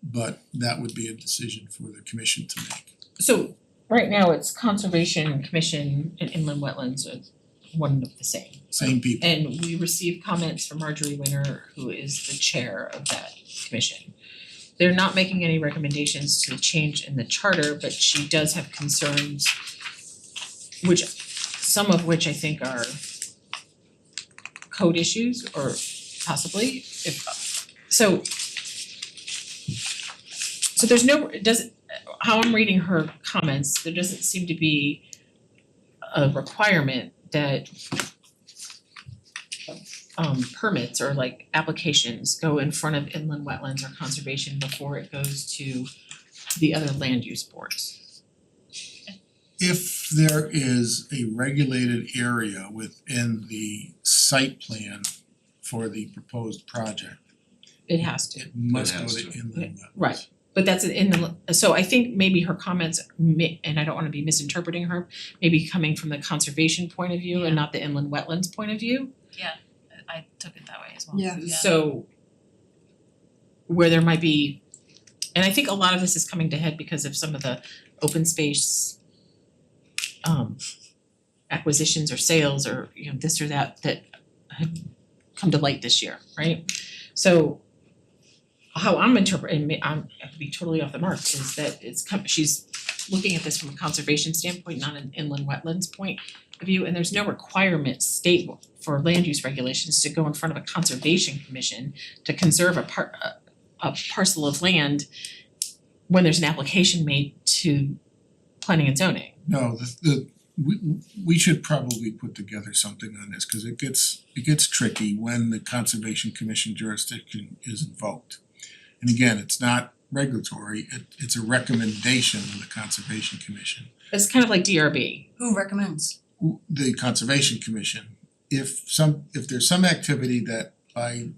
But that would be a decision for the commission to make. So right now it's Conservation Commission and Inland Wetlands are one of the same. Same people. And we received comments from Marjorie Winter, who is the chair of that commission. They're not making any recommendations to change in the charter, but she does have concerns, which some of which I think are code issues or possibly so there's no, it doesn't, how I'm reading her comments, there doesn't seem to be a requirement that permits or like applications go in front of inland wetlands or conservation before it goes to the other land use boards. If there is a regulated area within the site plan for the proposed project, It has to. it must go has to to. inland wetlands. Right. But that's in the, so I think maybe her comments and I don't wanna be misinterpreting her, maybe coming from the conservation point of view and not the inland wetlands point of view. I took it that way as well. Yeah. So where there might be, and I think a lot of this is coming to head because of some of the open space acquisitions or sales or this or that had come to light this year, right? So how I'm interpreting, I could be totally off the mark, is that she's looking at this from a conservation standpoint, not an inland wetlands point of view, and there's no requirement state for land use regulations to go in front of a conservation commission to conserve a parcel of land when there's an application made to planning and zoning. No, we should probably put together something on this, cause it gets tricky when the Conservation Commission jurisdiction is invoked. And again, it's not regulatory, it's a recommendation of the Conservation Commission. It's kind of like DRB. Who recommends? The Conservation Commission, if there's some activity that by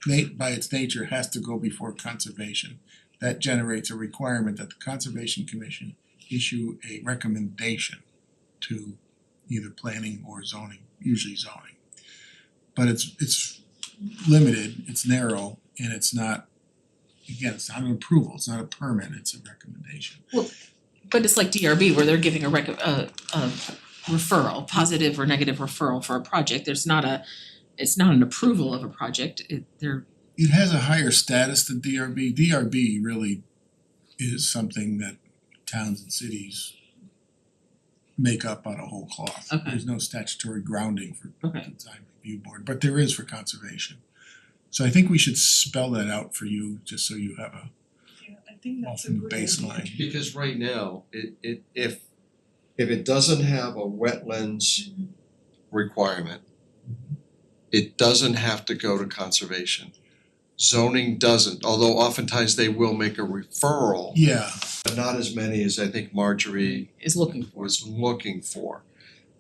its nature has to go before conservation, that generates a requirement that the Conservation Commission issue a recommendation to either planning or zoning, usually zoning. But it's limited, it's narrow, and it's not, again, it's not an approval, it's not a permit, it's a recommendation. But it's like DRB where they're giving a referral, positive or negative referral for a project. It's not an approval of a project. It has a higher status than DRB. DRB really is something that towns and cities make up out of whole cloth. Okay. There's no statutory grounding for the Okay. design review board, but there is for conservation. So I think we should spell that out for you, just so you have a I think that's a often good idea. baseline. Because right now, if it doesn't have a wetlands requirement, it doesn't have to go to conservation. Zoning doesn't, although oftentimes they will make a referral, Yeah, but not as many as I think Marjorie Is looking for. was looking for.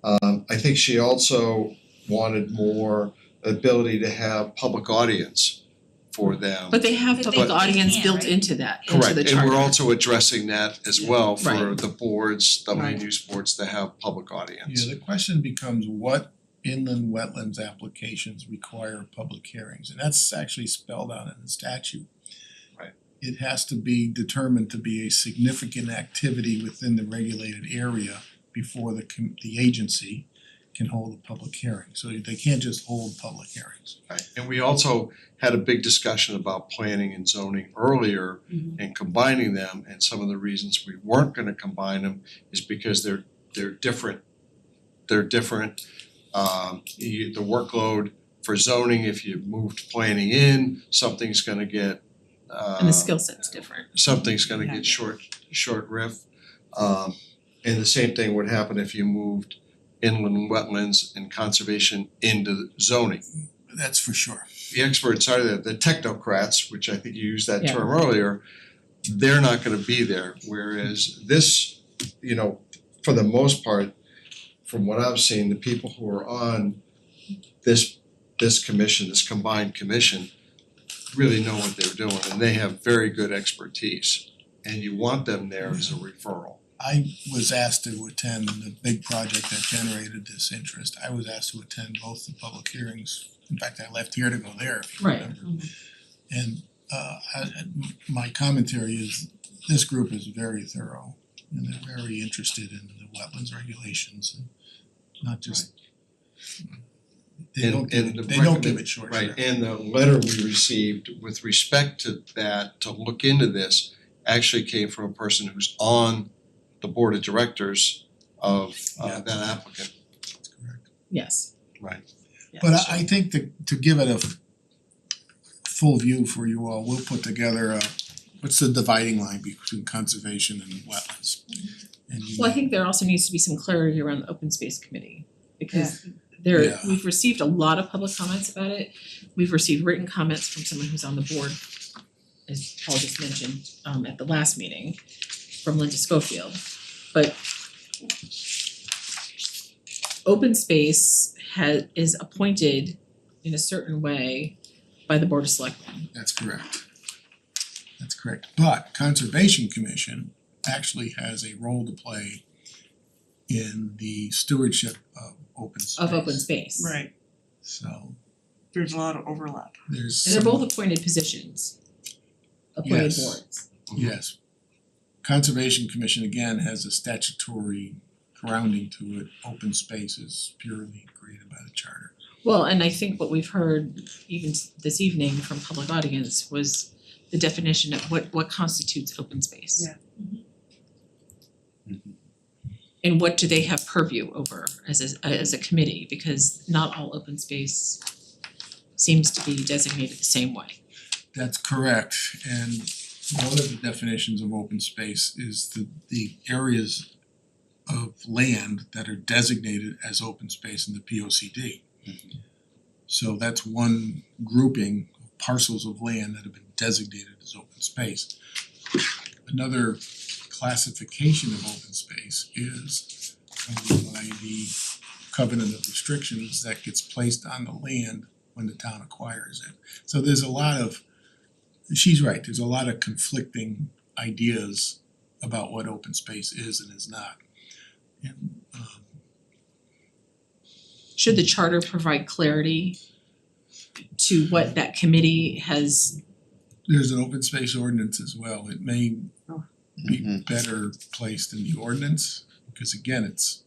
I think she also wanted more ability to have public audience for them. But they have But public they audience can, built right? into that, into Correct, the and charter. we're also addressing that as well for Right. the boards, Right. WNU boards to have public audience. yeah, the question becomes what inland wetlands applications require public hearings, and that's actually spelled out in the statute. Right. It has to be determined to be a significant activity within the regulated area before the agency can hold a public hearing, so they can't just hold public hearings. Right, and we also had a big discussion about planning and zoning earlier and combining them, and some of the reasons we weren't gonna combine them is because they're different. They're different, the workload for zoning, if you moved planning in, something's gonna get And the skill set's different. something's gonna get short riff. And the same thing would happen if you moved inland wetlands and conservation into zoning. That's for sure. The experts are the technocrats, which I think you used that Yeah. term earlier, they're not gonna be there, whereas this, you know, for the most part, from what I've seen, the people who are on this commission, this combined commission, really know what they're doing and they have very good expertise. And you want them there as a referral. I was asked to attend the big project that generated this interest. I was asked to attend both the public hearings. In fact, I left here to go there, if you Right. remember. And my commentary is this group is very thorough and they're very interested in the wetlands regulations and not just they And- don't give and the it, they don't give recommend- it short Right, shrift. and the letter we received with respect to that, to look into this, actually came from a person who's on the board of directors of Yeah. that applicant. That's correct. Yes. Right. Yeah. But I think to give it a full view for you all, we'll put together what's the dividing line between conservation and wetlands? And you- Well, I think there also needs to be some clarity around the open space committee, because there, Yeah. we've received a lot of public comments about it. We've received written comments from someone who's on the board, as Paul just mentioned, at the last meeting, from Linda Schofield. But open space is appointed in a certain way by the Board of Selectmen. That's correct. That's correct. But Conservation Commission actually has a role to play in the stewardship of open space. Of open space. Right, So there's a lot of overlap. there's And they're some- both appointed positions, appointed Yes. boards. Yes. Conservation Commission again has a statutory grounding to it. Open space is purely created by the charter. Well, and I think what we've heard even this evening from public audience was the definition of what constitutes open space. Yeah. And what do they have purview over as a committee, because not all open space seems to be designated the same way. That's correct, and one of the definitions of open space is the areas of land that are designated as open space in the POCD. So that's one grouping of parcels of land that have been designated as open space. Another classification of open space is covered by the covenant of restrictions that gets placed on the land when the town acquires it. So there's a lot of, she's right, there's a lot of conflicting ideas about what open space is and is not. And Should the charter provide clarity to what that committee has? there's an open space ordinance as well. It may be better placed in the ordinance, because again, it's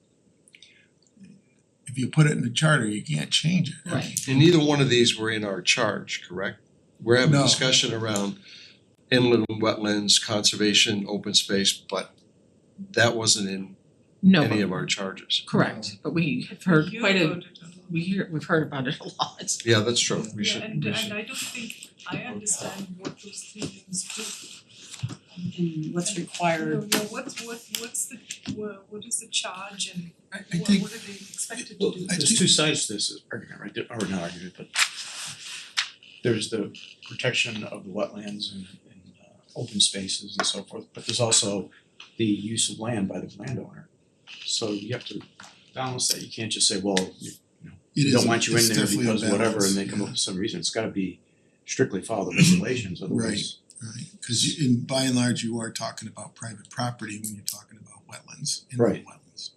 if you put it in the charter, you can't change it. I mean, Right. And neither one of these were in our charge, correct? We're having a No. discussion around inland wetlands, conservation, open space, but that wasn't in No, any but- of our charges. correct, but we have heard You quite a, voted on it. we've heard about it a lot. Yeah, that's true, we Yeah, should, and I don't think I understand what those three things do. And what's You required. know, what's the, what is the charge and I what think, are they expected to Well, do? I there's think- two sides to this argument, right, or not argument, but there's the protection of the wetlands and open spaces and so forth, but there's also the use of land by the landowner. So you have to balance that. You can't just say, well, we don't want you in there because whatever, and they come up with some reason. It's gotta be strictly follow the regulations, otherwise. Right, cause by and large, you are talking about private property when you're talking about wetlands, Right. wetlands.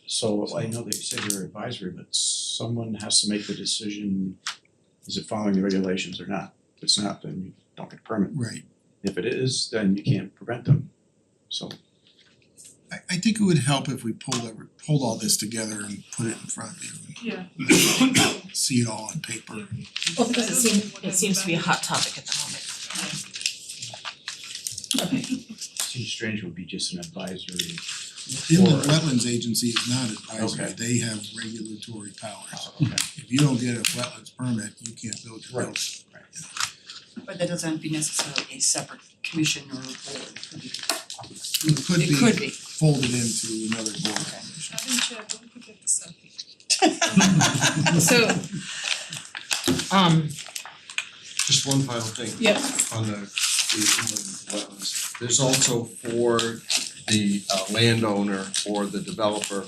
So I know they said you're advisory, but someone has to make the decision, is it following the regulations or not? If it's not, then you don't get a permit. Right. If it is, then you can't prevent them. So I think it would help if we pulled all this together and put it in front of you Yeah. and see it all on paper. Well, because it seems to be a hot topic at the moment. Okay, seems strange would be just an advisory. Inland Wetlands Agency is not advisory, Okay. they have regulatory powers. Okay. If you don't get a wetlands permit, you can't build your Right. house. But that doesn't have to be necessarily a separate commission or board, it could be. It could be folded into another board commission. Madam Chair, don't forget the selfie. so, Just one final thing. Yep. On the inland wetlands. There's also for the landowner or the developer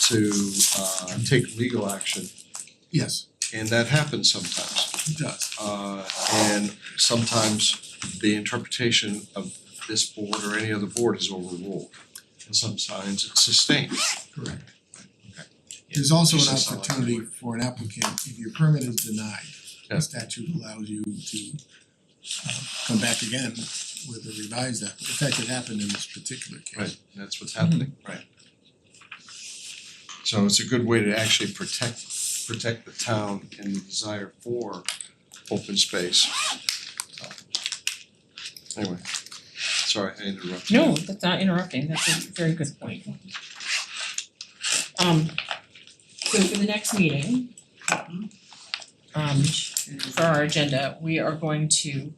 to take legal action, Yes, and that happens sometimes. it does. And sometimes the interpretation of this board or any other board is overruled. And sometimes it's sustained. Correct. There's also an Just a opportunity word. for an applicant, if your permit is denied, Yeah. the statute allows you to come back again with a revised app. In fact, it happened in this particular case. Right, that's what's happening, right. So it's a good way to actually protect the town and the desire for open space. Anyway, sorry, I interrupted. no, that's not interrupting, that's a very good point. So for the next meeting, for our agenda, we are going to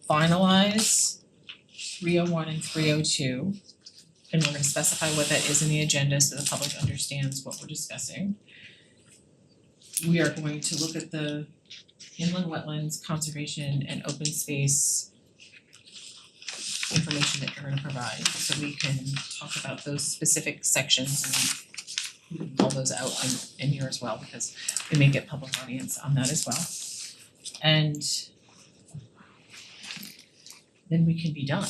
finalize 301 and 302. And we're gonna specify what that is in the agenda so the public understands what we're discussing. We are going to look at the inland wetlands, conservation and open space information that you're gonna provide, so we can talk about those specific sections and pull those out in here as well, because we may get public audience on that as well. And then we can be done.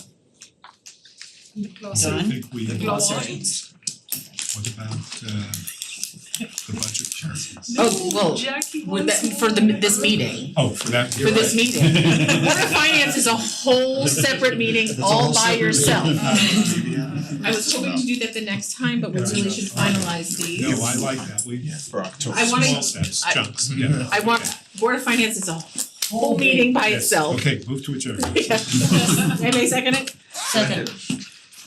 And the clause. I Done. think we, The what glossary. about the budget chart? Oh, well, Jackie Would wants that, for this meeting, Oh, for that, for this meeting. Board of Finance is a whole separate meeting all by yourself. I was hoping to do that the next time, but we really should finalize these. No, I like that, we, for October, I wanna- small steps, I- chunks, yeah. I want, Board of Finance is a whole meeting by Yes, itself. okay, move to adjourn. Anybody second it? Second.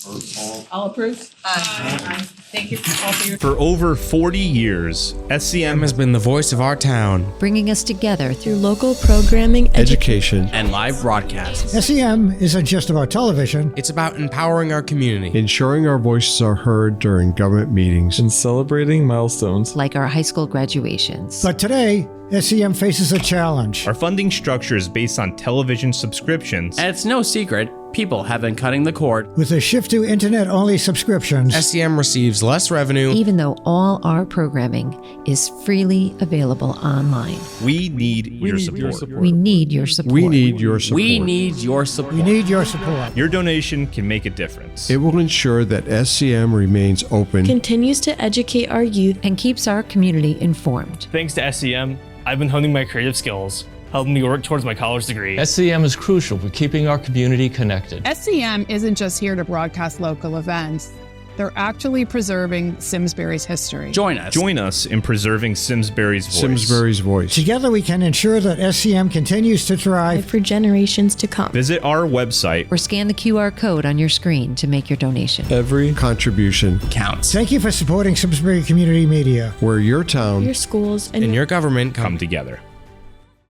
Or all All approved? Aye. Thank you all for your. For over 40 years, SCM has been the voice of our town, bringing us together through local programming, education, and live broadcasts. SEM isn't just about television. It's about empowering our community, ensuring our voices are heard during government meetings, and celebrating milestones like our high school graduations. But today, SEM faces a challenge. Our funding structure is based on television subscriptions, and it's no secret people have been cutting the cord. With a shift to internet-only subscriptions, SEM receives less revenue, even though all our programming is freely available online. We need your support. We need your support. we need your support. We need your support. we need your support. Your donation can make a difference. It will ensure that SCM remains open, Continues to educate our youth and keeps our community informed. Thanks to SEM, I've been honing my creative skills, helping me work towards my college degree. SCM is crucial for keeping our community connected. SCM isn't just here to broadcast local events. They're actually preserving Simsbury's history. Join us in preserving Simsbury's voice. Simsbury's voice. Together we can ensure that SCM continues to thrive For generations to come. Visit our website Or scan the QR code on your screen to make your donation. Every contribution counts. Thank you for supporting Simsbury Community Media. where your town Your schools And your government come together.